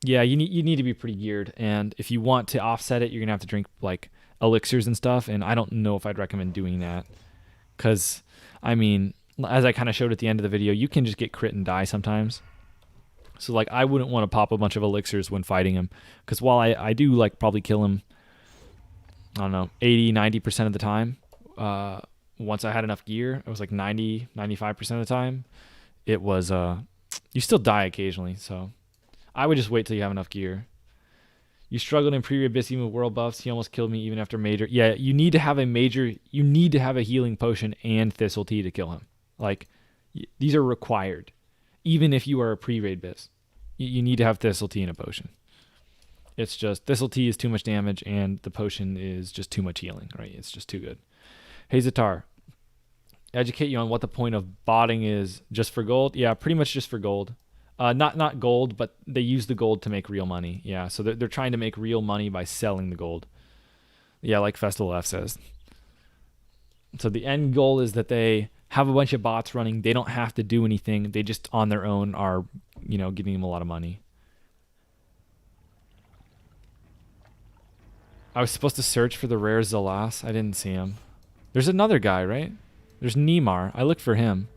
yeah, you need to be pretty geared. And if you want to offset it, you're gonna have to drink like elixirs and stuff. And I don't know if I'd recommend doing that, because I mean, as I kind of showed at the end of the video, you can just get crit and die sometimes. So like, I wouldn't want to pop a bunch of elixirs when fighting him, because while I do like probably kill him, I don't know, 80-90% of the time. Once I had enough gear, it was like 90-95% of the time. It was you still die occasionally, so I would just wait till you have enough gear. You struggled in pre-raid bis even with world buffs. He almost killed me even after major. Yeah, you need to have a healing potion and Thistle Tea to kill him. Like, these are required. Even if you are a pre-raid bis, you need to have Thistle Tea and a potion. It's just Thistle Tea is too much damage, and the potion is just too much healing, right? It's just too good. Hey, Zatar, educate you on what the point of botting is. Just for gold? Yeah, pretty much just for gold. Not gold, but they use the gold to make real money. Yeah, so they're trying to make real money by selling the gold. Yeah, like Festival F says. So the end goal is that they have a bunch of bots running. They don't have to do anything. They just on their own are, giving them a lot of money. I was supposed to search for the rare Zalas. I didn't see him. There's another guy, right? There's Neymar. I looked for him.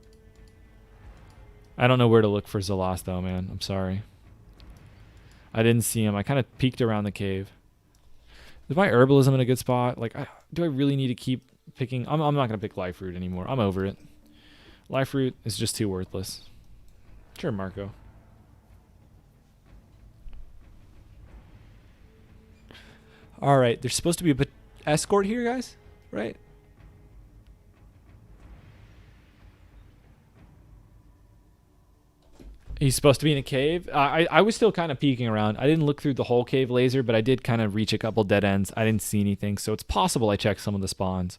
I don't know where to look for Zalas, though, man. I'm sorry. I didn't see him. I kind of peeked around the cave. Is my herbalism in a good spot? Like, do I really need to keep picking? I'm not going to pick life root anymore. I'm over it. Life root is just too worthless. Sure, Marco. All right, there's supposed to be a escort here, guys, right? He's supposed to be in a cave. I was still kind of peeking around. I didn't look through the whole cave laser, but I did kind of reach a couple dead ends. I didn't see anything, so it's possible I checked some of the spawns.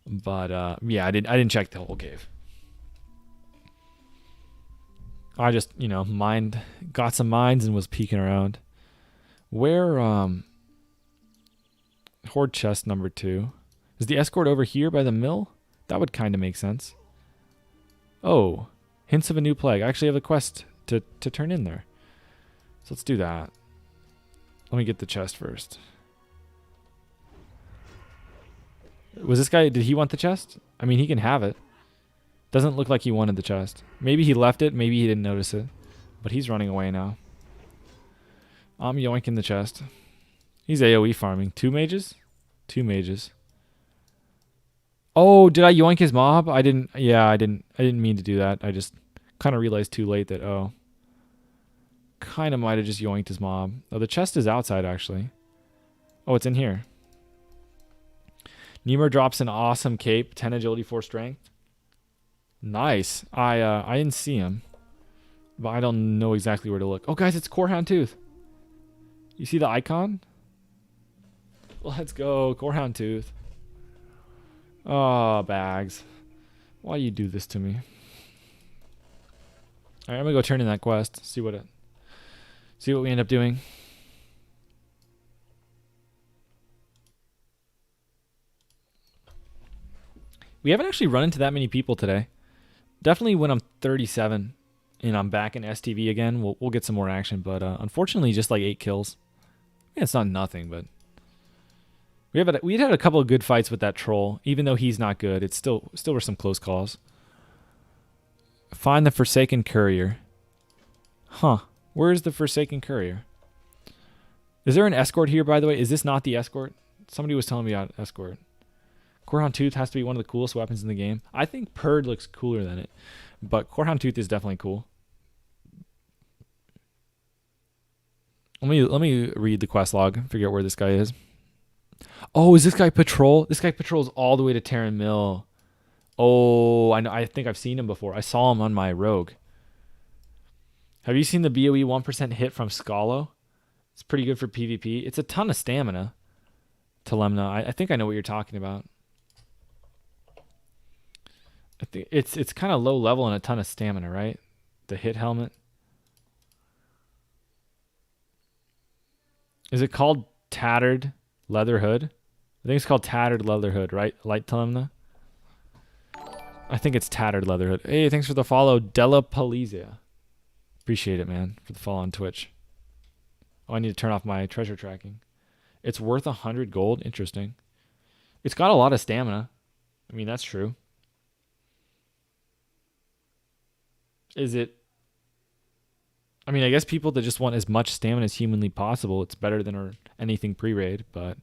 But yeah, I didn't check the whole cave. I just, got some mines and was peeking around. Where Horde chest number 2. Is the escort over here by the mill? That would kind of make sense. Oh, hints of a new plague. I actually have a quest to turn in there. So let's do that. Let me get the chest first. Was this guy, did he want the chest? I mean, he can have it. Doesn't look like he wanted the chest. Maybe he left it. Maybe he didn't notice it. But he's running away now. I'm yoinking the chest. He's AoE farming. 2 mages? 2 mages. Oh, did I yoink his mob? I didn't mean to do that. I just kind of realized too late that, kind of might have just yoinked his mob. Oh, the chest is outside, actually. Oh, it's in here. Nemur drops an awesome cape. 10 agility, 4 strength. Nice. I didn't see him. But I don't know exactly where to look. Oh, guys, it's Corehound Tooth. You see the icon? Let's go. Corehound Tooth. Oh, bags. Why do you do this to me? Alright, I'm gonna go turn in that quest. See what we end up doing. We haven't actually run into that many people today. Definitely when I'm 37 and I'm back in STV again, we'll get some more action. But unfortunately, just like 8 kills. Yeah, it's not nothing, but we had a couple of good fights with that troll. Even though he's not good, it's still were some close calls. Find the Forsaken Courier. Huh? Where is the Forsaken Courier? Is there an escort here, by the way? Is this not the escort? Somebody was telling me about escort. Corehound Tooth has to be one of the coolest weapons in the game. I think Purd looks cooler than it, but Corehound Tooth is definitely cool. Let me read the quest log, figure out where this guy is. Oh, is this guy patrol? This guy patrols all the way to Terran Mill. Oh, I know. I think I've seen him before. I saw him on my rogue. Have you seen the BOE 1% hit from Scalo? It's pretty good for PvP. It's a ton of stamina. Telemna. I think I know what you're talking about. I think it's kind of low level and a ton of stamina, right? The hit helmet. Is it called Tattered Leather Hood? I think it's called Tattered Leather Hood, right? Light Telemna? I think it's Tattered Leather Hood. Hey, thanks for the follow, Della Palizia. Appreciate it, man, for the follow on Twitch. Oh, I need to turn off my treasure tracking. It's worth 100 gold. Interesting. It's got a lot of stamina. I mean, that's true. Is it... I mean, I guess people that just want as much stamina as humanly possible, it's better than anything pre-raid, but...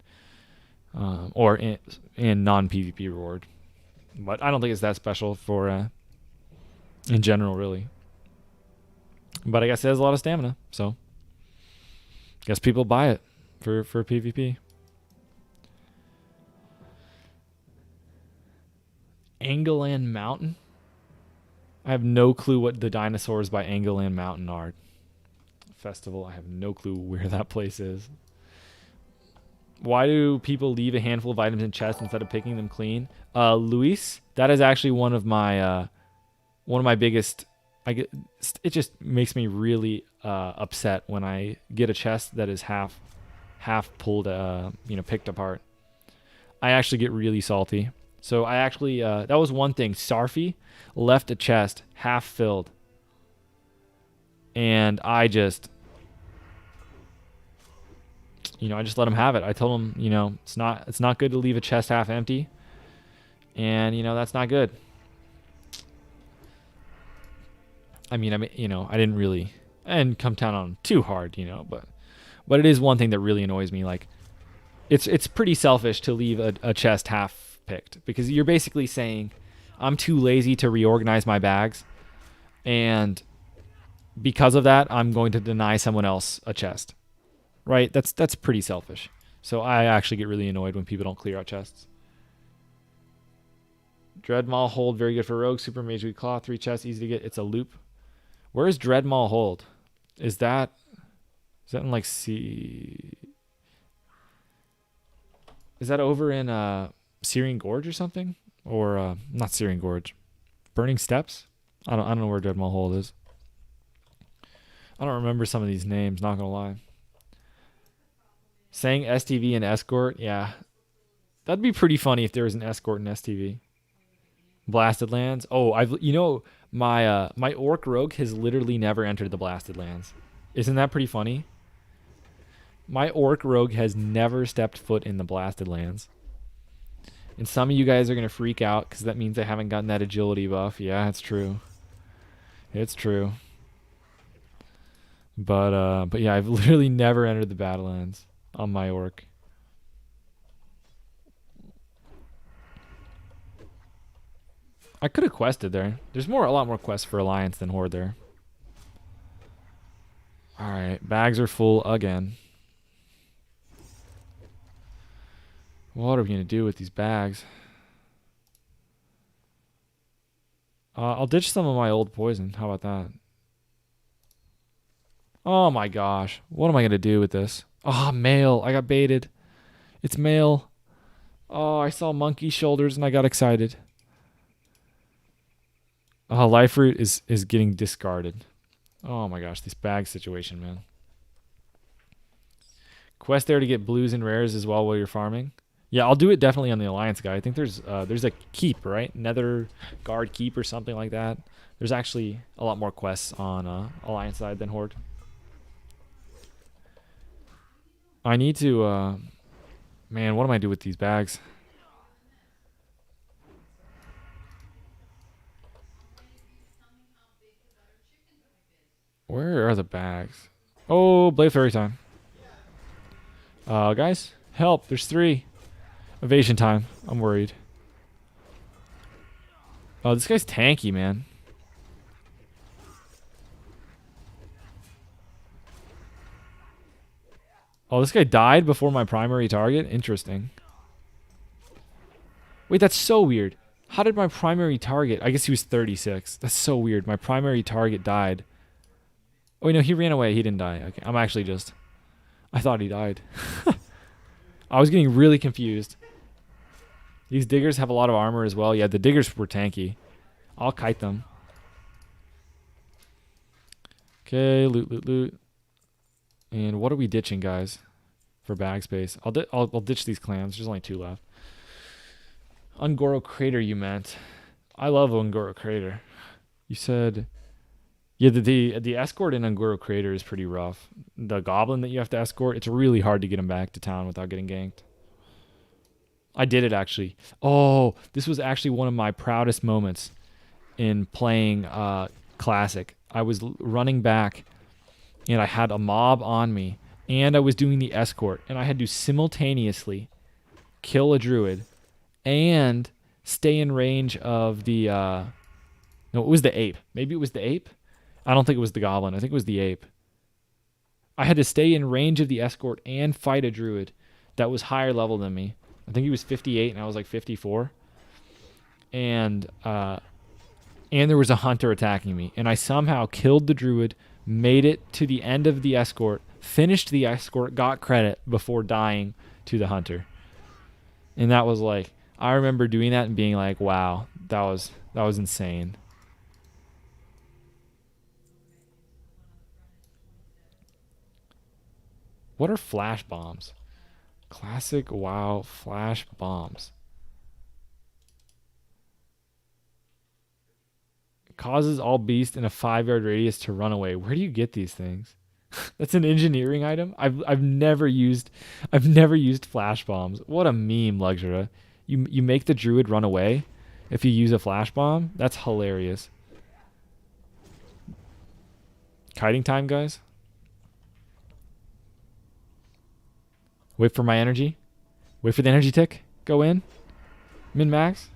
or in non-PvP reward. But I don't think it's that special for... in general, really. But I guess it has a lot of stamina, so... guess people buy it for PvP. Angolan Mountain? I have no clue what the dinosaurs by Angolan Mountain are. Festival, I have no clue where that place is. Why do people leave a handful of items in chests instead of picking them clean? Luis, that is actually one of my biggest... it just makes me really upset when I get a chest that is half pulled, picked apart. I actually get really salty. So I actually, that was one thing. Sarfi left a chest half filled. And I just, I just let him have it. I told him, it's not good to leave a chest half empty. And, that's not good. I didn't come down on him too hard, but it is one thing that really annoys me. Like, it's pretty selfish to leave a chest half picked, because you're basically saying I'm too lazy to reorganize my bags, and because of that, I'm going to deny someone else a chest. Right? That's pretty selfish. So I actually get really annoyed when people don't clear out chests. Dreadmaw Hold, very good for rogue. Super Mage Weak Claw, 3 chests, easy to get. It's a loop. Where is Dreadmaw Hold? Is that in like C? Is that over in Syrian Gorge or something? Or not Syrian Gorge. Burning Steps? I don't know where Dreadmaw Hold is. I don't remember some of these names, not gonna lie. Saying STV and escort, yeah. That'd be pretty funny if there was an escort in STV. Blasted Lands. Oh, my orc rogue has literally never entered the Blasted Lands. Isn't that pretty funny? My orc rogue has never stepped foot in the Blasted Lands. And some of you guys are going to freak out because that means I haven't gotten that agility buff. Yeah, it's true. It's true. But yeah, I've literally never entered the Battlelands on my orc. I could have quested there. There's a lot more quests for Alliance than Horde there. Alright, bags are full again. What are we going to do with these bags? I'll ditch some of my old poison. How about that? Oh my gosh. What am I going to do with this? Oh, mail. I got baited. It's male. Oh, I saw monkey shoulders and I got excited. Oh, life root is getting discarded. Oh my gosh, this bag situation, man. Quest there to get blues and rares as well while you're farming. Yeah, I'll do it definitely on the Alliance guy. I think there's a keep, right? Nether guard keep or something like that. There's actually a lot more quests on Alliance side than Horde. I need to man, what am I do with these bags? Where are the bags? Oh, Blade Fairy time. Guys, help. There's 3. Evasion time. I'm worried. Oh, this guy's tanky, man. Oh, this guy died before my primary target? Interesting. Wait, that's so weird. How did my primary target... I guess he was 36. That's so weird. My primary target died. Oh, wait, no, he ran away. He didn't die. Okay, I'm actually just... I thought he died. I was getting really confused. These diggers have a lot of armor as well. Yeah, the diggers were tanky. I'll kite them. Okay, loot, loot, loot. And what are we ditching, guys? For bag space. I'll ditch these clams. There's only 2 left. Ungoro Crater, you meant. I love Ungoro Crater. You said... Yeah, the escort in Ungoro Crater is pretty rough. The goblin that you have to escort, it's really hard to get him back to town without getting ganked. I did it, actually. Oh, this was actually one of my proudest moments in playing Classic. I was running back, and I had a mob on me, and I was doing the escort, and I had to simultaneously kill a druid and stay in range of the... no, it was the ape. Maybe it was the ape? I don't think it was the goblin. I think it was the ape. I had to stay in range of the escort and fight a druid that was higher level than me. I think he was 58 and I was like 54. And there was a hunter attacking me. And I somehow killed the druid, made it to the end of the escort, finished the escort, got credit before dying to the hunter. And that was like, I remember doing that and being like, wow, that was insane. What are flash bombs? Classic WoW flash bombs. It causes all beasts in a 5-yard radius to run away. Where do you get these things? That's an engineering item. I've never used flash bombs. What a meme, Luxura. You make the druid run away if you use a flash bomb? That's hilarious. Kiting time, guys. Wait for my energy. Wait for the energy tick. Go in. Min max.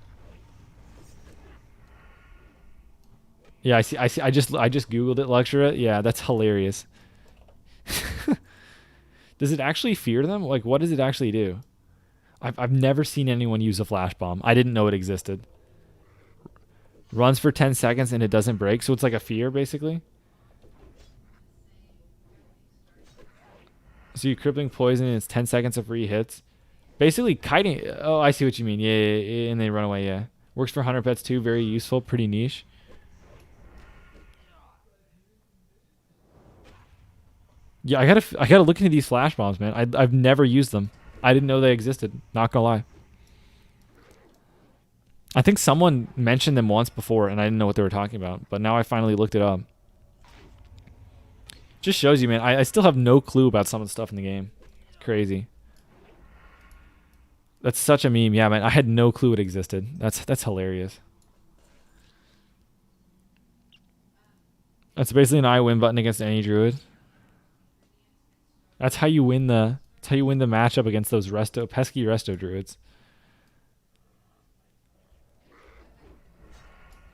Yeah, I see. I just googled it, Luxura. Yeah, that's hilarious. Does it actually fear them? Like, what does it actually do? I've never seen anyone use a flash bomb. I didn't know it existed. Runs for 10 seconds and it doesn't break, so it's like a fear basically. So you're crippling poison and it's 10 seconds of free hits. Basically kiting. Oh, I see what you mean. Yeah, and they run away, yeah. Works for hunter pets too. Very useful. Pretty niche. Yeah, I gotta look into these flash bombs, man. I've never used them. I didn't know they existed. Not gonna lie. I think someone mentioned them once before and I didn't know what they were talking about. But now I finally looked it up. Just shows you, man. I still have no clue about some of the stuff in the game. It's crazy. That's such a meme. Yeah, man. I had no clue it existed. That's hilarious. That's basically an I win button against any druid. That's how you win the matchup against those pesky resto druids.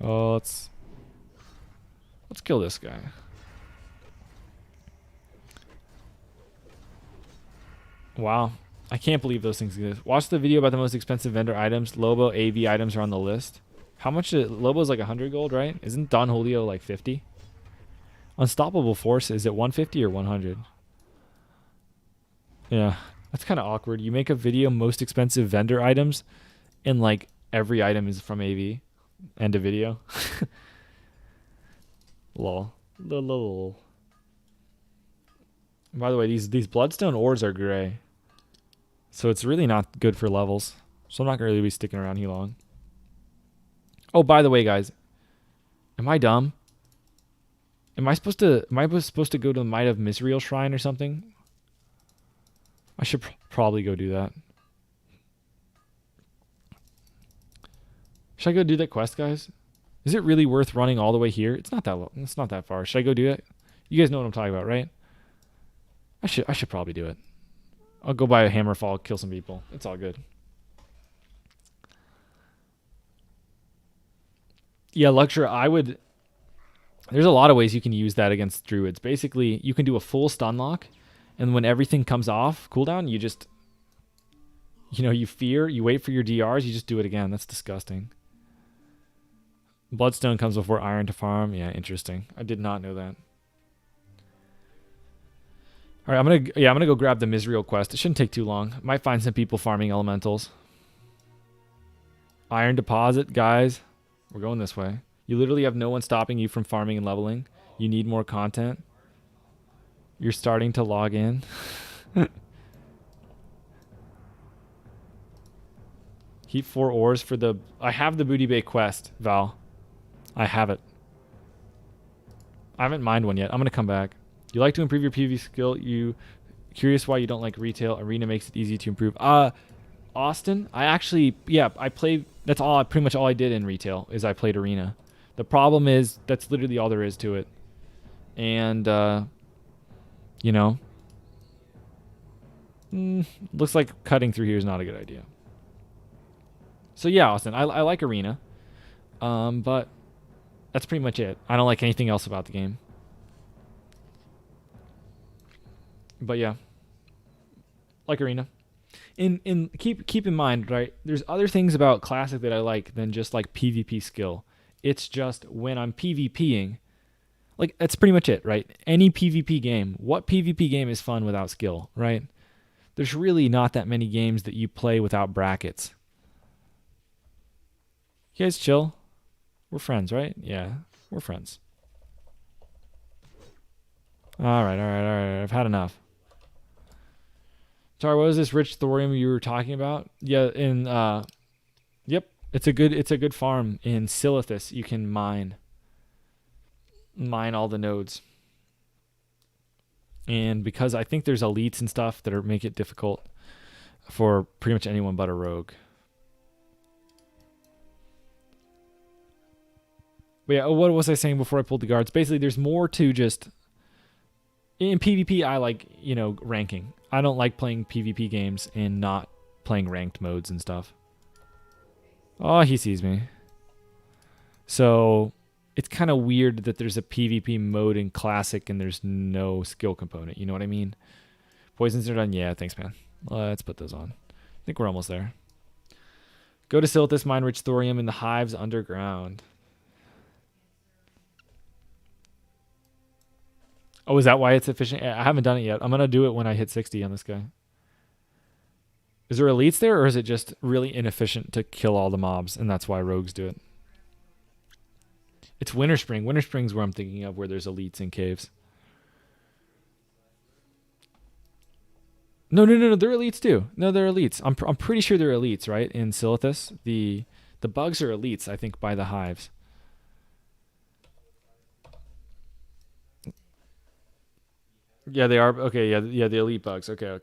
Oh, let's kill this guy. Wow. I can't believe those things exist. Watch the video about the most expensive vendor items. Lobo AV items are on the list. How much? Lobo's like 100 gold, right? Isn't Don Julio like 50? Unstoppable Force, is it 150 or 100? Yeah. That's kind of awkward. You make a video most expensive vendor items, and like every item is from AV. End of video. Lol. Lol. By the way, these bloodstone ores are gray, so it's really not good for levels. So I'm not gonna really be sticking around here long. Oh, by the way, guys, am I dumb? Am I supposed to go to the Might of Misriel Shrine or something? I should probably go do that. Should I go do that quest, guys? Is it really worth running all the way here? It's not that far. Should I go do it? You guys know what I'm talking about, right? I should probably do it. I'll go buy a hammerfall, kill some people. It's all good. Yeah, Luxra, there's a lot of ways you can use that against druids. Basically, you can do a full stun lock, and when everything comes off cooldown, you just, you wait for your DRs, you just do it again. That's disgusting. Bloodstone comes before iron to farm. Yeah, interesting. I did not know that. All right, I'm gonna go grab the Misriel quest. It shouldn't take too long. Might find some people farming elementals. Iron deposit, guys. We're going this way. You literally have no one stopping you from farming and leveling. You need more content. You're starting to log in. Heap 4 ores for the... I have the Booty Bay quest, Val. I have it. I haven't mined one yet. I'm going to come back. You like to improve your PvP skill. You curious why you don't like retail. Arena makes it easy to improve. Austin, I played... That's pretty much all I did in retail is I played Arena. The problem is that's literally all there is to it. And, looks like cutting through here is not a good idea. So yeah, Austin, I like Arena. But that's pretty much it. I don't like anything else about the game. But yeah, like Arena. Keep in mind, right? There's other things about Classic that I like than just like PvP skill. It's just when I'm PvPing, like that's pretty much it, right? Any PvP game. What PvP game is fun without skill, right? There's really not that many games that you play without brackets. You guys chill? We're friends, right? Yeah, we're friends. All right. I've had enough. Sorry, what was this rich thorium you were talking about? Yeah, yep, it's a good farm in Silithus. You can mine all the nodes. And because I think there's elites and stuff that make it difficult for pretty much anyone but a rogue. But yeah, what was I saying before I pulled the guards? Basically, there's more to just... In PvP, I like, ranking. I don't like playing PvP games and not playing ranked modes and stuff. Oh, he sees me. So, it's kind of weird that there's a PvP mode in Classic and there's no skill component. You know what I mean? Poisons are done? Yeah, thanks, man. Let's put those on. I think we're almost there. Go to Silithus, mine rich thorium in the hives underground. Oh, is that why it's efficient? I haven't done it yet. I'm going to do it when I hit 60 on this guy. Is there elites there, or is it just really inefficient to kill all the mobs, and that's why rogues do it? It's Winter Spring. Winter Spring's where I'm thinking of, where there's elites in caves. No, they're elites too. No, they're elites. I'm pretty sure they're elites, right? In Silithus, the bugs are elites, I think, by the hives. Yeah, they are. Okay, yeah, the elite bugs. Okay.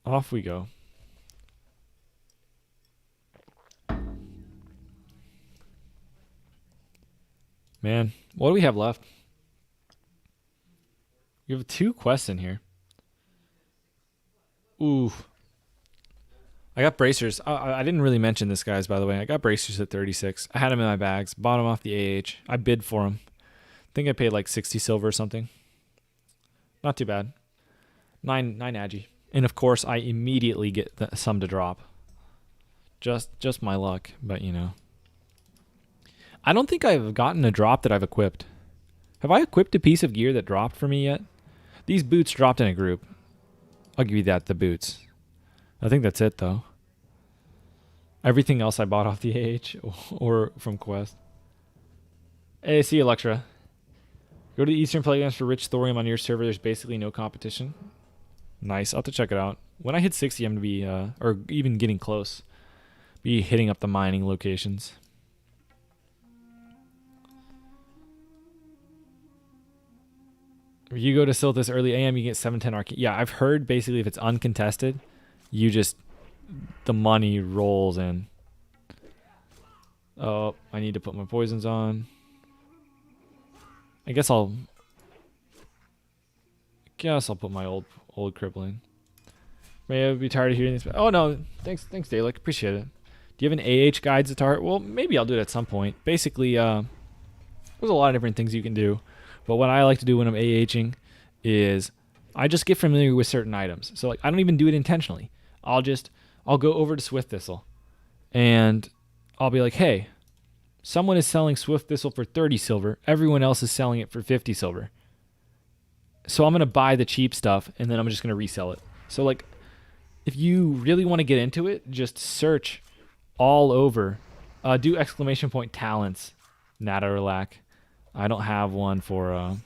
Off we go. Man, what do we have left? We have 2 quests in here. Ooh. I got bracers. I didn't really mention this, guys, by the way. I got bracers at 36. I had them in my bags. Bought them off the AH. I bid for them. I think I paid like 60 silver or something. Not too bad. 9 agi. And of course, I immediately get some to drop. Just my luck, but I don't think I've gotten a drop that I've equipped. Have I equipped a piece of gear that dropped for me yet? These boots dropped in a group. I'll give you that, the boots. I think that's it, though. Everything else I bought off the AH or from Quest. Hey, see you, Electra. Go to the Eastern Playgrounds for rich thorium on your server. There's basically no competition. Nice. I'll have to check it out. When I hit 60, I'm going to be, or even getting close, be hitting up the mining locations. If you go to Silthus early AM, you get 710 arcane. Yeah, I've heard basically if it's uncontested, you just, the money rolls in. Oh, I need to put my poisons on. I guess I'll put my old crippling. May I be tired of hearing this. Oh no, thanks Dalek, appreciate it. Do you have an AH guide, Zatar? Well, maybe I'll do it at some point. Basically, there's a lot of different things you can do, but what I like to do when I'm AHing is I just get familiar with certain items. So like I don't even do it intentionally. I'll go over to Swift Thistle, and I'll be like, hey, someone is selling Swift Thistle for 30 silver. Everyone else is selling it for 50 silver. So I'm going to buy the cheap stuff, and then I'm just going to resell it. So, like, if you really want to get into it, just search all over. Do exclamation point talents, Nadaralak. I don't have one for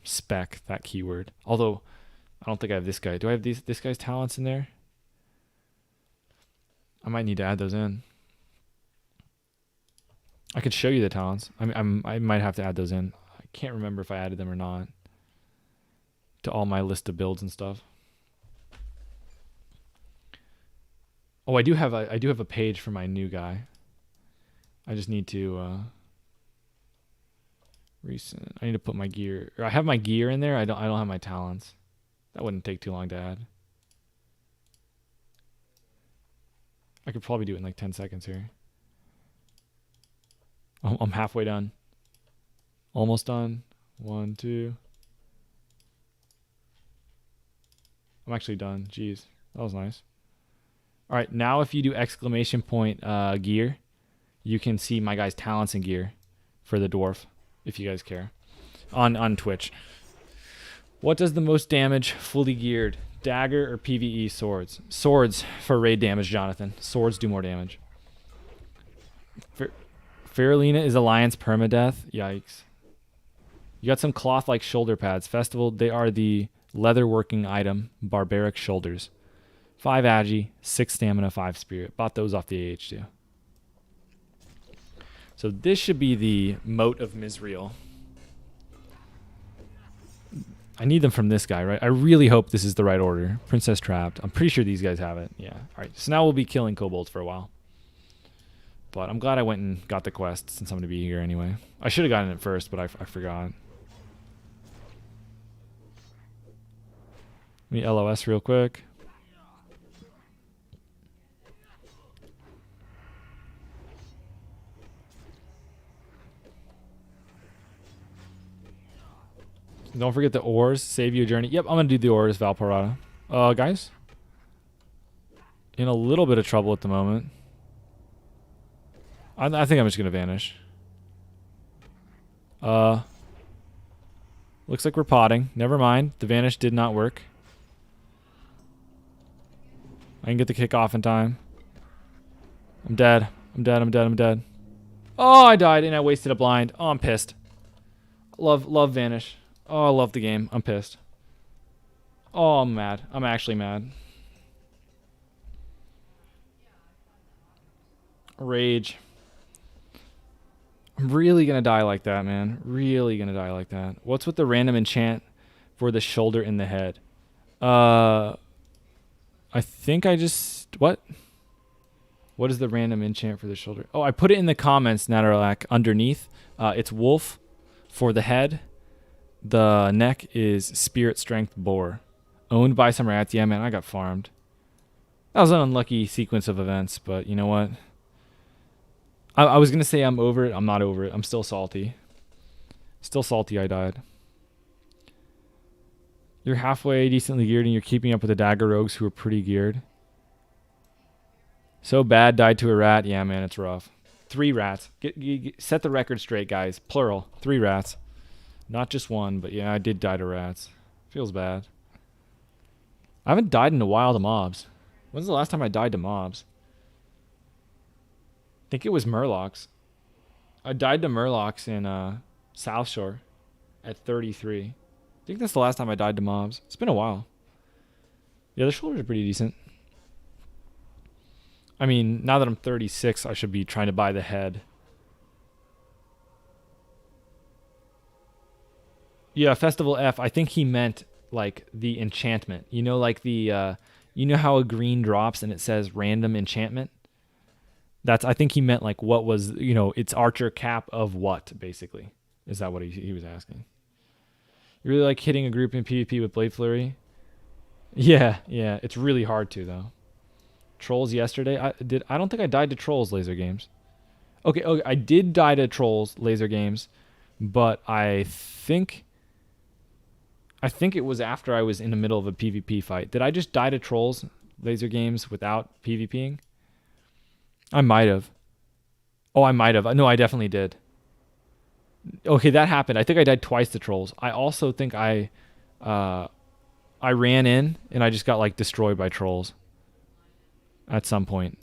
spec, that keyword. Although, I don't think I have this guy. Do I have this guy's talents in there? I might need to add those in. I could show you the talents. I might have to add those in. I can't remember if I added them or not to all my list of builds and stuff. Oh, I do have a page for my new guy. I just need to recent. I need to put my gear. Or I have my gear in there. I don't have my talents. That wouldn't take too long to add. I could probably do it in like 10 seconds here. I'm halfway done. Almost done. 1, 2. I'm actually done. Jeez, that was nice. All right, now if you do exclamation point gear, you can see my guy's talents and gear for the dwarf, if you guys care, on Twitch. What does the most damage fully geared? Dagger or PvE swords? Swords for raid damage, Jonathan. Swords do more damage. Faralina is Alliance permadeath. Yikes. You got some cloth-like shoulder pads. Festival, they are the leather-working item. Barbaric shoulders. 5 agi, 6 stamina, 5 spirit. Bought those off the AH too. So this should be the Moat of Misriel. I need them from this guy, right? I really hope this is the right order. Princess Trapped. I'm pretty sure these guys have it. Yeah. All right. So now we'll be killing kobolds for a while. But I'm glad I went and got the quest since I'm going to be here anyway. I should have gotten it first, but I forgot. Let me LOS real quick. Don't forget the ores. Save you a journey. Yep, I'm going to do the ores, Valparaiso. Guys? In a little bit of trouble at the moment. I think I'm just going to vanish. Looks like we're potting. Never mind. The vanish did not work. I can get the kick off in time. I'm dead. I'm dead. Oh, I died and I wasted a blind. Oh, I'm pissed. Love vanish. Oh, I love the game. I'm pissed. Oh, I'm mad. I'm actually mad. Rage. I'm really going to die like that, man. Really going to die like that. What's with the random enchant for the shoulder and the head? I think I just... What? What is the random enchant for the shoulder? Oh, I put it in the comments, Nadaralak, underneath. It's wolf for the head. The neck is Spirit Strength Boar. Owned by some rats. Yeah, man, I got farmed. That was an unlucky sequence of events, but you know what? I was going to say I'm over it. I'm not over it. I'm still salty. Still salty I died. You're halfway decently geared and you're keeping up with the dagger rogues who are pretty geared. So bad, died to a rat. Yeah, man, it's rough. 3 rats. Set the record straight, guys. Plural. 3 rats. Not just one, but yeah, I did die to rats. Feels bad. I haven't died in a while to mobs. When's the last time I died to mobs? I think it was Murlocs. I died to Murlocs in South Shore at 33. I think that's the last time I died to mobs. It's been a while. Yeah, the shoulders are pretty decent. I mean, now that I'm 36, I should be trying to buy the head. Yeah, Festival F, I think he meant like the enchantment. You know, like the you know how a green drops and it says random enchantment? I think he meant like what was, you know, it's archer cap of what, basically. Is that what he was asking? You really like hitting a group in PvP with Blade Flurry? Yeah, it's really hard to though. Trolls yesterday. I don't think I died to trolls laser games. Okay, I did die to trolls laser games, but I think it was after I was in the middle of a PvP fight. Did I just die to trolls laser games without PvPing? I might have. Oh, I might have. No, I definitely did. Okay, that happened. I think I died twice to trolls. I also think I ran in and I just got like destroyed by trolls at some point.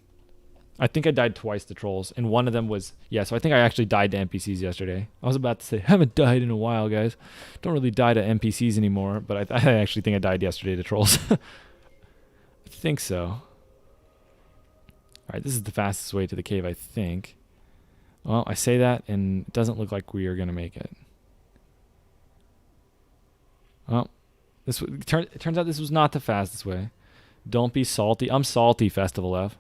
I think I died twice to trolls, and one of them was, so I think I actually died to NPCs yesterday. I was about to say, I haven't died in a while, guys. Don't really die to NPCs anymore, but I actually think I died yesterday to trolls. I think so. All right, this is the fastest way to the cave, I think. Well, I say that, and it doesn't look like we are going to make it. Well, it turns out this was not the fastest way. Don't be salty. I'm salty, Festival F.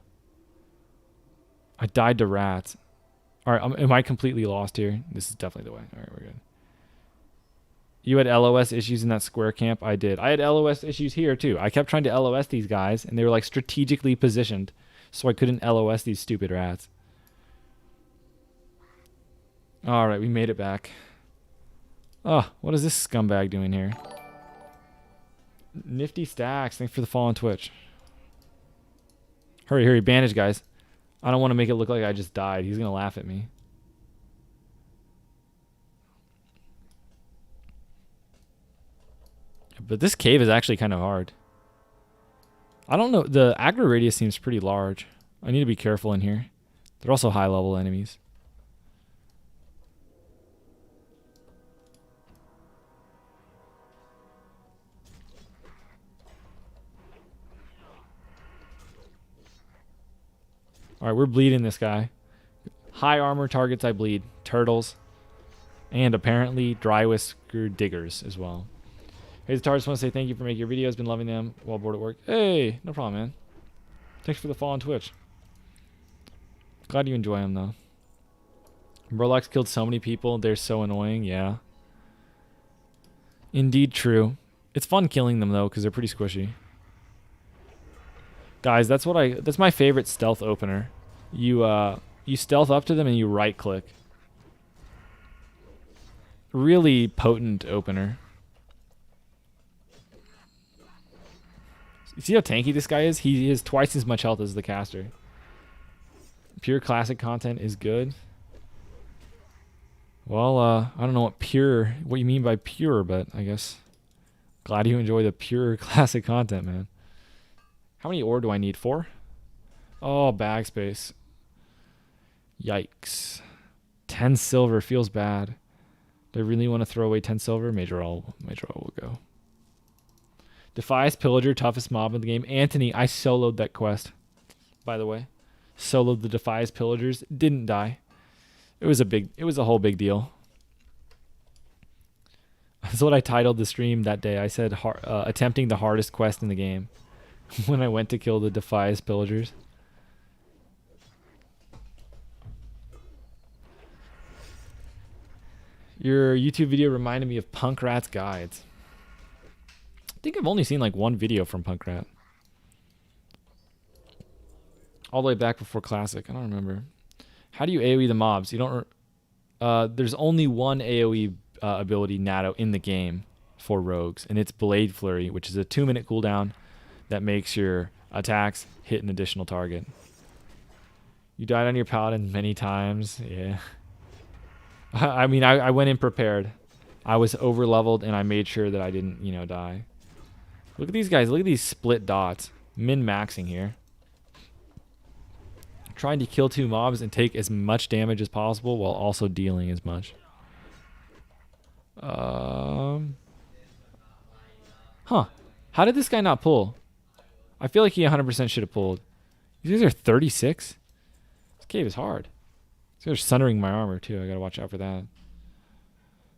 I died to rats. All right, am I completely lost here? This is definitely the way. All right, we're good. You had LOS issues in that square camp? I did. I had LOS issues here, too. I kept trying to LOS these guys, and they were, like, strategically positioned, so I couldn't LOS these stupid rats. All right, we made it back. Oh, what is this scumbag doing here? Nifty stacks. Thanks for the follow on Twitch. Hurry, bandage, guys. I don't want to make it look like I just died. He's going to laugh at me. But this cave is actually kind of hard. I don't know. The aggro radius seems pretty large. I need to be careful in here. They're also high level enemies. All right, we're bleeding this guy. High armor targets I bleed. Turtles. And apparently dry whisker diggers as well. Hey, the just want to say thank you for making your videos. Been loving them while bored at work. Hey, no problem, man. Thanks for the follow on Twitch. Glad you enjoy them, though. Murlocs killed so many people. They're so annoying. Yeah. Indeed true. It's fun killing them, though, because they're pretty squishy. Guys, that's my favorite stealth opener. You stealth up to them and you right click. Really potent opener. You see how tanky this guy is? He has twice as much health as the caster. Pure classic content is good. Well, I don't know what you mean by pure, but I guess glad you enjoy the pure classic content, man. How many ore do I need? 4? Oh, bag space. Yikes. 10 silver feels bad. Do I really want to throw away 10 silver? Major all will go. Defies Pillager, toughest mob in the game. Anthony, I soloed that quest, by the way. Soloed the Defies Pillagers. Didn't die. It was a whole big deal. That's what I titled the stream that day. I said attempting the hardest quest in the game. When I went to kill the Defias Pillagers. Your YouTube video reminded me of Punk Rat's guides. I think I've only seen like one video from Punk Rat. All the way back before Classic. I don't remember. How do you AoE the mobs? You don't. There's only one AoE ability natto in the game for rogues, and it's Blade Flurry, which is a 2-minute cooldown that makes your attacks hit an additional target. You died on your paladin many times. Yeah. I mean, I went in prepared. I was over leveled and I made sure that I didn't, you know, die. Look at these guys. Look at these split dots. Min-maxing here. Trying to kill 2 mobs and take as much damage as possible while also dealing as much. Huh. How did this guy not pull? I feel like he 100% should have pulled. These guys are 36? This cave is hard. These guys are sundering my armor, too. I gotta watch out for that.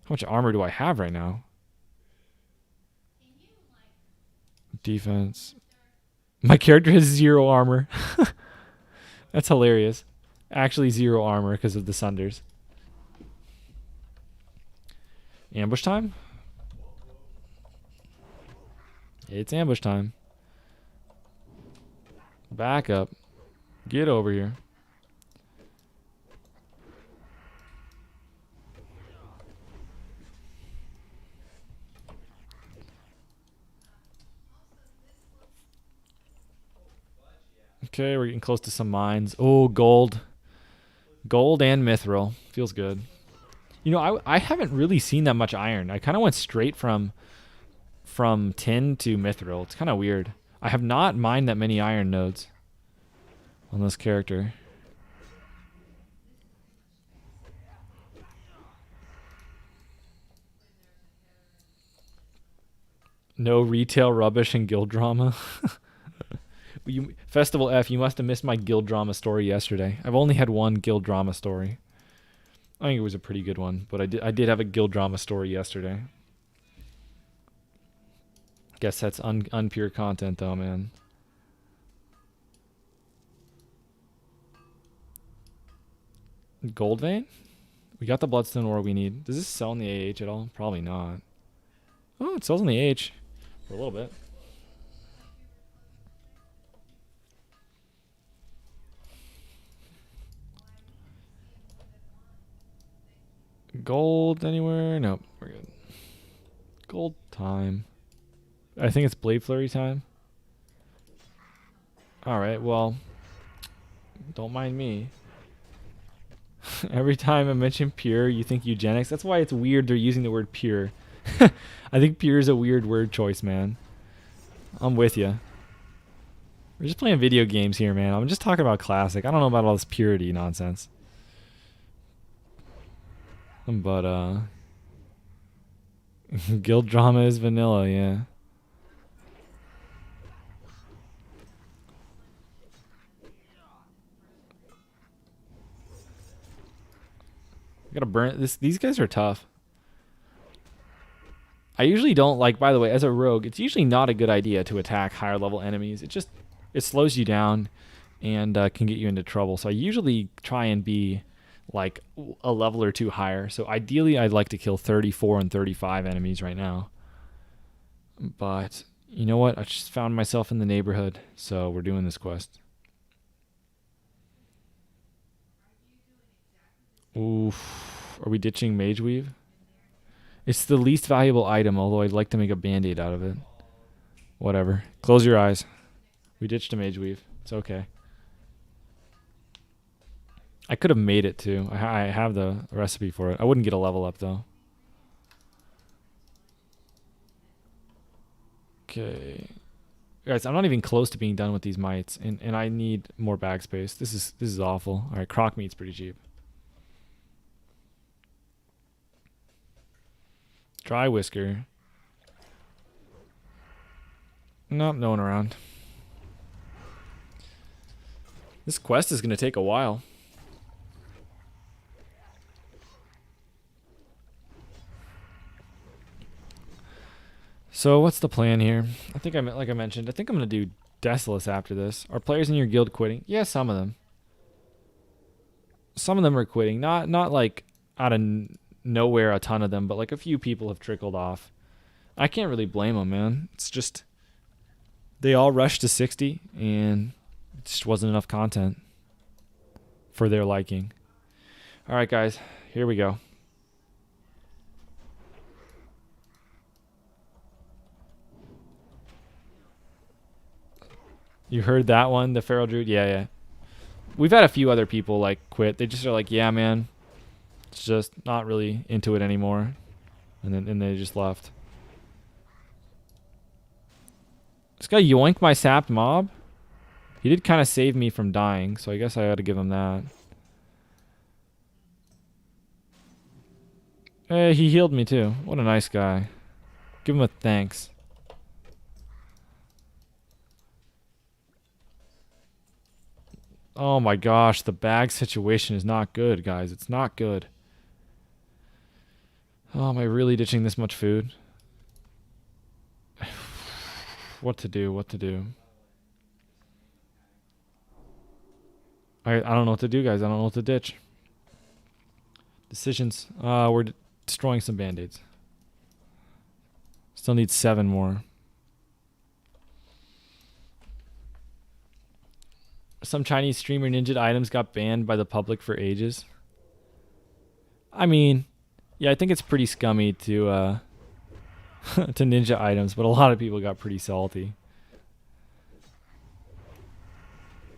How much armor do I have right now? Defense. My character has 0 armor. That's hilarious. Actually 0 armor because of the sunders. Ambush time? It's ambush time. Back up. Get over here. Okay, we're getting close to some mines. Oh, gold. Gold and mithril. Feels good. You know, I haven't really seen that much iron. I kind of went straight from tin to mithril. It's kind of weird. I have not mined that many iron nodes on this character. No retail rubbish and guild drama. Festival F, you must have missed my guild drama story yesterday. I've only had one guild drama story. I think it was a pretty good one, but I did have a guild drama story yesterday. Guess that's unpure content though, man. Gold vein? We got the bloodstone ore we need. Does this sell in the AH at all? Probably not. Oh, it sells in the AH for a little bit. Gold anywhere? Nope, we're good. Gold time. I think it's Blade Flurry time. Alright, well, don't mind me. Every time I mention pure, you think eugenics. That's why it's weird they're using the word pure. I think pure is a weird word choice, man. I'm with you. We're just playing video games here, man. I'm just talking about classic. I don't know about all this purity nonsense. But, guild drama is vanilla, yeah. I gotta burn this. These guys are tough. I usually don't like, by the way, as a rogue, it's usually not a good idea to attack higher level enemies. It slows you down and can get you into trouble. So I usually try and be like a level or 2 higher. So ideally I'd like to kill 34 and 35 enemies right now. But you know what? I just found myself in the neighborhood. So we're doing this quest. Oof. Are we ditching Mage Weave? It's the least valuable item, although I'd like to make a band-aid out of it. Whatever. Close your eyes. We ditched a Mage Weave. It's okay. I could have made it too. I have the recipe for it. I wouldn't get a level up though. Okay. Guys, I'm not even close to being done with these mites, and I need more bag space. This is awful. Alright, croc meat's pretty cheap. Dry whisker. Nope, no one around. This quest is going to take a while. So what's the plan here? I think like I mentioned, I think I'm going to do Desolus after this. Are players in your guild quitting? Yeah, some of them. Some of them are quitting. Not like out of nowhere a ton of them, but like a few people have trickled off. I can't really blame them, man. It's just they all rushed to 60 and it just wasn't enough content for their liking. All right, guys, here we go. You heard that one, the Feral Druid? Yeah. We've had a few other people like quit. They just are like, yeah, man, it's just not really into it anymore, and they just left. This guy yoinked my sapped mob. He did kind of save me from dying, so I guess I ought to give him that. Hey, he healed me too. What a nice guy. Give him a thanks. Oh my gosh, the bag situation is not good, guys. It's not good. Oh, am I really ditching this much food? What to do? What to do? I don't know what to do, guys. I don't know what to ditch. Decisions. We're destroying some band-aids. Still need 7 more. Some Chinese streamer ninja items got banned by the public for ages. I mean, yeah, I think it's pretty scummy to to ninja items, but a lot of people got pretty salty.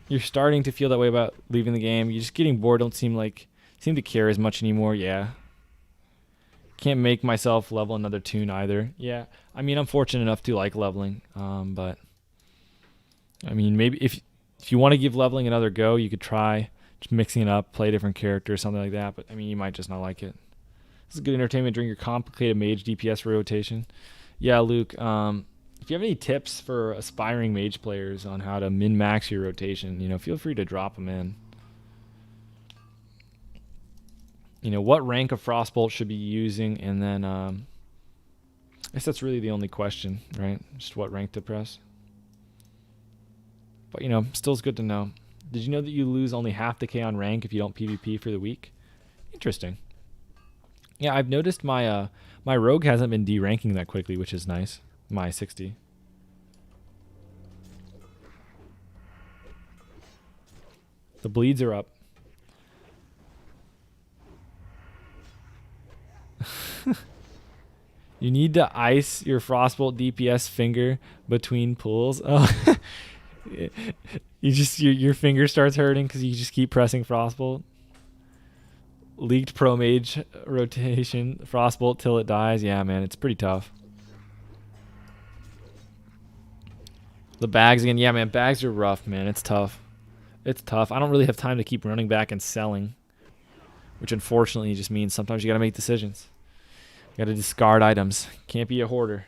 You're starting to feel that way about leaving the game. You're just getting bored. Don't seem to care as much anymore. Yeah. Can't make myself level another tune either. Yeah. I mean, I'm fortunate enough to like leveling. But I mean, maybe if you want to give leveling another go, you could try just mixing it up, play a different character or something like that. But I mean, you might just not like it. This is good entertainment during your complicated mage DPS rotation. Yeah, Luke. If you have any tips for aspiring mage players on how to min-max your rotation, feel free to drop them in. What rank of Frostbolt should be using, and then I guess that's really the only question, right? Just what rank to press. But still is good to know. Did you know that you lose only half the K on rank if you don't PvP for the week? Interesting. Yeah, I've noticed my my rogue hasn't been deranking that quickly, which is nice. My 60. The bleeds are up. You need to ice your Frostbolt DPS finger between pulls. Oh, your finger starts hurting because you just keep pressing Frostbolt. Leaked pro mage rotation, Frostbolt till it dies. Yeah, man, it's pretty tough. The bags again. Yeah, man, bags are rough, man. It's tough. It's tough. I don't really have time to keep running back and selling, which unfortunately just means sometimes you got to make decisions. You got to discard items. Can't be a hoarder.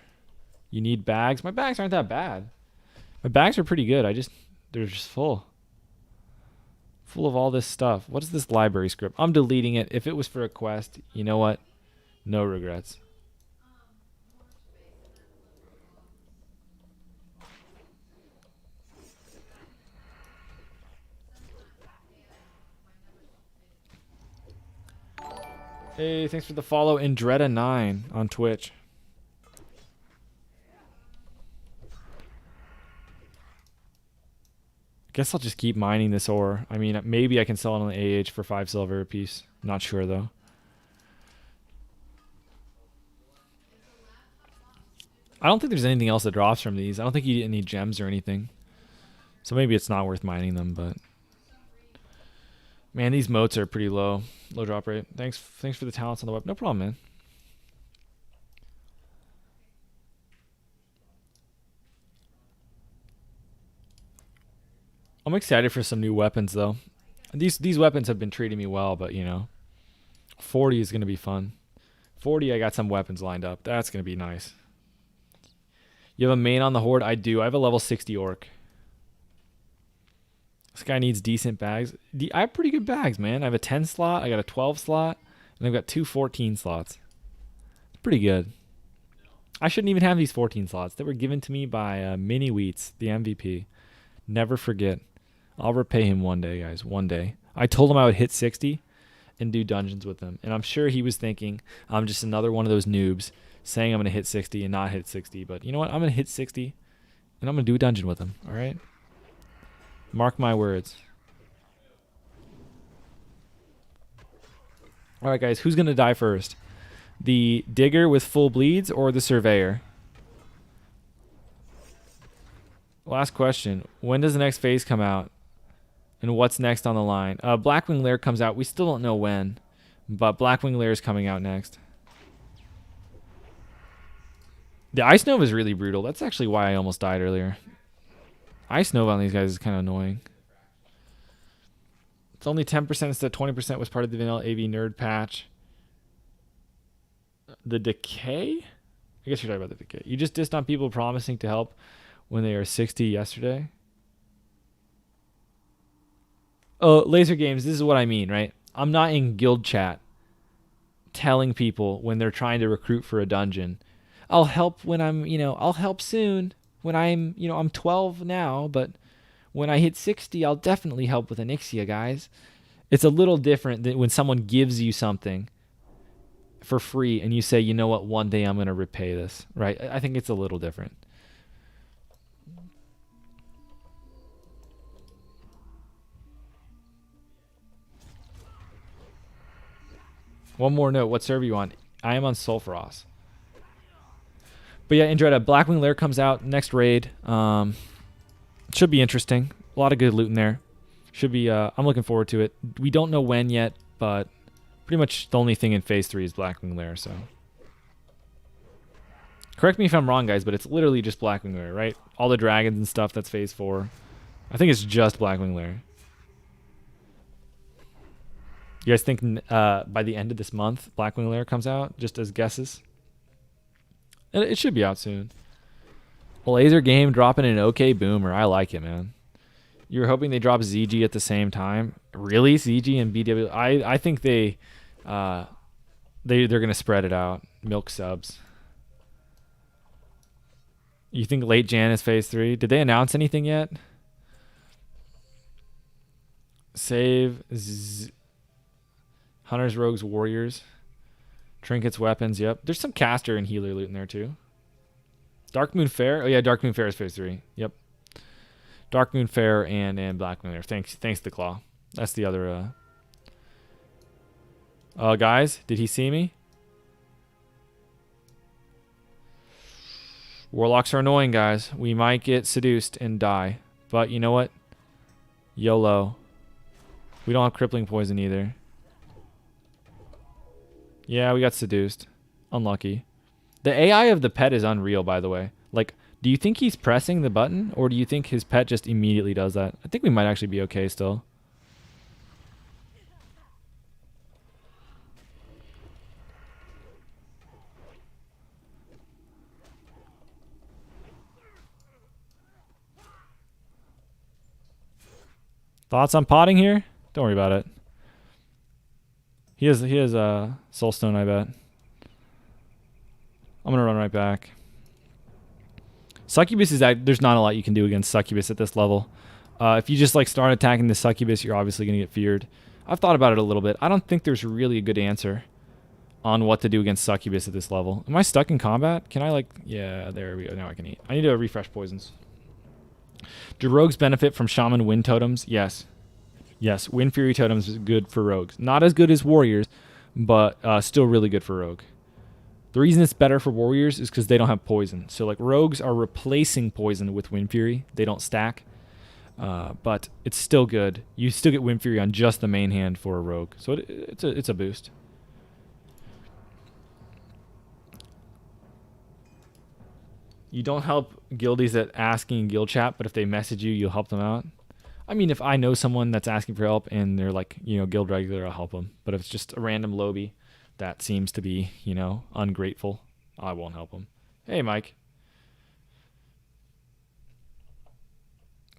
You need bags. My bags aren't that bad. My bags are pretty good. They're just full. Full of all this stuff. What is this library script? I'm deleting it. If it was for a quest, you know what? No regrets. Hey, thanks for the follow, Indreda9 on Twitch. Guess I'll just keep mining this ore. I mean, maybe I can sell it on the AH for 5 silver a piece. Not sure, though. I don't think there's anything else that drops from these. I don't think you get any gems or anything. So maybe it's not worth mining them, but... Man, these moats are pretty low. Low drop rate. Thanks for the talents on the web. No problem, man. I'm excited for some new weapons, though. These weapons have been treating me well, but, 40 is going to be fun. 40, I got some weapons lined up. That's going to be nice. You have a main on the Horde? I do. I have a level 60 orc. This guy needs decent bags. I have pretty good bags, man. I have a 10 slot, I got a 12 slot, and I've got 2 14 slots. It's pretty good. I shouldn't even have these 14 slots. They were given to me by Mini Wheats, the MVP. Never forget. I'll repay him one day, guys. One day. I told him I would hit 60 and do dungeons with him. And I'm sure he was thinking, I'm just another one of those noobs saying I'm going to hit 60 and not hit 60. But you know what? I'm going to hit 60 and I'm going to do a dungeon with him. All right? Mark my words. All right, guys. Who's going to die first? The digger with full bleeds or the surveyor? Last question. When does the next phase come out? And what's next on the line? Blackwing Lair comes out. We still don't know when, but Blackwing Lair is coming out next. The Ice Nova is really brutal. That's actually why I almost died earlier. Ice Nova on these guys is kind of annoying. It's only 10% instead of 20% was part of the vanilla AV nerd patch. The decay? I guess you're talking about the decay. You just dissed on people promising to help when they are 60 yesterday. Oh, Laser Games, this is what I mean, right? I'm not in guild chat telling people when they're trying to recruit for a dungeon, I'll help when I'm, I'll help soon when I'm, I'm 12 now, but when I hit 60, I'll definitely help with Onyxia, guys. It's a little different than when someone gives you something for free and you say, you know what, one day I'm going to repay this, right? I think it's a little different. One more note. What server are you on? I am on Sulfuras. But yeah, Andretta, Blackwing Lair comes out next raid. Should be interesting. A lot of good loot in there. Should be. I'm looking forward to it. We don't know when yet, but pretty much the only thing in Phase 3 is Blackwing Lair. So, correct me if I'm wrong, guys, but it's literally just Blackwing Lair, right? All the dragons and stuff. That's Phase 4. I think it's just Blackwing Lair. You guys think by the end of this month, Blackwing Lair comes out? Just as guesses. It should be out soon. Laser Game dropping an OK Boomer. I like it, man. You were hoping they drop ZG at the same time. Really? ZG and BW? I think they're going to spread it out. Milk subs. You think late Jan is Phase 3? Did they announce anything yet? Save Hunters, Rogues, Warriors. Trinkets, weapons, yep. There's some caster and healer loot in there too. Darkmoon Fair. Oh yeah, Darkmoon Fair is Phase 3. Yep. Darkmoon Fair and Blackwing Lair. Thanks the Claw. That's the other guys, did he see me? Warlocks are annoying, guys. We might get seduced and die. But you know what? YOLO. We don't have crippling poison either. Yeah, we got seduced. Unlucky. The AI of the pet is unreal, by the way. Like, do you think he's pressing the button, or do you think his pet just immediately does that? I think we might actually be okay still. Thoughts on potting here? Don't worry about it. He has Soulstone, I bet. I'm going to run right back. Succubus is that there's not a lot you can do against Succubus at this level. If you just like start attacking the Succubus, you're obviously going to get feared. I've thought about it a little bit. I don't think there's really a good answer on what to do against Succubus at this level. Am I stuck in combat? Can I like... Yeah, there we go. Now I can eat. I need to refresh poisons. Do rogues benefit from Shaman Wind Totems? Yes. Yes, Wind Fury Totems is good for rogues. Not as good as warriors, but still really good for rogue. The reason it's better for warriors is because they don't have poison. So like rogues are replacing poison with Wind Fury. They don't stack, but it's still good. You still get Wind Fury on just the main hand for a rogue. So it's a boost. You don't help guildies at asking in guild chat, but if they message you, you'll help them out. I mean, if I know someone that's asking for help and they're like, guild regular, I'll help them. But if it's just a random lobby that seems to be, ungrateful, I won't help them. Hey, Mike.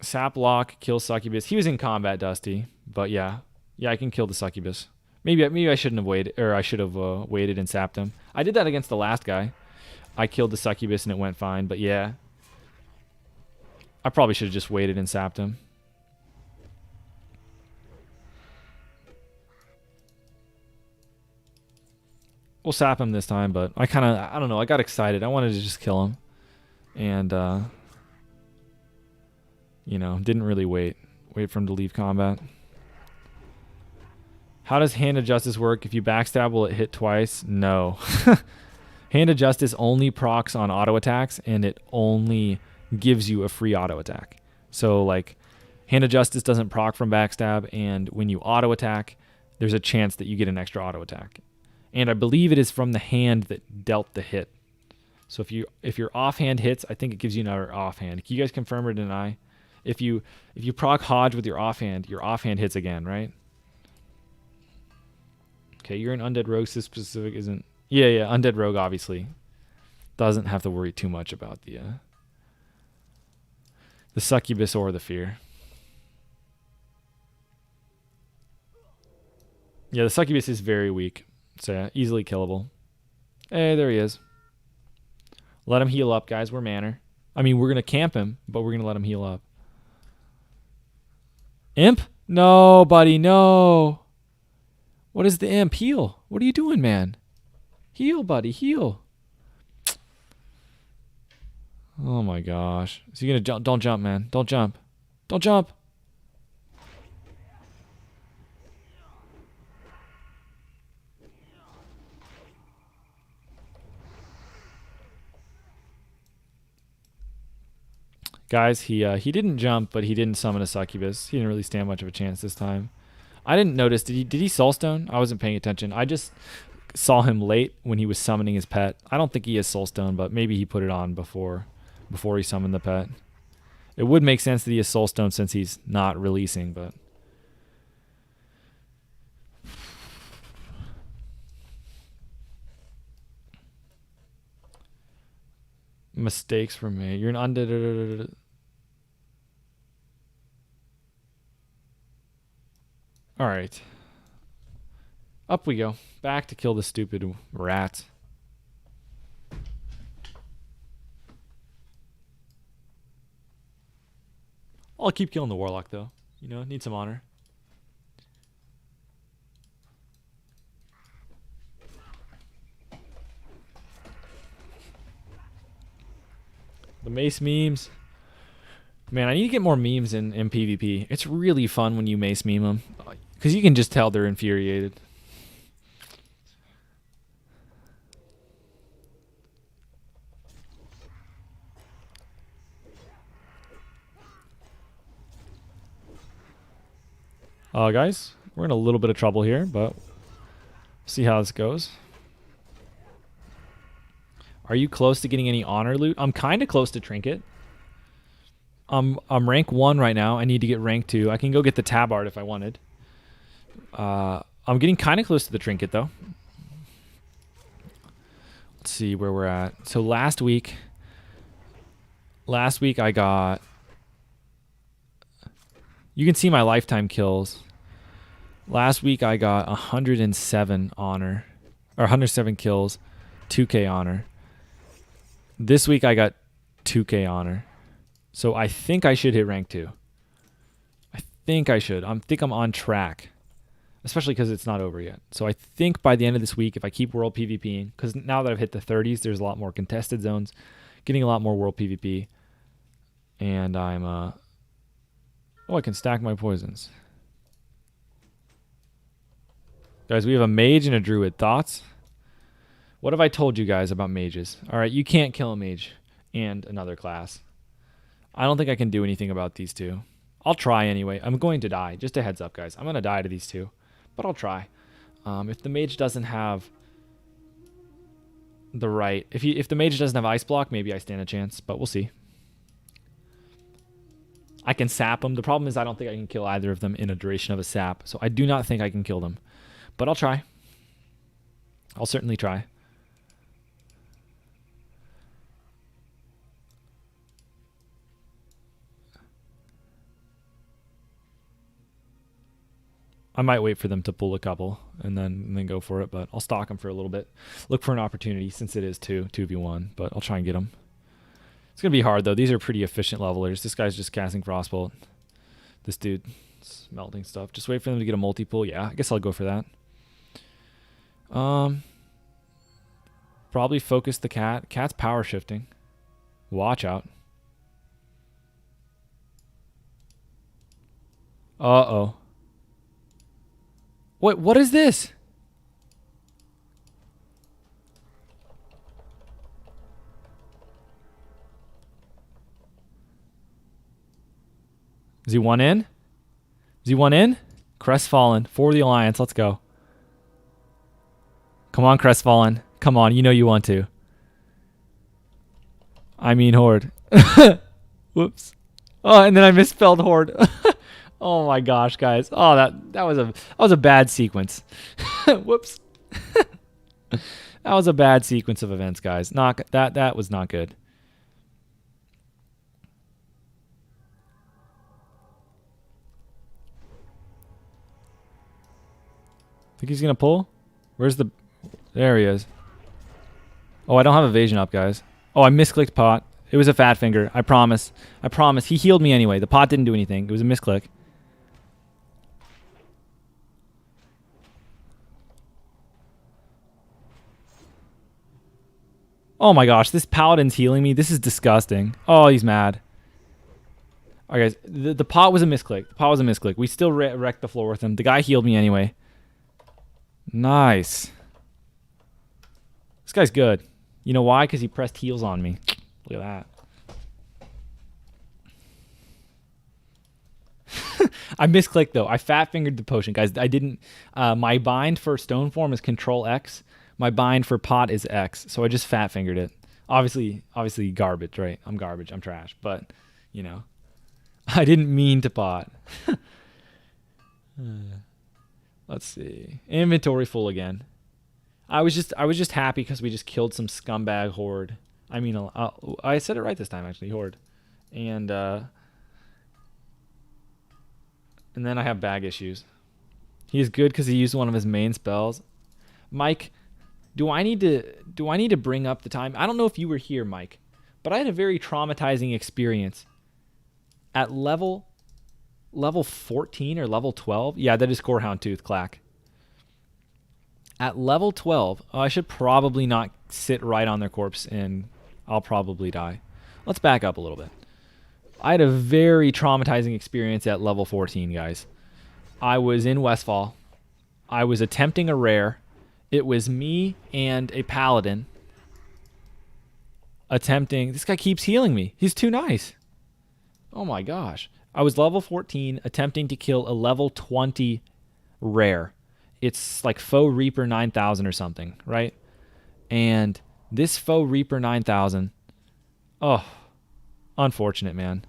Saplock, kill Succubus. He was in combat, Dusty. But yeah, I can kill the Succubus. Maybe I shouldn't have waited, or I should have waited and sapped him. I did that against the last guy. I killed the Succubus and it went fine. But yeah, I probably should have just waited and sapped him. We'll sap him this time, but I don't know, I got excited. I wanted to just kill him. And, didn't really wait for him to leave combat. How does Hand of Justice work? If you backstab, will it hit twice? No. Hand of Justice only procs on auto attacks, and it only gives you a free auto attack. So, like, Hand of Justice doesn't proc from backstab, and when you auto attack, there's a chance that you get an extra auto attack. And I believe it is from the hand that dealt the hit. So if your offhand hits, I think it gives you another offhand. Can you guys confirm or deny? If you proc Hodge with your offhand hits again, right? Okay, you're an Undead Rogue, so specific isn't... Yeah, Undead Rogue obviously doesn't have to worry too much about the Succubus or the Fear. Yeah, the Succubus is very weak, so yeah, easily killable. Hey, there he is. Let him heal up, guys. We're manner. I mean, we're going to camp him, but we're going to let him heal up. Imp? No, buddy, no. What is the imp? Heal. What are you doing, man? Heal, buddy, heal. Oh, my gosh. Is he going to jump? Don't jump, man. Don't jump. Don't jump. Guys, he didn't jump, but he didn't summon a Succubus. He didn't really stand much of a chance this time. I didn't notice. Did he Soulstone? I wasn't paying attention. I just saw him late when he was summoning his pet. I don't think he has Soulstone, but maybe he put it on before he summoned the pet. It would make sense that he has Soulstone since he's not releasing, but... Mistakes were made. You're an undead. All right. Up we go. Back to kill the stupid rats. I'll keep killing the warlock though. You know, need some honor. The mace memes. Man, I need to get more memes in PvP. It's really fun when you mace meme them. Because you can just tell they're infuriated. Guys, we're in a little bit of trouble here, but see how this goes. Are you close to getting any honor loot? I'm kind of close to Trinket. I'm rank 1 right now. I need to get rank 2. I can go get the tabard if I wanted. I'm getting kind of close to the Trinket, though. Let's see where we're at. So last week I got... You can see my lifetime kills. Last week I got 107 honor. Or 107 kills. 2k honor. This week I got 2k honor. So I think I should hit rank 2. I think I should. I think I'm on track. Especially because it's not over yet. So I think by the end of this week, if I keep world PvPing, because now that I've hit the 30s, there's a lot more contested zones, getting a lot more world PvP. And I'm, oh, I can stack my poisons. Guys, we have a mage and a druid. Thoughts? What have I told you guys about mages? All right, you can't kill a mage and another class. I don't think I can do anything about these two. I'll try anyway. I'm going to die. Just a heads up, guys. I'm going to die to these two, but I'll try. If the mage doesn't have the right... If the mage doesn't have ice block, maybe I stand a chance, but we'll see. I can sap them. The problem is I don't think I can kill either of them in a duration of a sap, so I do not think I can kill them. But I'll try. I'll certainly try. I might wait for them to pull a couple and then go for it, but I'll stalk them for a little bit. Look for an opportunity since it is 2v1, but I'll try and get them. It's going to be hard, though. These are pretty efficient levelers. This guy's just casting Frostbolt. This dude is melting stuff. Just wait for them to get a multi-pull. Yeah, I guess I'll go for that. Probably focus the cat. Cat's power shifting. Watch out. Uh-oh. What is this? Is he one in? Is he one in? Crestfallen for the Alliance. Let's go. Come on, Crestfallen. Come on. You know you want to. I mean Horde. Whoops. Oh, and then I misspelled Horde. Oh my gosh, guys. Oh, that was a bad sequence. Whoops. That was a bad sequence of events, guys. That was not good. Think he's gonna pull? Where's the? There he is. Oh, I don't have evasion up, guys. Oh, I misclicked pot. It was a fat finger. I promise. I promise. He healed me anyway. The pot didn't do anything. It was a misclick. Oh my gosh, this paladin's healing me. This is disgusting. Oh, he's mad. All right, guys. The pot was a misclick. The pot was a misclick. We still wrecked the floor with him. The guy healed me anyway. Nice. This guy's good. You know why? Because he pressed heals on me. Look at that. I misclicked though. I fat fingered the potion, guys. I didn't. My bind for stone form is Control X. My bind for pot is X. So I just fat fingered it. Obviously garbage, right? I'm garbage. I'm trash. But you know, I didn't mean to pot. Let's see. Inventory full again. I was just happy because we just killed some scumbag Horde. I mean, I said it right this time actually, Horde. And then I have bag issues. He is good because he used one of his main spells. Mike, do I need to bring up the time? I don't know if you were here, Mike, but I had a very traumatizing experience at level 14 or level 12. Yeah, that is Corehound Tooth, Clack. At level 12, I should probably not sit right on their corpse and I'll probably die. Let's back up a little bit. I had a very traumatizing experience at level 14, guys. I was in Westfall. I was attempting a rare. It was me and a paladin attempting. This guy keeps healing me. He's too nice. Oh my gosh. I was level 14 attempting to kill a level 20 rare. It's like Faux Reaper 9000 or something, right? And this Faux Reaper 9000, oh, unfortunate, man.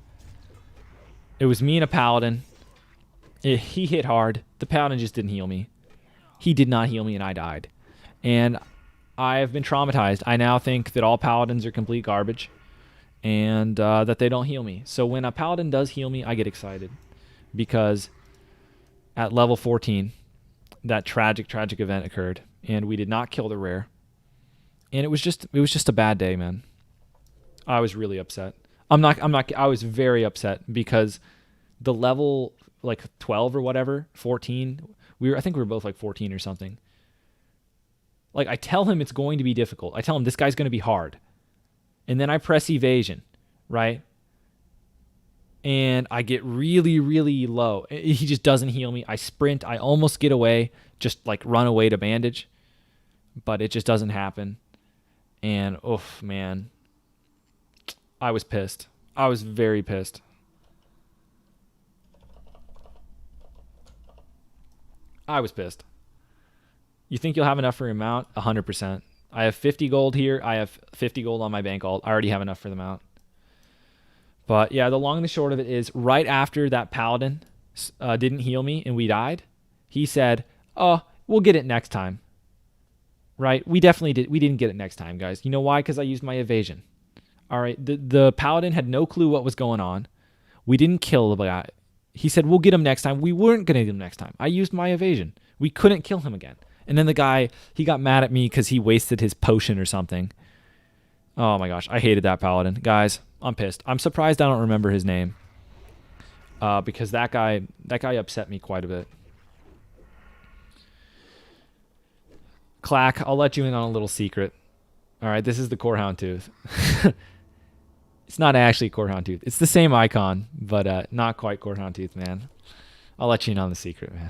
It was me and a paladin. He hit hard. The paladin just didn't heal me. He did not heal me, and I died. And I have been traumatized. I now think that all paladins are complete garbage and that they don't heal me. So when a paladin does heal me, I get excited because at level 14, that tragic event occurred, and we did not kill the rare. And it was just a bad day, man. I was really upset. I was very upset because the level like 12 or whatever, 14, I think we were both like 14 or something. Like I tell him it's going to be difficult. I tell him this guy's going to be hard. And then I press evasion, right? And I get really, really low. He just doesn't heal me. I sprint. I almost get away, just like run away to bandage. But it just doesn't happen. And, oof, man. I was pissed. I was very pissed. I was pissed. You think you'll have enough for your mount? 100%. I have 50 gold here. I have 50 gold on my bank alt. I already have enough for the mount. But yeah, the long and the short of it is right after that paladin didn't heal me and we died, he said, oh, we'll get it next time. Right? We definitely did. We didn't get it next time, guys. You know why? Because I used my evasion. All right. The paladin had no clue what was going on. We didn't kill the guy. He said, we'll get him next time. We weren't going to get him next time. I used my evasion. We couldn't kill him again. And then the guy, he got mad at me because he wasted his potion or something. Oh my gosh. I hated that paladin. Guys, I'm pissed. I'm surprised I don't remember his name. Because that guy upset me quite a bit. Clack, I'll let you in on a little secret. All right, this is the Corehound Tooth. It's not actually Corehound Tooth. It's the same icon, but not quite Corehound Tooth, man. I'll let you in on the secret, man.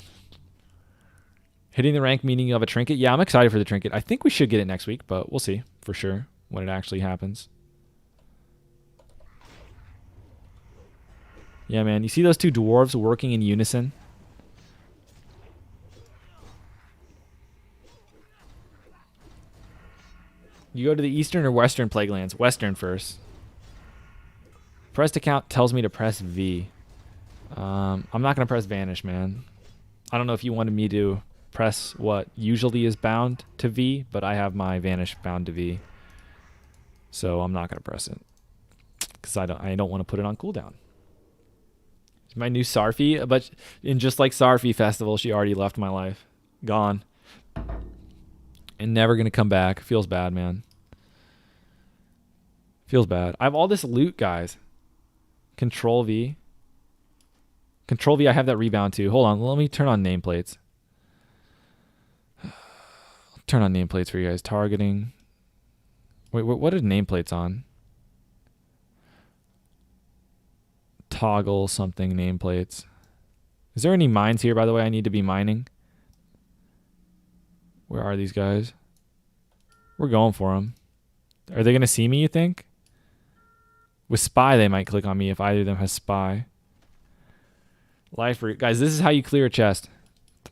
Hitting the rank meaning of a trinket. Yeah, I'm excited for the trinket. I think we should get it next week, but we'll see for sure when it actually happens. Yeah, man. You see those two dwarves working in unison? You go to the eastern or western plague lands? Western first. Press to count tells me to press V. I'm not going to press Vanish, man. I don't know if you wanted me to press what usually is bound to V, but I have my Vanish bound to V. So I'm not going to press it. Because I don't want to put it on cooldown. It's my new Sarfi, but in just like Sarfi Festival, she already left my life. Gone. And never going to come back. Feels bad, man. Feels bad. I have all this loot, guys. Control V. Control V, I have that rebound too. Hold on, let me turn on nameplates. Turn on nameplates for you guys. Targeting. Wait, what are nameplates on? Toggle something nameplates. Is there any mines here, by the way, I need to be mining? Where are these guys? We're going for them. Are they going to see me, you think? With Spy, they might click on me if either of them has Spy. Life root. Guys, this is how you clear a chest.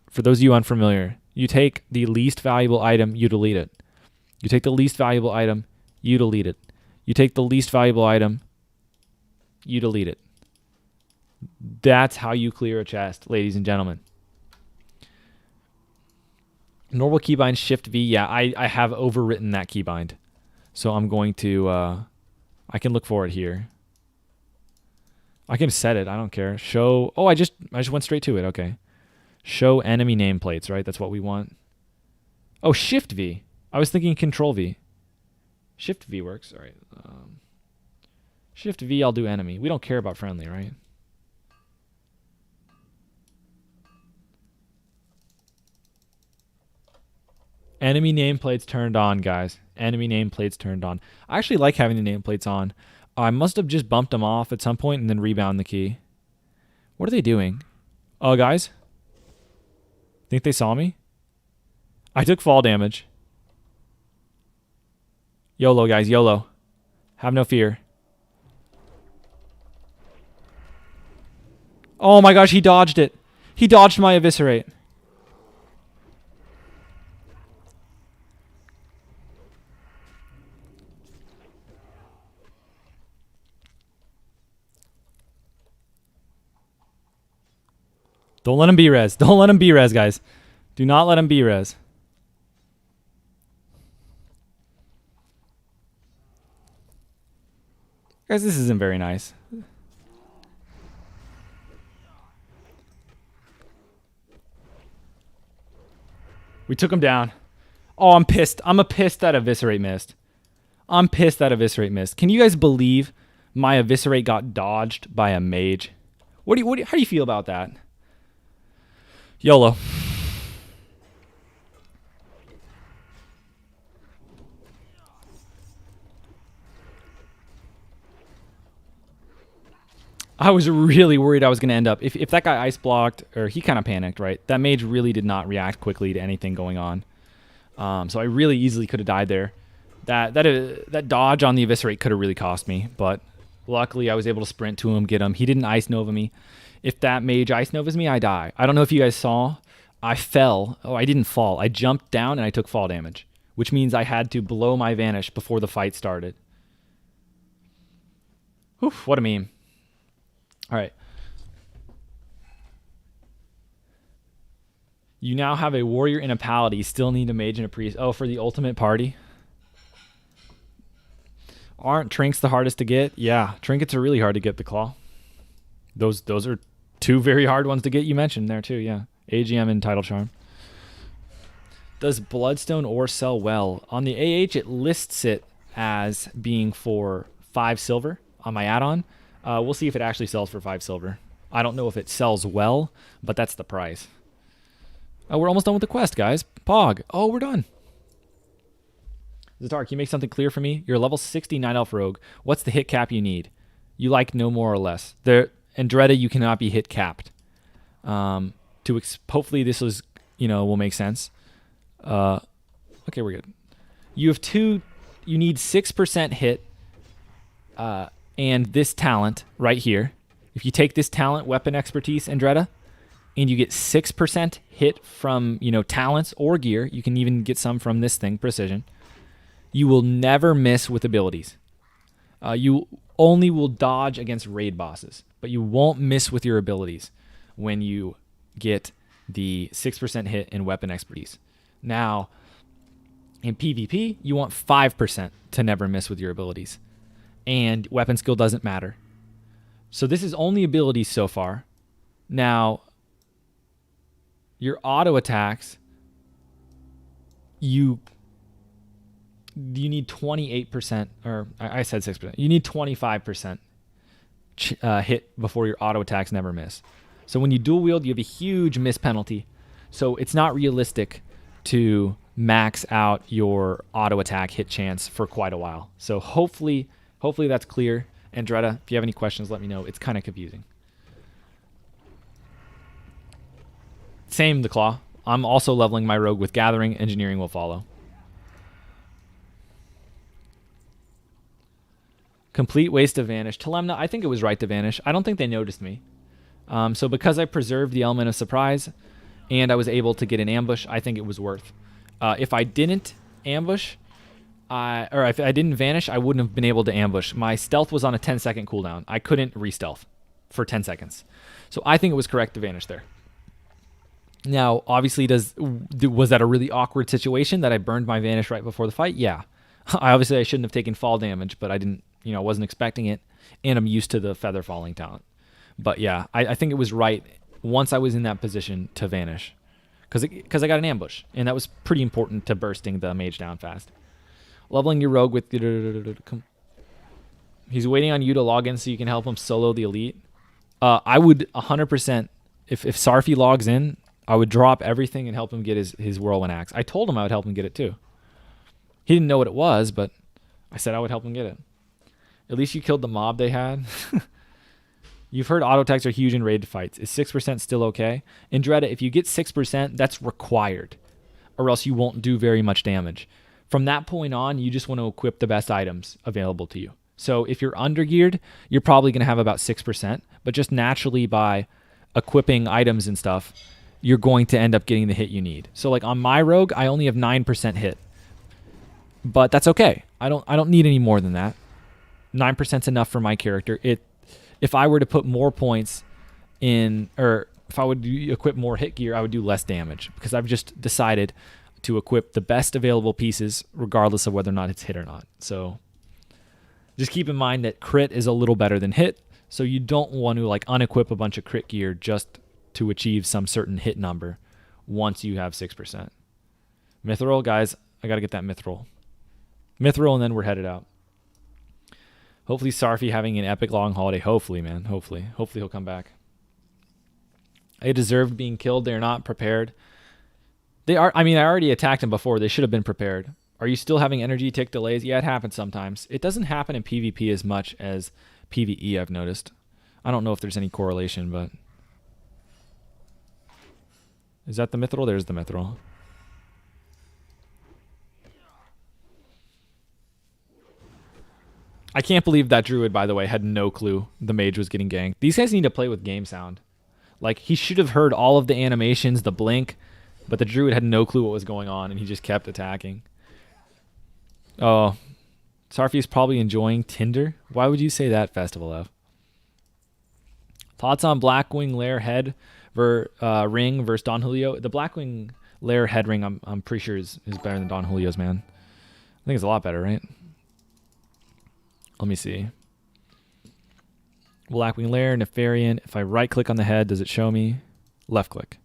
For those of you unfamiliar, you take the least valuable item, you delete it. You take the least valuable item, you delete it. You take the least valuable item, you delete it. That's how you clear a chest, ladies and gentlemen. Normal keybind Shift V. Yeah, I have overwritten that keybind. So I'm going to... I can look for it here. I can set it. I don't care. Show. Oh, I just went straight to it. Okay. Show enemy nameplates, right? That's what we want. Oh, Shift V. I was thinking Control V. Shift V works. All right. Shift V, I'll do enemy. We don't care about friendly, right? Enemy nameplates turned on, guys. Enemy nameplates turned on. I actually like having the nameplates on. I must have just bumped them off at some point and then rebound the key. What are they doing? Oh, guys? Think they saw me? I took fall damage. YOLO, guys. YOLO. Have no fear. Oh my gosh, he dodged it. He dodged my eviscerate. Don't let him B-res. Don't let him B-res, guys. Do not let him B-res. Guys, this isn't very nice. We took him down. Oh, I'm pissed. I'm pissed that eviscerate missed. I'm pissed that eviscerate missed. Can you guys believe my eviscerate got dodged by a mage? How do you feel about that? YOLO. I was really worried I was going to end up... If that guy ice blocked, or he kind of panicked, right? That mage really did not react quickly to anything going on. So I really easily could have died there. That dodge on the eviscerate could have really cost me, but luckily I was able to sprint to him, get him. He didn't ice nova me. If that mage ice novas me, I die. I don't know if you guys saw... I fell. Oh, I didn't fall. I jumped down and I took fall damage, which means I had to blow my vanish before the fight started. Whew, what a meme. All right. You now have a warrior and a paladin. You still need a mage and a priest. Oh, for the ultimate party? Aren't trinks the hardest to get? Yeah, trinkets are really hard to get, the claw. Those are two very hard ones to get. You mentioned there too, yeah. AGM and Title Charm. Does Bloodstone ore sell well? On the AH, it lists it as being for 5 silver on my add-on. We'll see if it actually sells for 5 silver. I don't know if it sells well, but that's the price. Oh, we're almost done with the quest, guys. Pog. Oh, we're done. Zatar, can you make something clear for me? You're a level 60 Night Elf Rogue. What's the hit cap you need? You like no more or less. In Dreda, you cannot be hit capped. Hopefully this is, will make sense. Okay, we're good. You need 6% hit, and this talent right here, If you take this talent, weapon expertise, Andretta, and you get 6% hit from, talents or gear, you can even get some from this thing, precision, you will never miss with abilities. You only will dodge against raid bosses, but you won't miss with your abilities when you get the 6% hit in weapon expertise. Now, in PvP, you want 5% to never miss with your abilities. And weapon skill doesn't matter. So this is only abilities so far. Now, your auto attacks, you need 28%, or I said 6%. You need 25% hit before your auto attacks never miss. So when you dual wield, you have a huge miss penalty. So it's not realistic to max out your auto attack hit chance for quite a while. So hopefully that's clear. Andretta, if you have any questions, let me know. It's kind of confusing. Same, the Claw. I'm also leveling my rogue with Gathering. Engineering will follow. Complete waste of Vanish. Telemna, I think it was right to Vanish. I don't think they noticed me. So because I preserved the element of surprise and I was able to get an ambush, I think it was worth. If I didn't ambush, or if I didn't vanish, I wouldn't have been able to ambush. My stealth was on a 10-second cooldown. I couldn't re-stealth for 10 seconds. So I think it was correct to vanish there. Now, obviously, was that a really awkward situation that I burned my vanish right before the fight? Yeah. I shouldn't have taken fall damage, but I didn't, wasn't expecting it, and I'm used to the feather falling talent. But yeah, I think it was right once I was in that position to vanish, because I got an ambush, and that was pretty important to bursting the mage down fast. Leveling your rogue with... He's waiting on you to log in so you can help him solo the elite. I would 100%, if Sarfi logs in, I would drop everything and help him get his whirlwind axe. I told him I would help him get it too. He didn't know what it was, but I said I would help him get it. At least you killed the mob they had. You've heard auto attacks are huge in raid fights. Is 6% still okay? Andretta, if you get 6%, that's required, or else you won't do very much damage. From that point on, you just want to equip the best items available to you. So if you're undergeared, you're probably going to have about 6%, but just naturally by equipping items and stuff, you're going to end up getting the hit you need. So like on my rogue, I only have 9% hit, but that's okay. I don't need any more than that. 9% is enough for my character. If I were to put more points in, or if I would equip more hit gear, I would do less damage, because I've just decided to equip the best available pieces regardless of whether or not it's hit or not. So just keep in mind that crit is a little better than hit, so you don't want to like unequip a bunch of crit gear just to achieve some certain hit number once you have 6%. Mithril, guys, I got to get that Mithril. Mithril, and then we're headed out. Hopefully Sarfi having an epic long holiday. Hopefully, man. Hopefully he'll come back. They deserved being killed. They're not prepared. I already attacked them before. They should have been prepared. Are you still having energy tick delays? Yeah, it happens sometimes. It doesn't happen in PvP as much as PvE, I've noticed. I don't know if there's any correlation, but... Is that the Mithril? There's the Mithril. I can't believe that druid, by the way, had no clue the mage was getting ganked. These guys need to play with game sound. Like, he should have heard all of the animations, the blink, but the druid had no clue what was going on, and he just kept attacking. Oh, Sarfi's probably enjoying Tinder. Why would you say that, Festival F? Thoughts on Blackwing Lair head ring versus Don Julio? The Blackwing Lair head ring, I'm pretty sure is better than Don Julio's, man. I think it's a lot better, right? Let me see. Blackwing Lair, Nefarian. If I right click on the head, does it show me? Left click.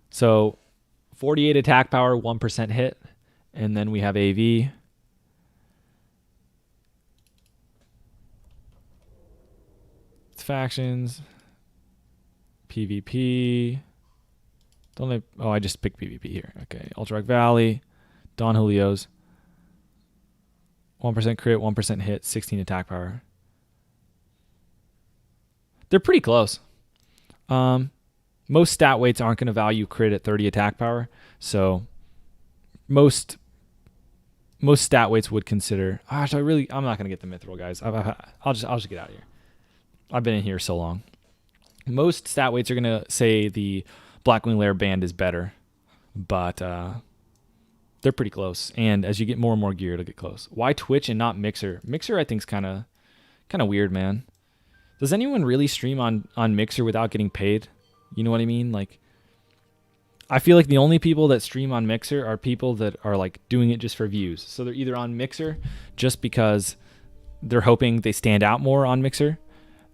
So 48 attack power, 1% hit. And then we have AV. It's factions. PvP. I just picked PvP here. Okay. Ultra Valley. Don Julio's. 1% crit, 1% hit, 16 attack power. They're pretty close. Most stat weights aren't going to value crit at 30 attack power, so most stat weights would consider. I'm not going to get the Mithril, guys. I'll just get out of here. I've been in here so long. Most stat weights are going to say the Blackwing Lair band is better, but they're pretty close. And as you get more and more gear, it'll get close. Why Twitch and not Mixer? Mixer, I think, is kind of weird, man. Does anyone really stream on Mixer without getting paid? You know what I mean? Like, I feel like the only people that stream on Mixer are people that are like doing it just for views. So they're either on Mixer just because they're hoping they stand out more on Mixer,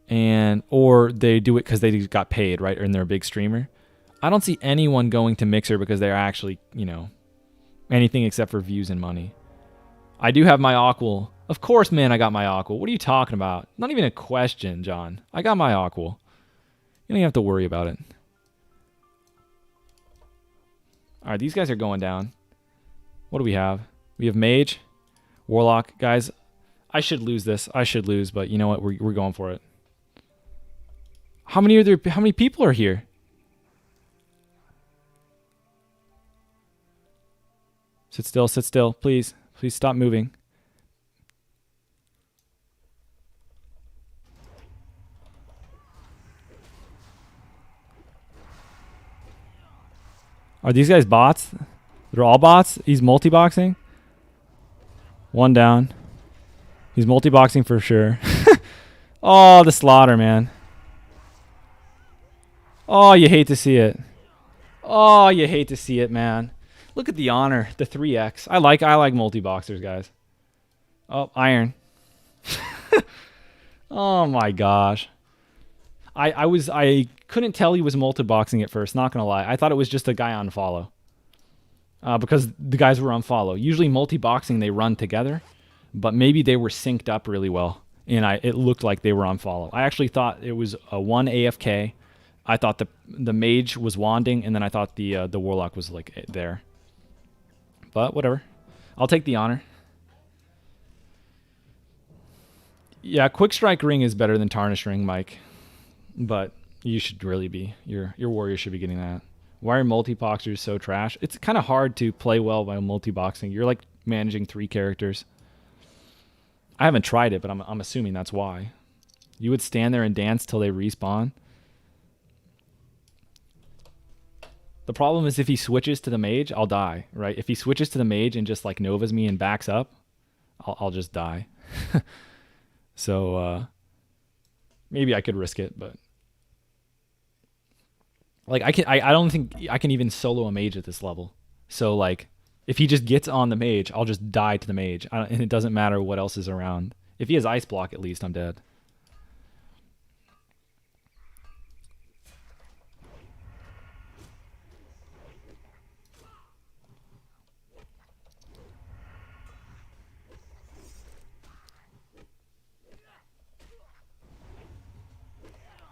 or they do it because they got paid, right? And they're a big streamer. I don't see anyone going to Mixer because they're actually, anything except for views and money. I do have my Aqual. Of course, man, I got my Aqual. What are you talking about? Not even a question, John. I got my Aqual. You don't even have to worry about it. All right, these guys are going down. What do we have? We have Mage, Warlock. Guys, I should lose this. I should lose, but you know what? We're going for it. How many are there? How many people are here? Sit still, please. Please stop moving. Are these guys bots? They're all bots? He's multi-boxing? One down. He's multi-boxing for sure. Oh, the slaughter, man. Oh, you hate to see it. Oh, you hate to see it, man. Look at the honor, the 3x. I like multi-boxers, guys. Oh, iron. Oh my gosh. I couldn't tell he was multi-boxing at first, not gonna lie. I thought it was just a guy on follow. Because the guys were on follow. Usually multi-boxing they run together, but maybe they were synced up really well. And it looked like they were on follow. I actually thought it was a one AFK. I thought the mage was wanding, and then I thought the warlock was like there. But whatever. I'll take the honor. Yeah, Quick Strike Ring is better than Tarnish Ring, Mike. But you should really be. Your warrior should be getting that. Why are multi-boxers so trash? It's kind of hard to play well by multi-boxing. You're like managing 3 characters. I haven't tried it, but I'm assuming that's why. You would stand there and dance till they respawn. The problem is if he switches to the mage, I'll die, right? If he switches to the mage and just like Novas me and backs up, I'll just die. So maybe I could risk it, but like I don't think I can even solo a mage at this level. So like if he just gets on the mage, I'll just die to the mage, and it doesn't matter what else is around. If he has ice block, at least I'm dead.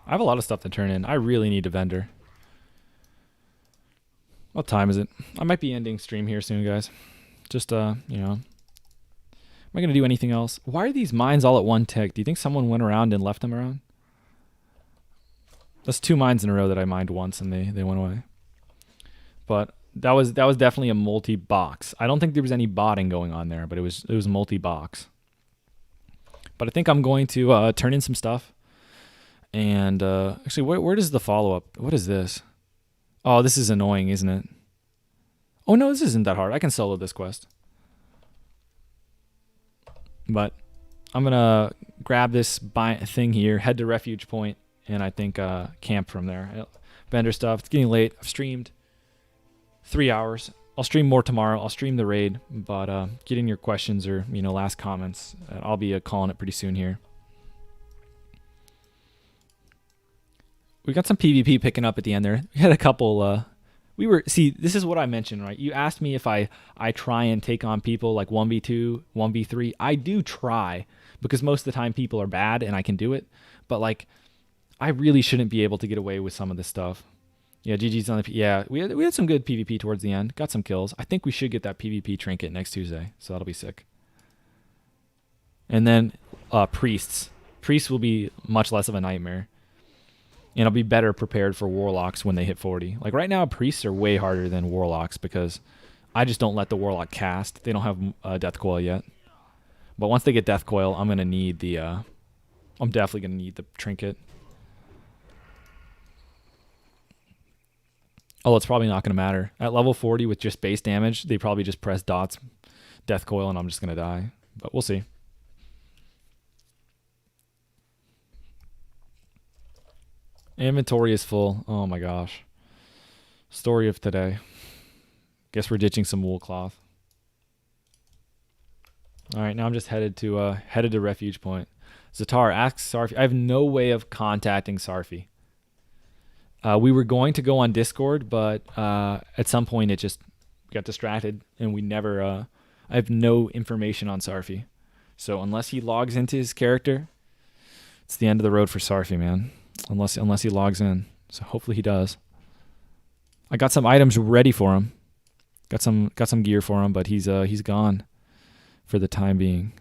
I have a lot of stuff to turn in. I really need a vendor. What time is it? I might be ending stream here soon, guys. Just, am I going to do anything else? Why are these mines all at 1 tick? Do you think someone went around and left them around? That's 2 mines in a row that I mined once and they went away. But that was definitely a multi-box. I don't think there was any botting going on there, but it was multi-box. But I think I'm going to turn in some stuff. And actually, where does the follow-up? What is this? Oh, this is annoying, isn't it? Oh, no, this isn't that hard. I can solo this quest. But I'm going to grab this thing here, head to Refuge Point, and I think camp from there. Vendor stuff. It's getting late. I've streamed 3 hours. I'll stream more tomorrow. I'll stream the raid. But get in your questions or, last comments. I'll be calling it pretty soon here. We got some PvP picking up at the end there. We had a couple. This is what I mentioned, right? You asked me if I try and take on people like 1v2, 1v3. I do try because most of the time people are bad and I can do it. But like, I really shouldn't be able to get away with some of this stuff. Yeah, GG's on the... Yeah, we had some good PvP towards the end. Got some kills. I think we should get that PvP trinket next Tuesday. So that'll be sick. And then priests. Priests will be much less of a nightmare. And I'll be better prepared for warlocks when they hit 40. Like right now, priests are way harder than warlocks because I just don't let the warlock cast. They don't have death coil yet. But once they get death coil, I'm gonna need the I'm definitely going to need the trinket. Oh, it's probably not going to matter. At level 40 with just base damage, they probably just press dots, death coil, and I'm just going to die. But we'll see. Inventory is full. Oh my gosh. Story of today. Guess we're ditching some wool cloth. All right, now I'm just headed to Refuge Point. Zatar asks Sarfi. I have no way of contacting Sarfi. We were going to go on Discord, but at some point it just got distracted, and we never. I have no information on Sarfi, so unless he logs into his character, it's the end of the road for Sarfi, man. Unless he logs in, so hopefully he does. I got some items ready for him. Got some gear for him, but he's gone for the time being.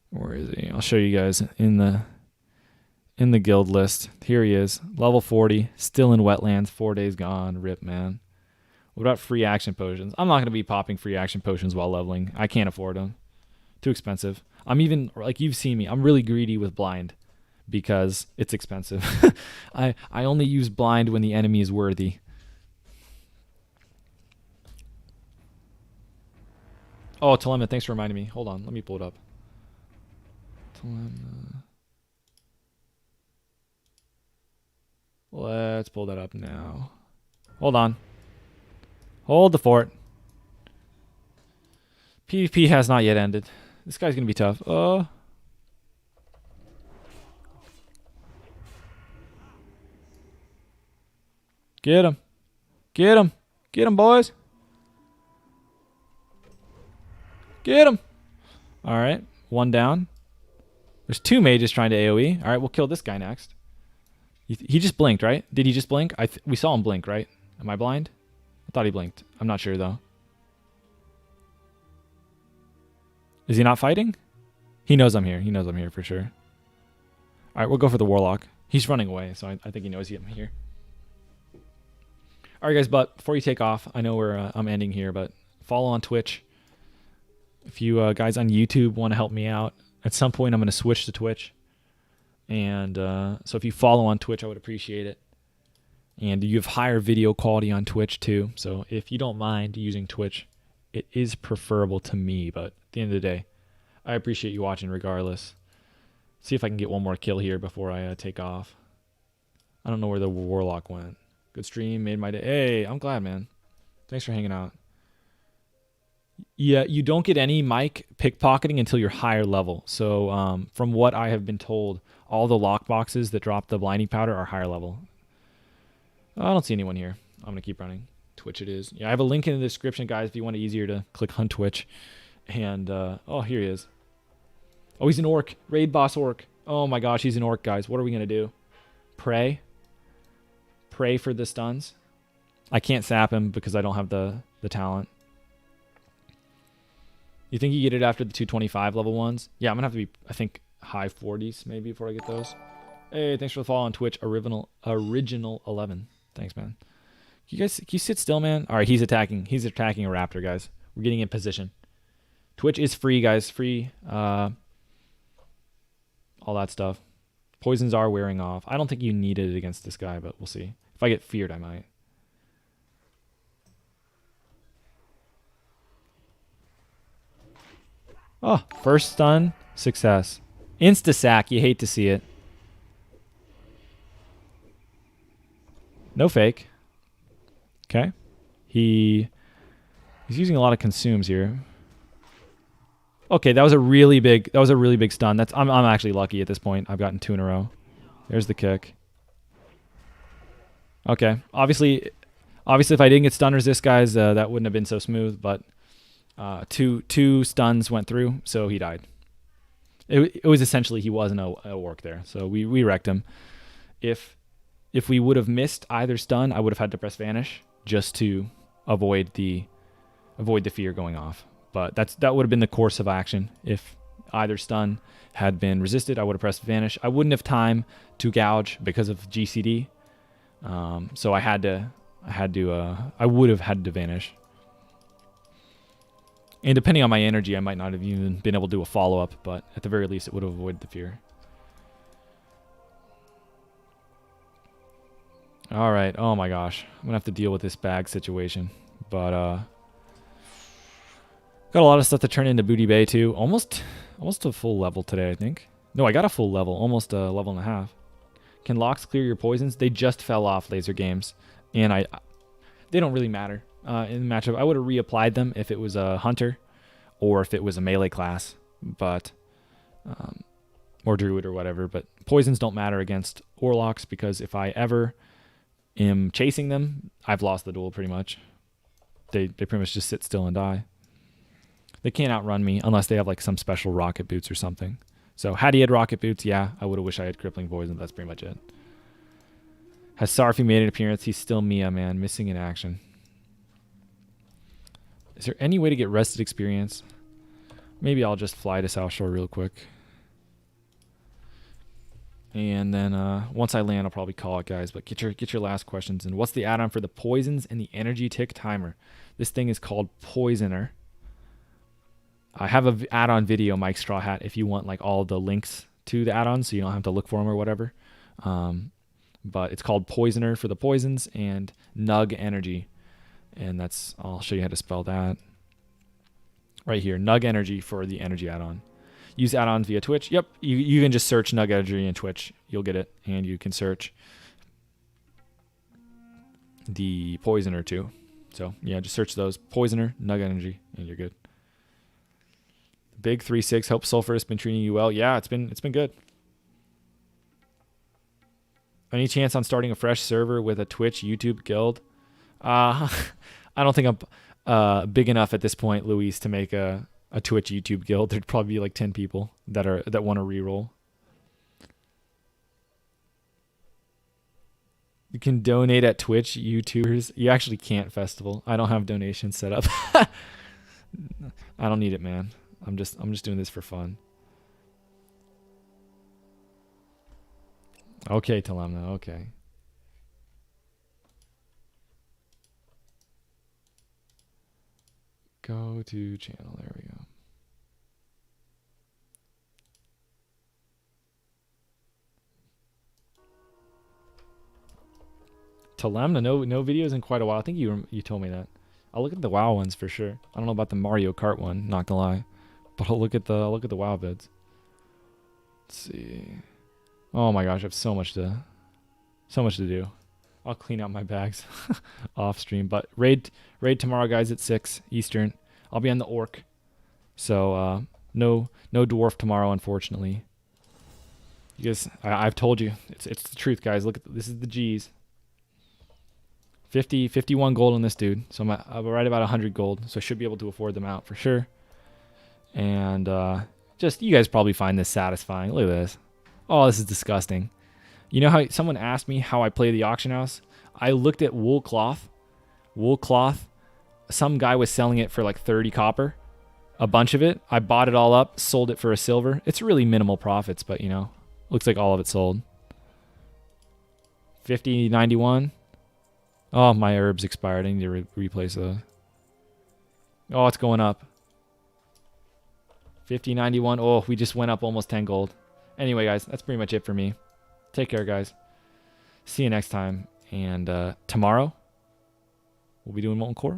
Where is he? I'll show you guys in the guild list. Here he is, level 40, still in wetlands, 4 days gone. Rip, man. What about free action potions? I'm not going to be popping free action potions while leveling. I can't afford them. Too expensive. I'm even, like you've seen me, I'm really greedy with blind because it's expensive. I only use blind when the enemy is worthy. Oh, Telema, thanks for reminding me. Hold on, let me pull it up. Telema. Let's pull that up now. Hold on. Hold the fort. PvP has not yet ended. This guy's going to be tough. Get him. Get him. Get him, boys. Get him. All right. One down. There's 2 mages trying to AoE. All right, we'll kill this guy next. He just blinked, right? Did he just blink? We saw him blink, right? Am I blind? I thought he blinked. I'm not sure, though. Is he not fighting? He knows I'm here. He knows I'm here for sure. All right, we'll go for the Warlock. He's running away, so I think he knows I'm here. All right, guys, but before you take off, I know I'm ending here, but follow on Twitch. If you guys on YouTube want to help me out, at some point I'm going to switch to Twitch. And so if you follow on Twitch, I would appreciate it. And you have higher video quality on Twitch too. So if you don't mind using Twitch, it is preferable to me. But at the end of the day, I appreciate you watching regardless. See if I can get one more kill here before I take off. I don't know where the Warlock went. Good stream, made my day. Hey, I'm glad, man. Thanks for hanging out. Yeah, you don't get any mic pickpocketing until you're higher level. So from what I have been told, all the lock boxes that drop the blinding powder are higher level. I don't see anyone here. I'm going to keep running. Twitch it is. Yeah, I have a link in the description, guys, if you want it easier to click on Twitch. And, oh, here he is. Oh, he's an orc. Raid boss orc. Oh, my gosh, he's an orc, guys. What are we going to do? Pray? Pray for the stuns? I can't sap him because I don't have the talent. You think you get it after the 225 level ones? Yeah, I'm going to have to be, I think, high 40s maybe before I get those. Hey, thanks for the follow on Twitch. Original 11. Thanks, man. Can you sit still, man? All right, he's attacking. He's attacking a raptor, guys. We're getting in position. Twitch is free, guys. Free. All that stuff. Poisons are wearing off. I don't think you need it against this guy, but we'll see. If I get feared, I might. Oh, first stun. Success. Insta-sack. You hate to see it. No fake. Okay. He's using a lot of consumes here. Okay, that was a really big stun. I'm actually lucky at this point. I've gotten 2 in a row. There's the kick. Okay. Obviously if I didn't get stun resist, guys, that wouldn't have been so smooth, but two stuns went through, so he died. It was essentially he wasn't a orc there, so we wrecked him. If we would have missed either stun, I would have had to press vanish just to avoid the fear going off. But that would have been the course of action. If either stun had been resisted, I would have pressed vanish. I wouldn't have time to gouge because of GCD. So I would have had to vanish. And depending on my energy, I might not have even been able to do a follow-up, but at the very least, it would have avoided the fear. All right. Oh my gosh. I'm gonna have to deal with this bag situation. But got a lot of stuff to turn into Booty Bay too. Almost a full level today, I think. No, I got a full level. Almost a level and a half. Can locks clear your poisons? They just fell off laser games, and they don't really matter in the matchup. I would have reapplied them if it was a hunter, or if it was a melee class, but or druid or whatever. But poisons don't matter against warlocks because if I ever am chasing them, I've lost the duel pretty much. They pretty much just sit still and die. They can't outrun me unless they have like some special rocket boots or something. So had he had rocket boots, yeah, I would have wished I had crippling poison. That's pretty much it. Has Sarfi made an appearance? He's still Mia, man. Missing in action. Is there any way to get rested experience? Maybe I'll just fly to South Shore real quick. And then once I land, I'll probably call it, guys. But get your last questions in. What's the add-on for the poisons and the energy tick timer? This thing is called Poisoner. I have an add-on video, Mike Straw Hat, if you want like all the links to the add-ons so you don't have to look for them or whatever. But it's called Poisoner for the poisons and Nug Energy. And I'll show you how to spell that. Right here, Nug Energy for the energy add-on. Use add-ons via Twitch. Yep, you can just search Nug Energy in Twitch. You'll get it. And you can search the Poisoner too. So yeah, just search those. Poisoner, Nug Energy, and you're good. Big 3-6. Hope Sulfuras has been treating you well. Yeah, it's been good. Any chance on starting a fresh server with a Twitch YouTube guild? I don't think I'm big enough at this point, Luis, to make a Twitch YouTube guild. There'd probably be like 10 people that want to reroll. You can donate at Twitch, YouTubers. You actually can't, Festival. I don't have donations set up. I don't need it, man. I'm just doing this for fun. Okay, Talamna, okay. Go to channel, there we go. Talamna, no videos in quite a while. I think you told me that. I'll look at the WoW ones for sure. I don't know about the Mario Kart one, not gonna lie. But I'll look at the WoW vids. Let's see. Oh my gosh, I have so much to do. I'll clean out my bags off stream. But raid tomorrow, guys, at 6 Eastern. I'll be on the Orc. So no dwarf tomorrow, unfortunately. You guys, I've told you, it's the truth, guys. Look at this is the G's. 51 gold on this dude. So I'm right about 100 gold. So I should be able to afford them out for sure. And just, you guys probably find this satisfying. Look at this. Oh, this is disgusting. You know how someone asked me how I play the auction house? I looked at wool cloth. Wool cloth. Some guy was selling it for like 30 copper. A bunch of it. I bought it all up, sold it for a silver. It's really minimal profits, but you know, looks like all of it sold. 50.91. Oh, my herbs expired. I need to replace those. Oh, it's going up. 50.91. Oh, we just went up almost 10 gold. Anyway, guys, that's pretty much it for me. Take care, guys. See you next time. And tomorrow, we'll be doing Molten Core.